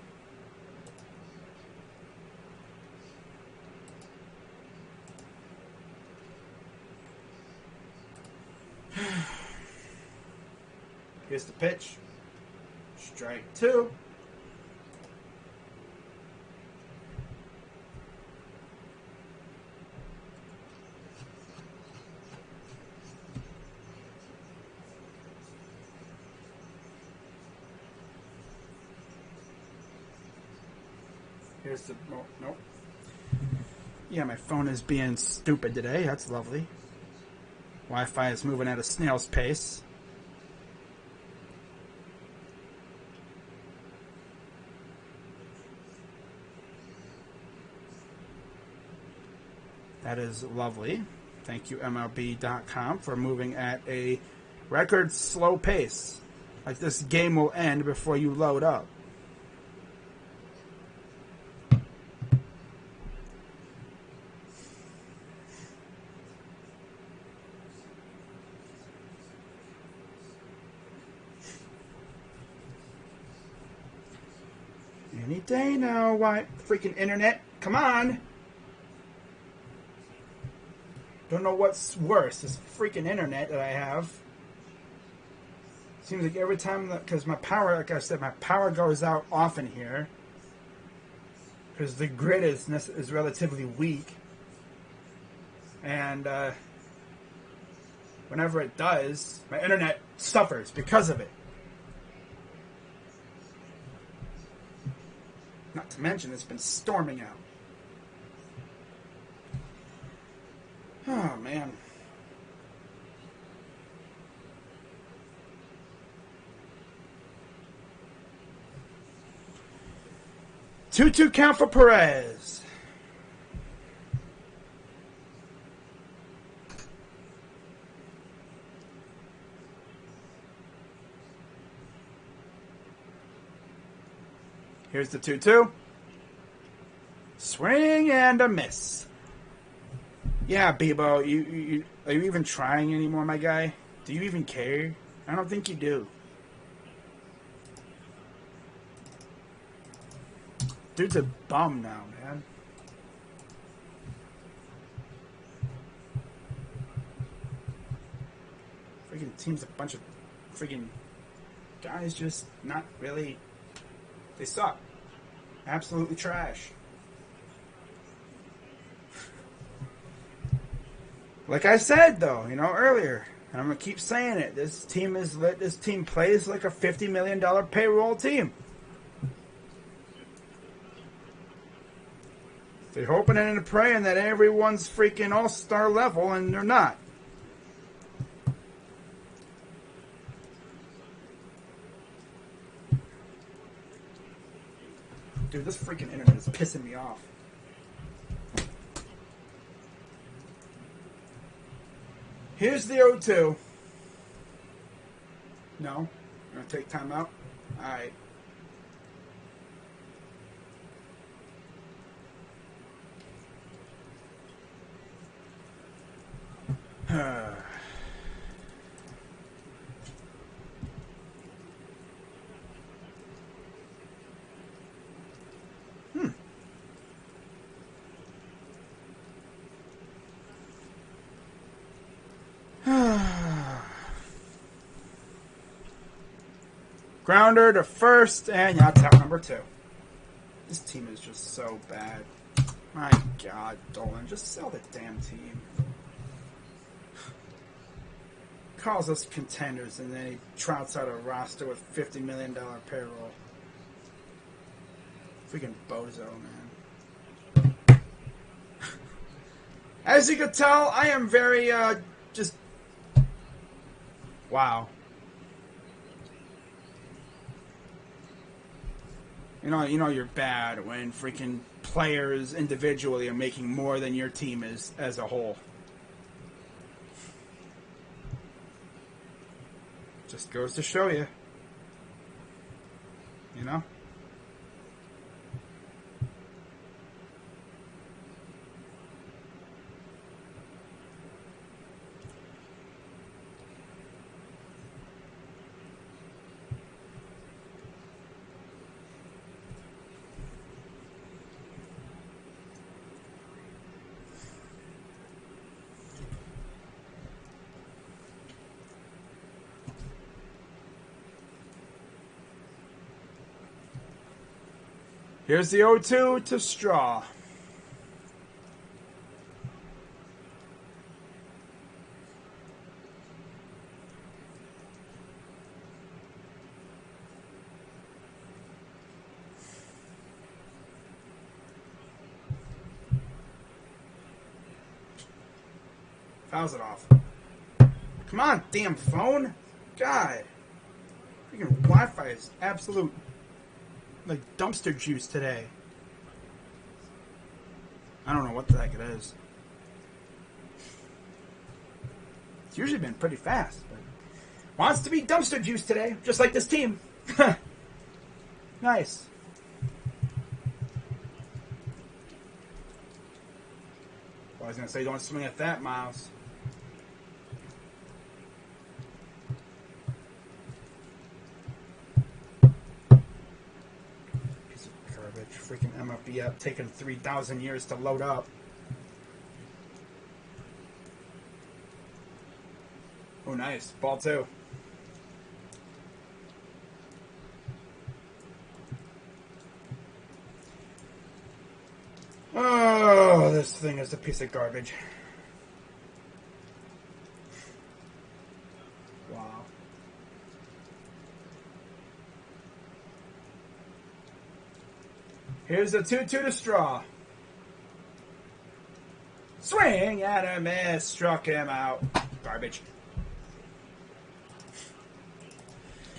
Here's the pitch. Strike 2. Here's the... Oh, nope. Yeah, my phone is being stupid today. That's lovely. Wi-Fi is moving at a snail's pace. That is lovely. Thank you, MLB.com, for moving at a record slow pace. Like this game will end before you load up. Any day now, why? Freaking internet. Come on. Don't know what's worse, this freaking internet that I have. Seems like every time that, because my power, like I said, my power goes out often here. Because the grid is relatively weak. And whenever it does, my internet suffers because of it. Not to mention, it's been storming out. Oh, man. Two count for Perez. Here's the 2-2. Swing and a miss. Yeah, Bebo, you are you even trying anymore, my guy? Do you even care? I don't think you do. Dude's a bum now, man. Freaking team's a bunch of freaking guys just not really... They suck. Absolutely trash. Like I said, though, earlier, and I'm going to keep saying it, this team plays like a $50 million payroll team. They're hoping and praying that everyone's freaking all-star level, and they're not. Dude, this freaking internet is pissing me off. Here's the 0-2. No? You're going to take time out? Alright. Grounder to first, and that's out number 2. This team is just so bad. My God, Dolan, just sell the damn team. calls us contenders, and then he trouts out a roster with $50 million payroll. Freaking bozo, man. As you can tell, I am very, just... Wow. You know you're bad when freaking players individually are making more than your team is as a whole. Just goes to show you. You know? Here's the 0-2 to Straw. Fouls it off. Come on, damn phone. God. Freaking Wi-Fi is absolute, like, dumpster juice today. I don't know what the heck it is. It's usually been pretty fast, but wants to be dumpster juice today, just like this team. Nice. Well, I was going to say, don't swing at that, Miles. Freaking MFB up, taking 3,000 years to load up. Oh, nice. Ball 2. Oh, this thing is a piece of garbage. Wow. Here's the 2-2 to Straw. Swing and a miss. Struck him out. Garbage.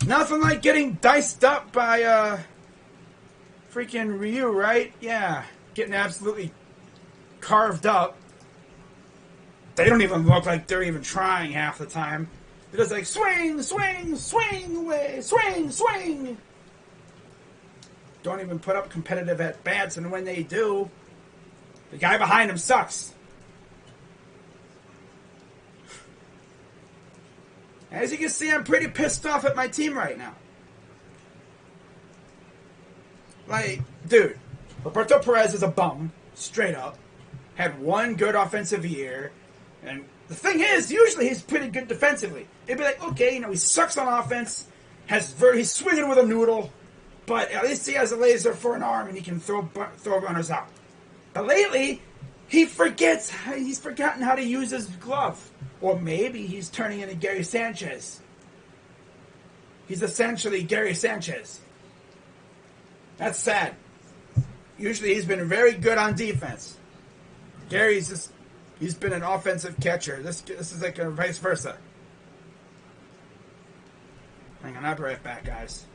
Nothing like getting diced up by freaking Ryu, right? Yeah. Getting absolutely carved up. They don't even look like they're even trying half the time. They're just like, swing, swing, swing away, swing, swing. Don't even put up competitive at-bats, and when they do, the guy behind him sucks. As you can see, I'm pretty pissed off at my team right now. Like, dude, Roberto Perez is a bum, straight up. Had one good offensive year, and the thing is, usually he's pretty good defensively. It'd be like, okay, he sucks on offense, he's swinging with a noodle, but at least he has a laser for an arm and he can throw runners out. But lately, he's forgotten how to use his glove. Or maybe he's turning into Gary Sanchez. He's essentially Gary Sanchez. That's sad. Usually he's been very good on defense. He's been an offensive catcher. This is like a vice versa. Hang on, I'll be right back, guys.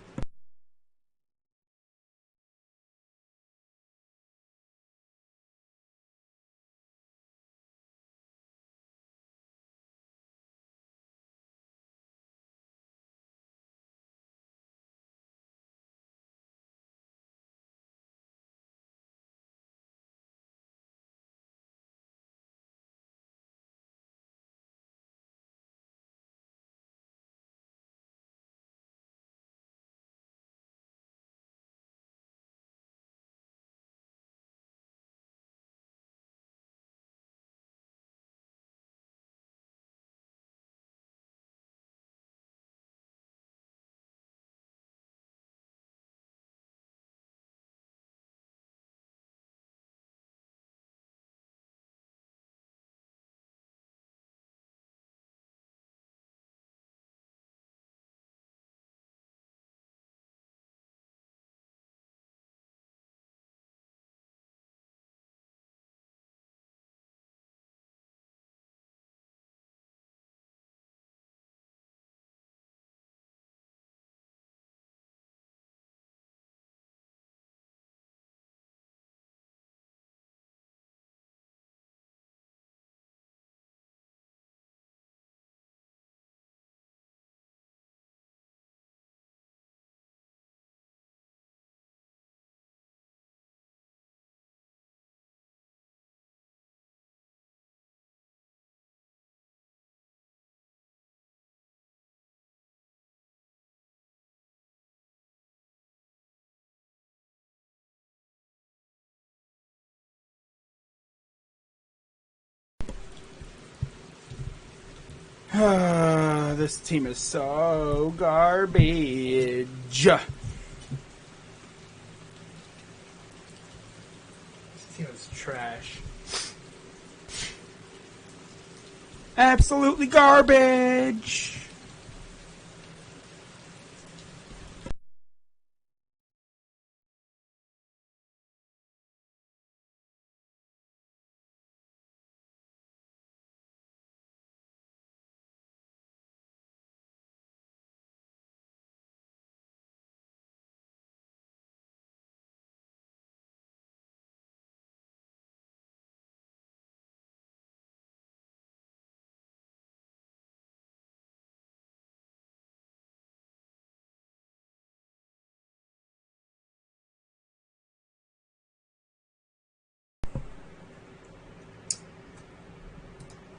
This team is so garbage. This team is trash. Absolutely garbage.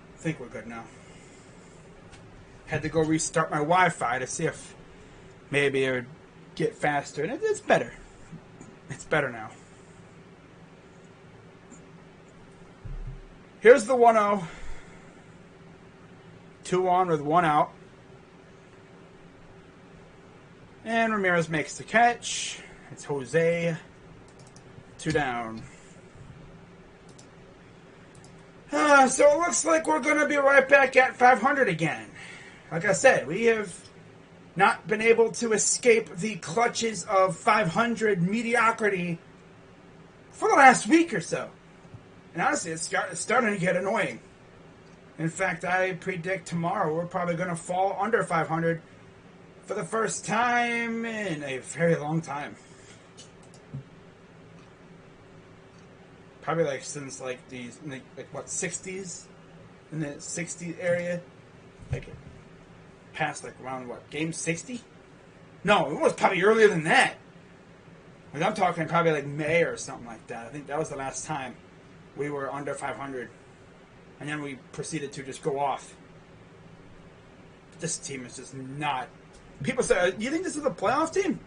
I think we're good now. Had to go restart my Wi-Fi to see if maybe it would get faster, and it's better. It's better now. Here's the 1-0. 2 on with 1 out. And Ramirez makes the catch. It's Jose. 2 down. So it looks like we're going to be right back at 500 again. Like I said, we have not been able to escape the clutches of 500 mediocrity for the last week or so. And honestly, it's starting to get annoying. In fact, I predict tomorrow we're probably going to fall under 500 for the first time in a very long time. Probably like since like these, like what, 60s? In the 60s area? Like past like around what, game 60? No, it was probably earlier than that. Like I'm talking probably like May or something like that. I think that was the last time we were under 500. And then we proceeded to just go off. This team is just not... People say, you think this is a playoff team?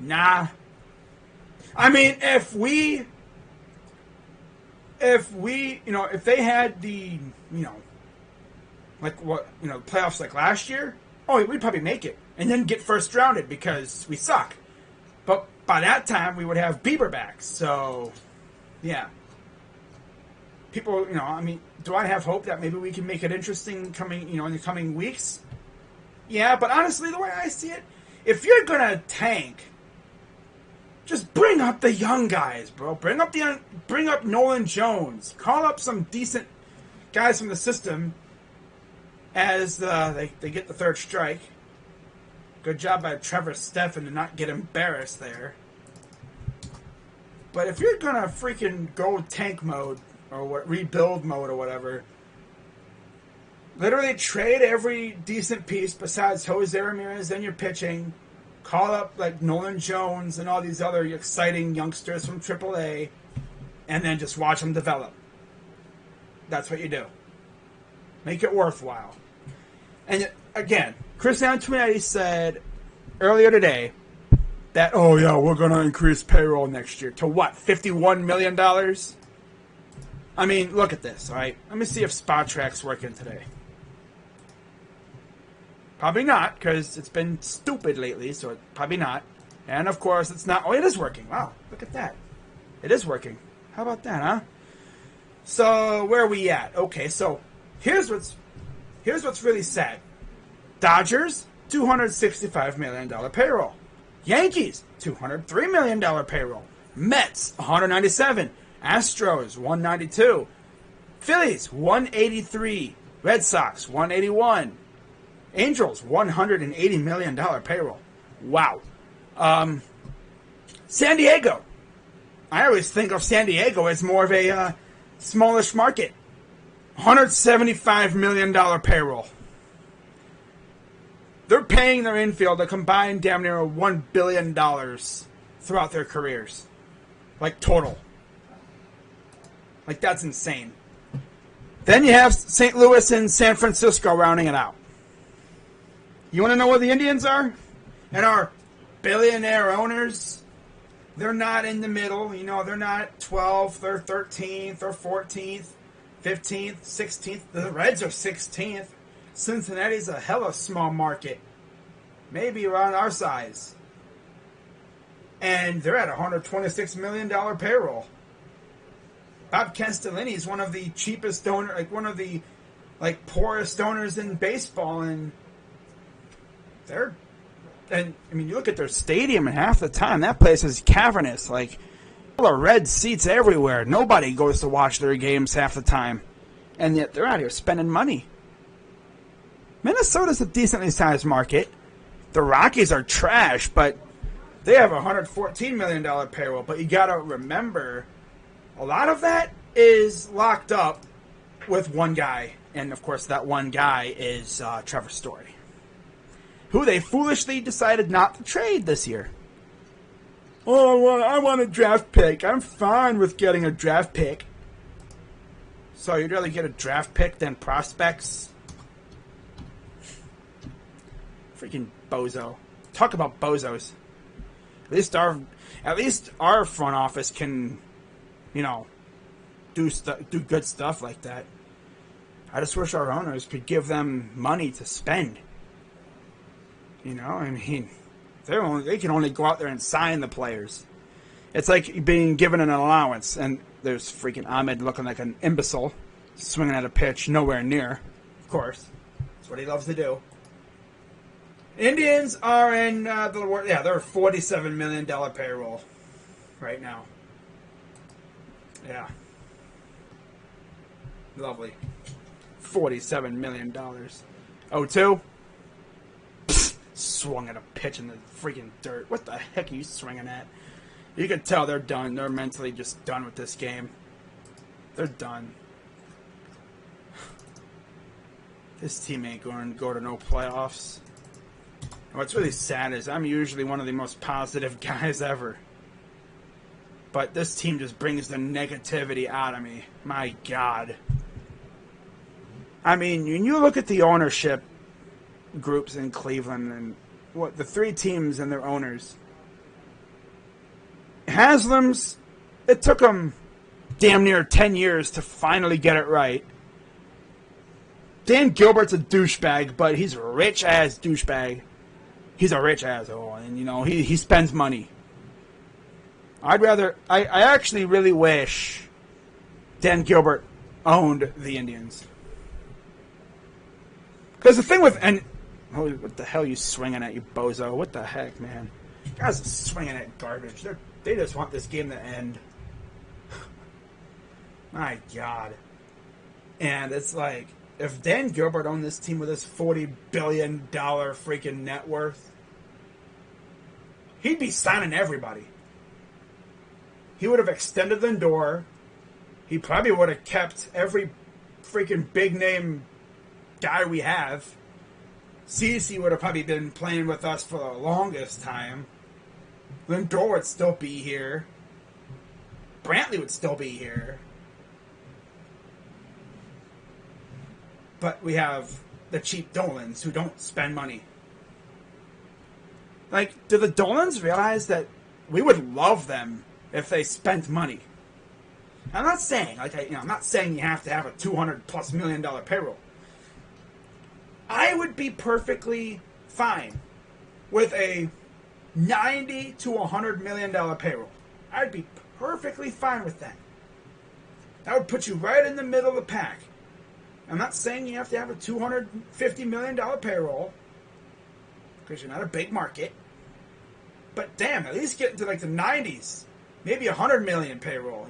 Nah. I mean, if they had the, like what, playoffs like last year, we'd probably make it. And then get first rounded because we suck. But by that time, we would have Bieber back. So, yeah. People, do I have hope that maybe we can make it interesting in the coming weeks? Yeah, but honestly, the way I see it, if you're going to tank, just bring up the young guys, bro. Bring up Nolan Jones. Call up some decent guys from the system as they get the third strike. Good job by Trevor Stephan to not get embarrassed there. But if you're going to freaking go tank mode, or rebuild mode or whatever, literally trade every decent piece besides Jose Ramirez and your pitching. Call up like Nolan Jones and all these other exciting youngsters from AAA, and then just watch them develop. That's what you do. Make it worthwhile. And again, Chris Antonetti said earlier today that, we're going to increase payroll next year to what, $51 million? I mean, look at this, all right? Let me see if Spot Track's working today. Probably not, because it's been stupid lately, so probably not. And, of course, it's not... Oh, it is working. Wow, look at that. It is working. How about that, huh? So, where are we at? Okay, so here's what's really sad. Dodgers, $265 million payroll. Yankees, $203 million payroll. Mets, $197. Astros, $192. Phillies, $183. Red Sox, $181. Angels, $180 million payroll. Wow. San Diego. I always think of San Diego as more of a smallish market. $175 million payroll. They're paying their infield a combined damn near $1 billion throughout their careers. Like, total. Like, that's insane. Then you have St. Louis and San Francisco rounding it out. You want to know where the Indians are? And our billionaire owners? They're not in the middle. They're not 12th or 13th or 14th, 15th, 16th. The Reds are 16th. Cincinnati's a hella small market, maybe around our size. And they're at $126 million payroll. Bob Castellini is one of the cheapest donors, like one of the poorest donors in baseball, and you look at their stadium, and half the time that place is cavernous, like full of red seats everywhere. Nobody goes to watch their games half the time, and yet they're out here spending money. Minnesota's a decently sized market. The Rockies are trash, but they have a $114 million payroll. But you gotta remember, a lot of that is locked up with one guy. And, of course, that one guy is Trevor Story, who they foolishly decided not to trade this year. Oh, I want a draft pick. I'm fine with getting a draft pick. So you'd rather get a draft pick than prospects? Freaking bozo. Talk about bozos. At least our front office can, do good stuff like that. I just wish our owners could give them money to spend. They can only go out there and sign the players. It's like being given an allowance, and there's freaking Ahmed looking like an imbecile, swinging at a pitch nowhere near. Of course, that's what he loves to do. Indians are in they're $47 million payroll right now. Yeah, lovely. $47 million. 0-2. Swung at a pitch in the freaking dirt. What the heck are you swinging at? You can tell they're done. They're mentally just done with this game. They're done. This team ain't going to go to no playoffs. And what's really sad is I'm usually one of the most positive guys ever. But this team just brings the negativity out of me. My God. I mean, when you look at the ownership groups in Cleveland and the three teams and their owners, Haslam's, it took them damn near 10 years to finally get it right. Dan Gilbert's a douchebag, but he's a rich-ass douchebag. He's a rich asshole, and, he spends money. I actually really wish Dan Gilbert owned the Indians. Because the thing with... what the hell are you swinging at, you bozo? What the heck, man? Guys are swinging at garbage. They just want this game to end. My God. And it's like, if Dan Gilbert owned this team with his $40 billion freaking net worth, he'd be signing everybody. He would have extended the door. He probably would have kept every freaking big name guy we have. CeCe would have probably been playing with us for the longest time. Lindor would still be here. Brantley would still be here. But we have the cheap Dolans who don't spend money. Like, do the Dolans realize that we would love them if they spent money? I'm not saying, I'm not saying you have to have a $200+ million payroll. I would be perfectly fine with a $90 to $100 million payroll. I'd be perfectly fine with that. That would put you right in the middle of the pack. I'm not saying you have to have a $250 million payroll, because you're not a big market. But damn, at least get into like the 90s. Maybe $100 million payroll,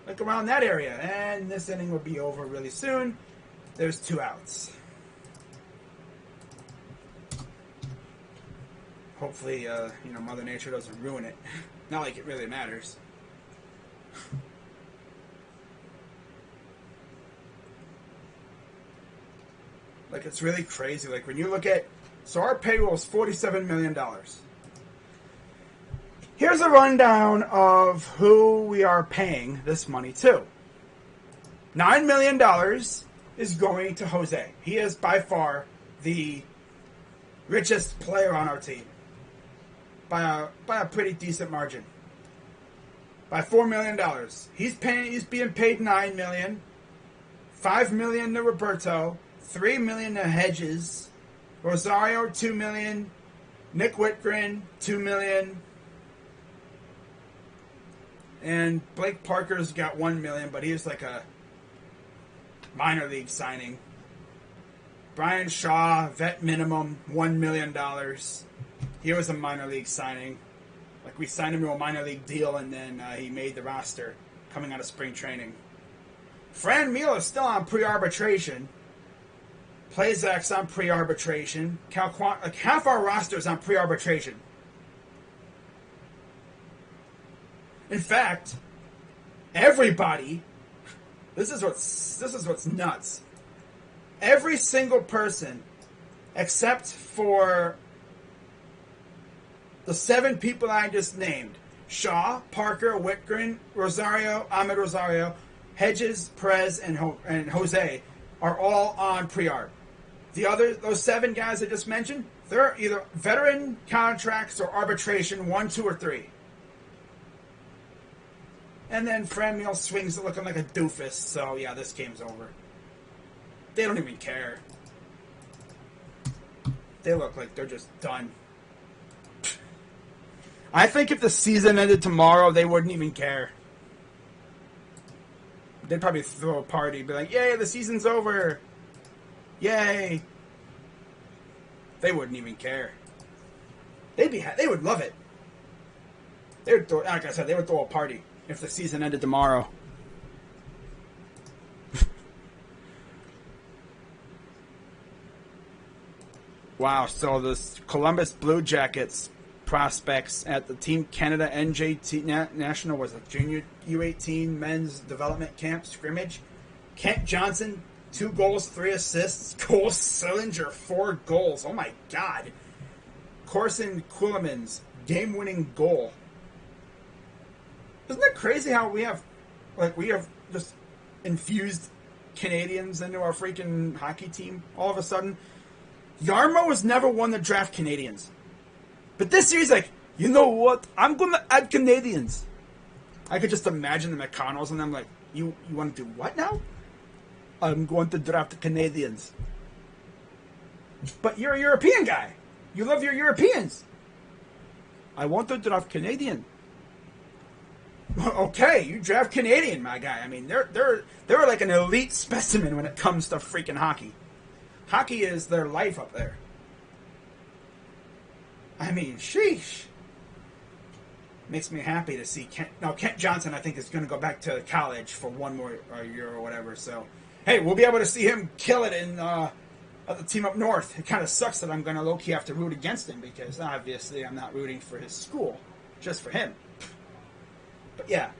Like around that area. And this inning will be over really soon. There's 2 outs. Hopefully, Mother Nature doesn't ruin it. Not like it really matters. Like, it's really crazy. Like, when you look at... So our payroll is $47 million. Here's a rundown of who we are paying this money to. $9 million is going to Jose. He is by far the richest player on our team. By a pretty decent margin. By $4 million. He's being paid $9 million. $5 million to Roberto. $3 million to Hedges. Rosario, $2 million. Nick Whitgren, $2 million. And Blake Parker's got $1 million, but he's like a minor league signing. Brian Shaw, vet minimum, $1 million. He was a minor league signing. Like, we signed him to a minor league deal, and then he made the roster coming out of spring training. Fran Meal is still on pre-arbitration. Plesac's on pre-arbitration. Like, half our roster is on pre-arbitration. In fact, everybody, this is what's nuts. Every single person, except for the 7 people I just named, Shaw, Parker, Whitgren, Rosario, Ahmed Rosario, Hedges, Perez, and Jose, are all on pre-arb. Those 7 guys I just mentioned, they're either veteran contracts or arbitration, 1, 2, or 3. And then Fran Meal swings it looking like a doofus, so yeah, this game's over. They don't even care. They look like they're just done. I think if the season ended tomorrow, they wouldn't even care. They'd probably throw a party, be like, yay, the season's over. Yay. They wouldn't even care. They would love it. They would throw, like I said, they would throw a party if the season ended tomorrow. Wow, so the Columbus Blue Jackets prospects at the Team Canada NJT National was a junior U18 men's development camp scrimmage. Kent Johnson, 2 goals, 3 assists. Cole Sillinger, 4 goals. Oh my God. Corson Quillemans, game-winning goal. Isn't it crazy how we have just infused Canadians into our freaking hockey team all of a sudden? Yarmo has never won the draft Canadians. But this year he's like, you know what? I'm going to add Canadians. I could just imagine the McConnells and I'm like, you want to do what now? I'm going to draft the Canadians. But you're a European guy. You love your Europeans. I want to draft Canadian. Okay, you draft Canadian, my guy. I mean, they're like an elite specimen when it comes to freaking hockey. Hockey is their life up there. I mean, sheesh. Makes me happy to see Kent Johnson, I think, is going to go back to college for 1 more year or whatever. So, hey, we'll be able to see him kill it in the team up north. It kind of sucks that I'm going to low-key have to root against him because obviously I'm not rooting for his school, just for him. But yeah.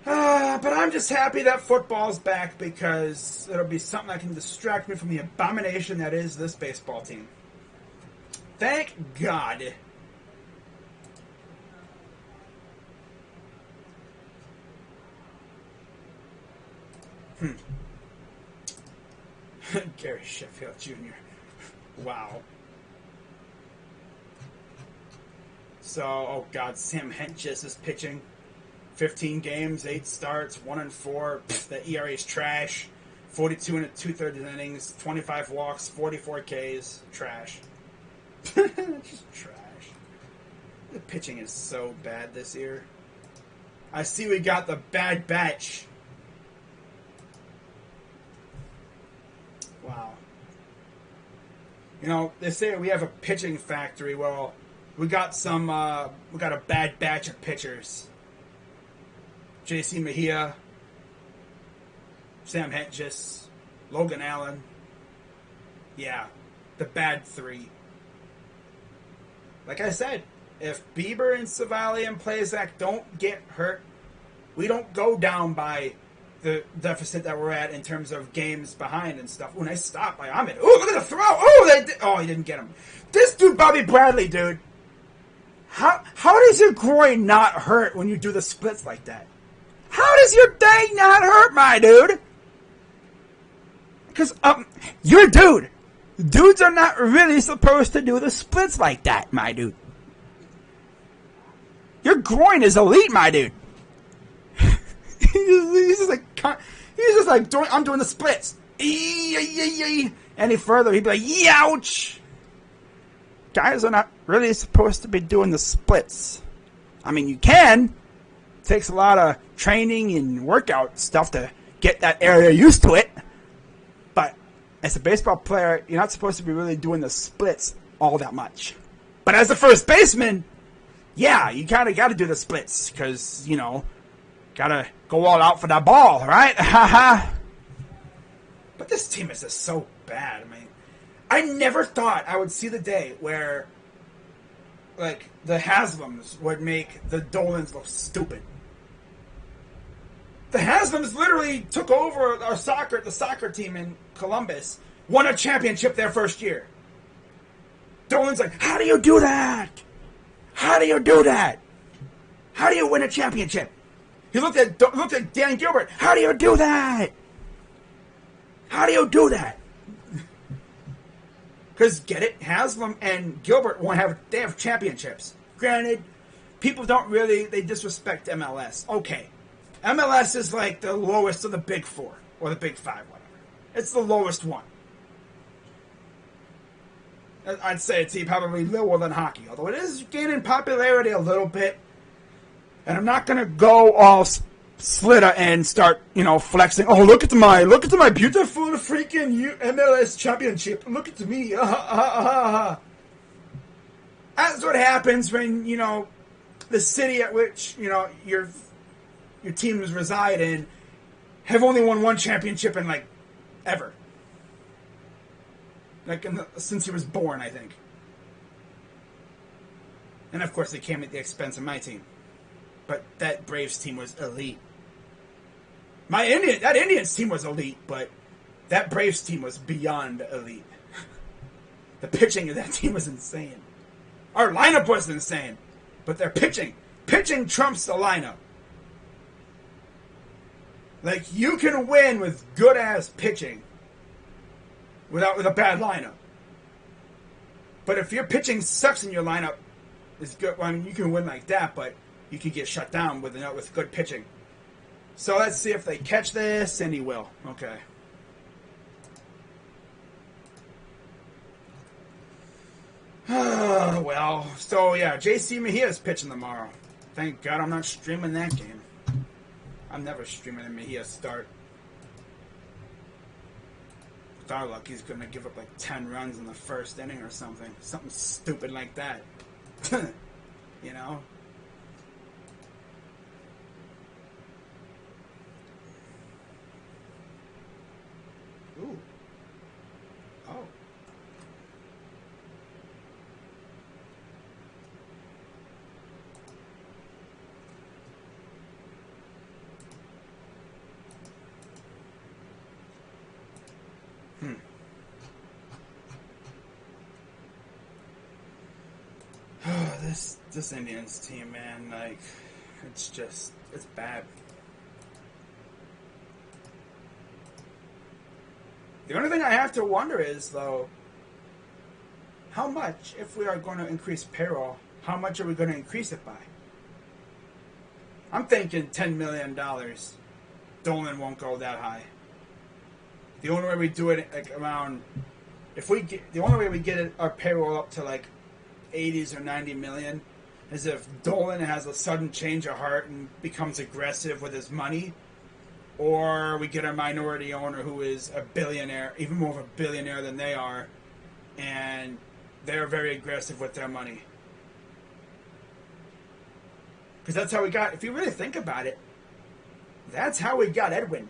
But I'm just happy that football's back because it'll be something that can distract me from the abomination that is this baseball team. Thank God. Gary Sheffield Jr. Wow. So, oh God, Sam Hentges is pitching. 15 games, 8 starts, 1-4. The ERA is trash. 42 and 2/3 innings, 25 walks, 44 Ks. Trash. Just trash. The pitching is so bad this year. I see we got the bad batch. Wow. You know, they say we have a pitching factory. Well, we got a bad batch of pitchers. J.C. Mejia, Sam Hentges, Logan Allen. Yeah, the bad 3. Like I said, if Bieber and Savali and Plesac don't get hurt, we don't go down by the deficit that we're at in terms of games behind and stuff. When I stop by Ahmed. Oh, look at the throw. Oh, he didn't get him. This dude, Bobby Bradley, dude. How does your groin not hurt when you do the splits like that? How does your thing not hurt, my dude? Because, you're a dude. Dudes are not really supposed to do the splits like that, my dude. Your groin is elite, my dude. he's just like, I'm doing the splits. Any further, he'd be like, youch! Guys are not really supposed to be doing the splits. I mean, you can. It takes a lot of training and workout stuff to get that area used to it. But as a baseball player, you're not supposed to be really doing the splits all that much. But as a first baseman, yeah, you kind of got to do the splits because, you know, got to go all out for that ball, right? Haha. But this team is just so bad. I mean, I never thought I would see the day where, like, the Haslams would make the Dolans look stupid. The Haslams literally took over the soccer team in Columbus, won a championship their first year. Dolan's like, how do you do that? How do you do that? How do you win a championship? He looked at Dan Gilbert. How do you do that? How do you do that? Because, get it, Haslam and Gilbert they have championships. Granted, people they disrespect MLS. Okay, MLS is like the lowest of the big four, or the big five, whatever. It's the lowest one. I'd say it's probably lower than hockey, although it is gaining popularity a little bit. And I'm not going to go all Slitta and start, flexing. Oh, look at my beautiful freaking MLS championship. Look at me. That's what happens when, the city at which, your teams reside in have only won one championship in, ever. Since he was born, I think. And, of course, they came at the expense of my team. But that Braves team was elite. That Indians team was elite, but that Braves team was beyond elite. The pitching of that team was insane. Our lineup was insane, but their pitching trumps the lineup. You can win with good ass pitching with a bad lineup. But if your pitching sucks and your lineup is good, well, I mean, you can win like that, but you can get shut down with good pitching. So let's see if they catch this, and he will. Okay. Well, so yeah, JC Mejia's pitching tomorrow. Thank God I'm not streaming that game. I'm never streaming a Mejia start. With our luck, he's going to give up 10 runs in the first inning or something. Something stupid like that. Ooh. Oh. This Indians team, man, it's bad. The only thing I have to wonder is, though, how much, if we are going to increase payroll, how much are we going to increase it by? I'm thinking $10 million. Dolan won't go that high. The only way we do it, around, the only way we get our payroll up to 80s or 90 million is if Dolan has a sudden change of heart and becomes aggressive with his money, or we get a minority owner who is a billionaire, even more of a billionaire than they are, and they're very aggressive with their money. Because that's how we got, if you really think about it, that's how we got Edwin.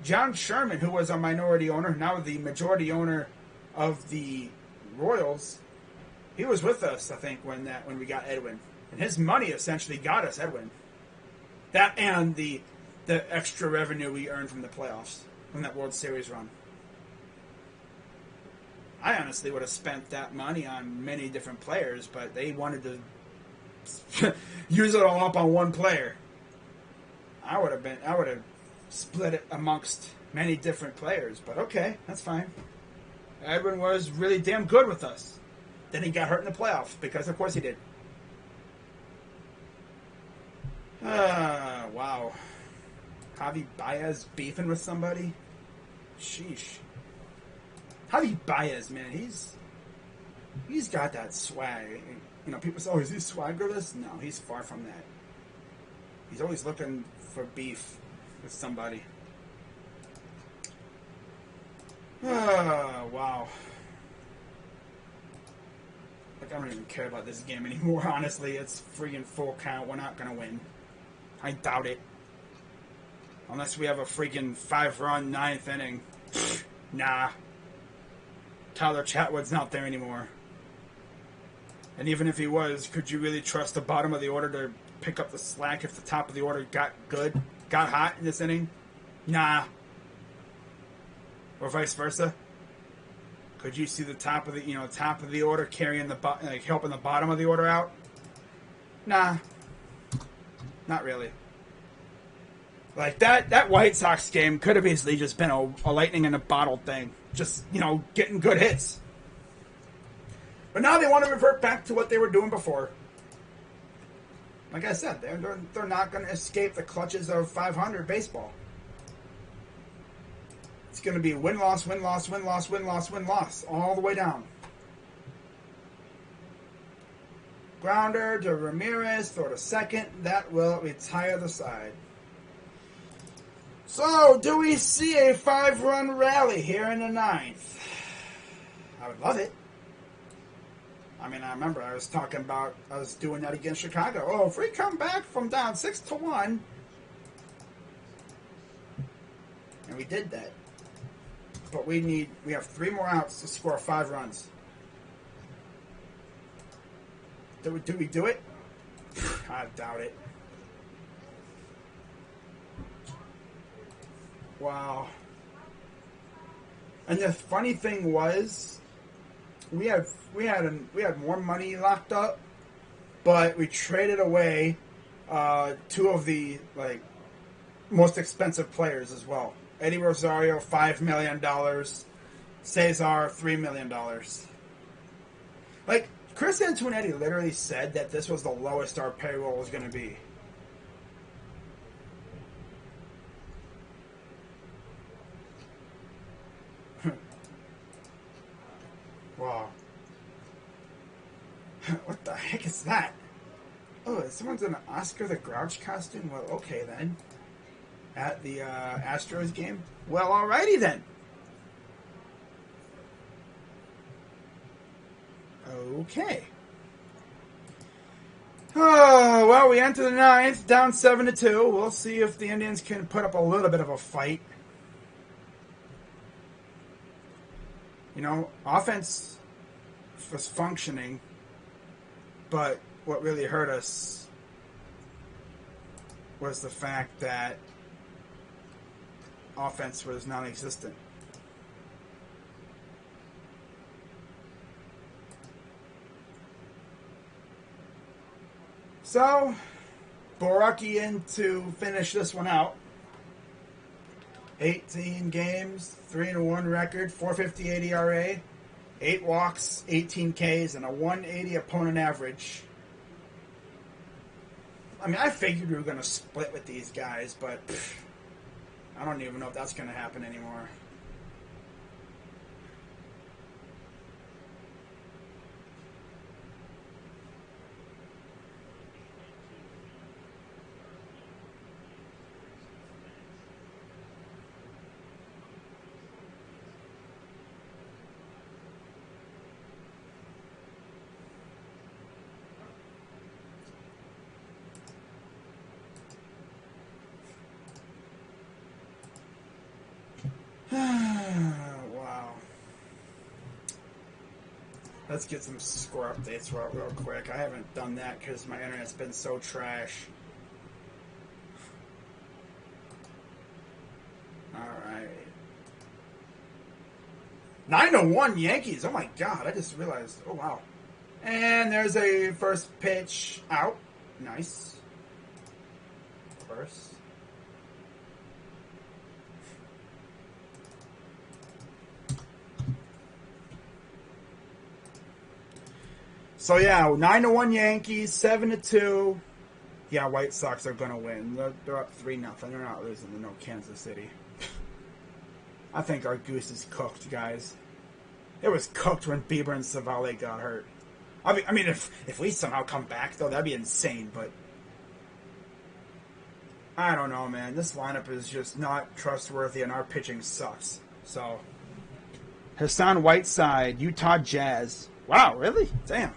John Sherman, who was a minority owner, now the majority owner of the Royals, he was with us, I think, when we got Edwin. And his money essentially got us Edwin. That and the extra revenue we earned from the playoffs, from that World Series run. I honestly would have spent that money on many different players, but they wanted to use it all up on one player. I would have split it amongst many different players, but okay, that's fine. Edwin was really damn good with us. Then he got hurt in the playoffs, because of course he did. Wow. Javi Baez beefing with somebody? sheesh. Javi Baez, man, he's got that swag. You know, people say, "Oh, is he swaggerless?" No, he's far from that. He's always looking for beef with somebody. Oh, wow. Like, I don't even care about this game anymore, honestly. It's freaking full count. We're not going to win. I doubt it. Unless we have a freaking 5-run 9th inning. Nah. Tyler Chatwood's not there anymore. And even if he was, could you really trust the bottom of the order to pick up the slack if the top of the order got hot in this inning? Nah. Or vice versa. Could you see the top of the order carrying helping the bottom of the order out? Nah. Not really. Like that White Sox game could have easily just been a lightning in a bottle thing. Just, getting good hits. But now they want to revert back to what they were doing before. Like I said, they're not going to escape the clutches of 500 baseball. It's going to be win-loss, win-loss, win-loss, win-loss, win-loss, all the way down. Grounder to Ramirez, throw to second. That will retire the side. So, do we see a 5-run rally here in the 9th? I would love it. I mean, I remember I was doing that against Chicago. Oh, if we come back from down 6-1, and we did that. But we have 3 more outs to score 5 runs. Do we do it? I doubt it. Wow. And the funny thing was, we had more money locked up, but we traded away 2 of the most expensive players as well. Eddie Rosario, $5 million. Cesar, $3 million. Like, Chris Antonetti literally said that this was the lowest our payroll was going to be. Wow. What the heck is that? Oh, someone's in an Oscar the Grouch costume? Well, okay then. At the Astros game? Well, alrighty then. Okay. Oh, well, we enter the 9th, down 7-2. We'll see if the Indians can put up a little bit of a fight. Offense was functioning, but what really hurt us was the fact that offense was non-existent. So, Boraki in to finish this one out. 18 games, 3-1 record, 4.58 ERA, 8 walks, 18 Ks, and a 180 opponent average. I mean, I figured we were going to split with these guys, but I don't even know if that's going to happen anymore. Wow. Let's get some score updates real quick. I haven't done that because my internet's been so trash. Alright. 9-1 Yankees. Oh my god, I just realized. Oh wow. And there's a first pitch out. Nice. Of course. So yeah, 9-1 Yankees, 7-2. Yeah, White Sox are gonna win. They're up 3-0. They're not losing to no Kansas City. I think our goose is cooked, guys. It was cooked when Bieber and Savale got hurt. I mean, if we somehow come back, though, that'd be insane, but I don't know, man. This lineup is just not trustworthy, and our pitching sucks. So, Hassan Whiteside, Utah Jazz. Wow, really? Damn.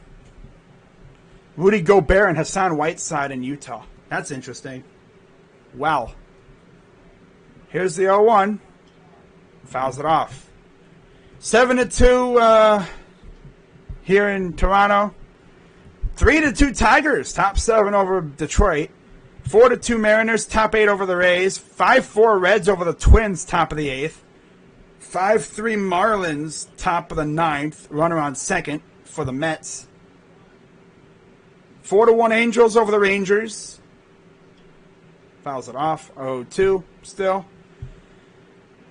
Rudy Gobert and Hassan Whiteside in Utah. That's interesting. Wow. Here's the 0-1. Fouls it off. 7-2 here in Toronto. 3-2 Tigers, top 7 over Detroit. 4-2 Mariners, top 8 over the Rays. 5-4 Reds over the Twins, top of the 8th. 5-3 Marlins, top of the 9th. Runner on second for the Mets. 4-1 Angels over the Rangers. Fouls it off. 0-2 still.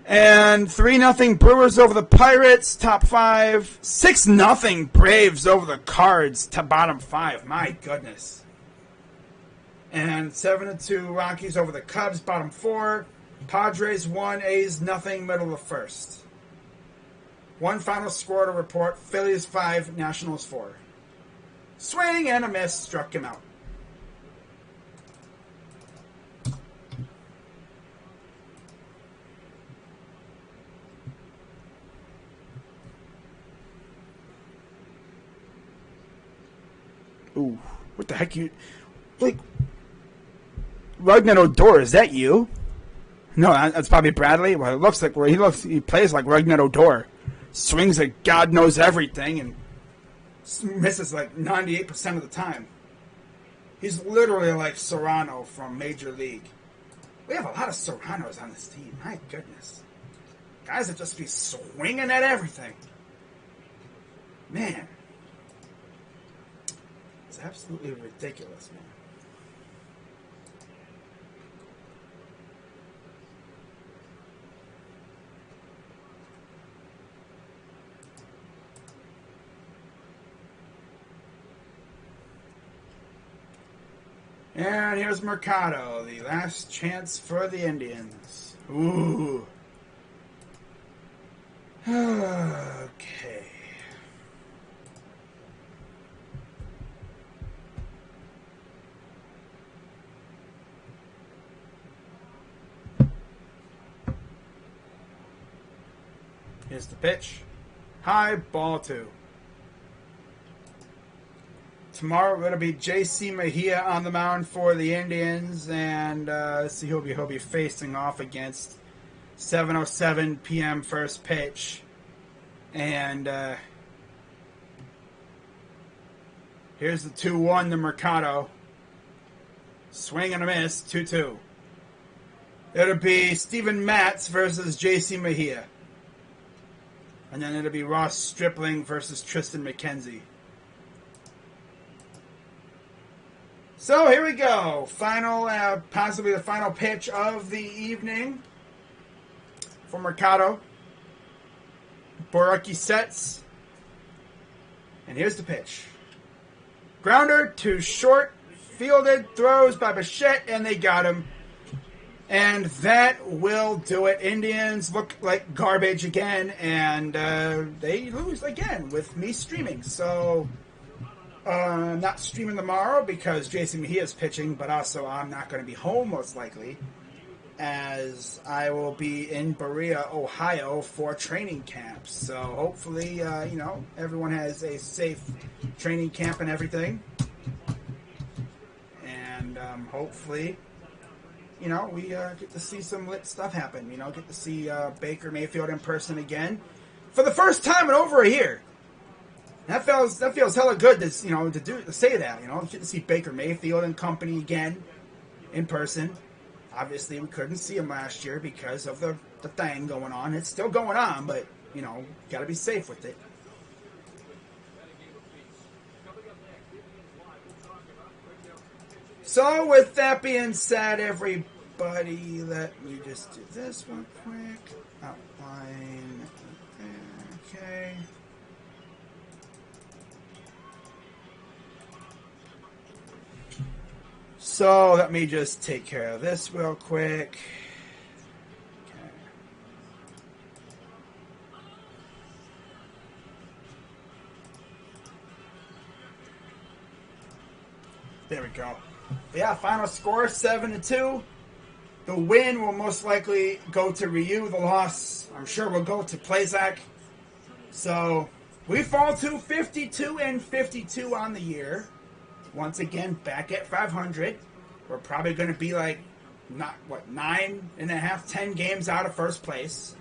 And 3-0 Brewers over the Pirates, top 5. 6-0 Braves over the Cards, to bottom 5. My goodness. And 7-2 Rockies over the Cubs, bottom 4. Padres 1, A's nothing, middle of the first. One final score to report. Phillies 5, Nationals 4. Swing and a miss, struck him out. Ooh, what the heck you... Like, Rugnet Odor, is that you? No, that's probably Bradley. Well, it looks like he plays like Rugnet Odor. Swings like God knows everything and misses like 98% of the time. He's literally like Serrano from Major League. We have a lot of Serranos on this team. My goodness. Guys that just be swinging at everything. Man. It's absolutely ridiculous, man. And here's Mercado, the last chance for the Indians. Ooh. Okay. Here's the pitch. High, ball 2. Tomorrow it'll be J.C. Mejia on the mound for the Indians, and see he'll be facing off against 7:07 p.m. first pitch, and here's the 2-1 to Mercado. Swing and a miss, 2-2. It'll be Steven Matz versus J.C. Mejia, and then it'll be Ross Stripling versus Tristan McKenzie. So here we go. Final, possibly the final pitch of the evening for Mercado. Borucki sets. And here's the pitch. Grounder to short. Fielded. Throws by Bichette. And they got him. And that will do it. Indians look like garbage again. And they lose again with me streaming. So... not streaming tomorrow because Jason Mejia is pitching, but also I'm not going to be home most likely, as I will be in Berea, Ohio for training camp. So hopefully, everyone has a safe training camp and everything. And hopefully, we get to see some lit stuff happen. Get to see Baker Mayfield in person again for the first time in over a year. That feels hella good to say that. Get to see Baker Mayfield and company again in person. Obviously, we couldn't see him last year because of the thing going on. It's still going on, but got to be safe with it. So, with that being said, everybody, let me just do this one quick. Outline. Okay. So let me just take care of this real quick. Okay. There we go. But yeah, final score 7-2. The win will most likely go to Ryu. The loss, I'm sure, will go to Plesac. So we fall to 52-52 on the year. Once again, back at 500. We're probably going to be like, 9.5, 10 games out of first place.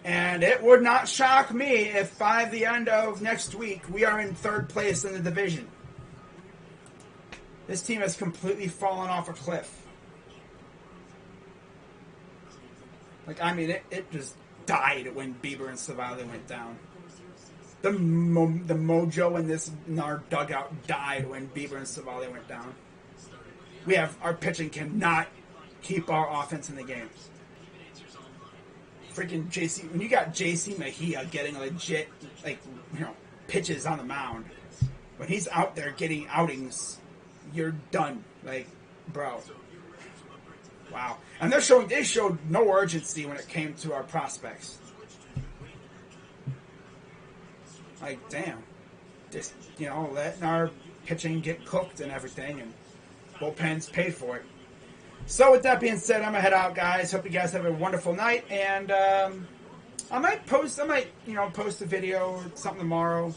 And it would not shock me if by the end of next week we are in third place in the division. This team has completely fallen off a cliff. Like, I mean, it just died when Bieber and Savali went down. The mojo in our dugout died when Bieber and Savali went down. Our pitching cannot keep our offense in the game. Freaking JC, when you got JC Mejia getting legit, pitches on the mound, when he's out there getting outings, you're done. Like, bro. Wow. And they showed no urgency when it came to our prospects. Like, damn. Just, letting our pitching get cooked and everything, and bullpens paid for it. So with that being said, I'm going to head out, guys. Hope you guys have a wonderful night, and I might post a video or something tomorrow.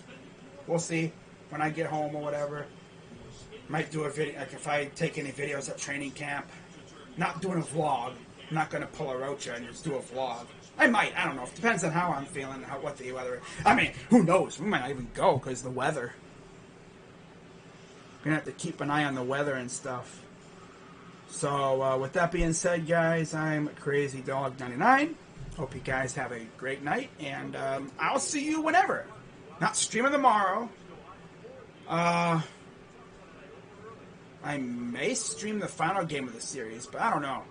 We'll see when I get home or whatever. Might do a video, like if I take any videos at training camp. Not doing a vlog. I'm not going to pull a Rocha and just do a vlog. I might. I don't know. It depends on how I'm feeling and what the weather is. I mean, who knows? We might not even go because of the weather. We're going to have to keep an eye on the weather and stuff. So, with that being said, guys, I'm CrazyDog99. Hope you guys have a great night, and I'll see you whenever. Not streaming tomorrow. I may stream the final game of the series, but I don't know.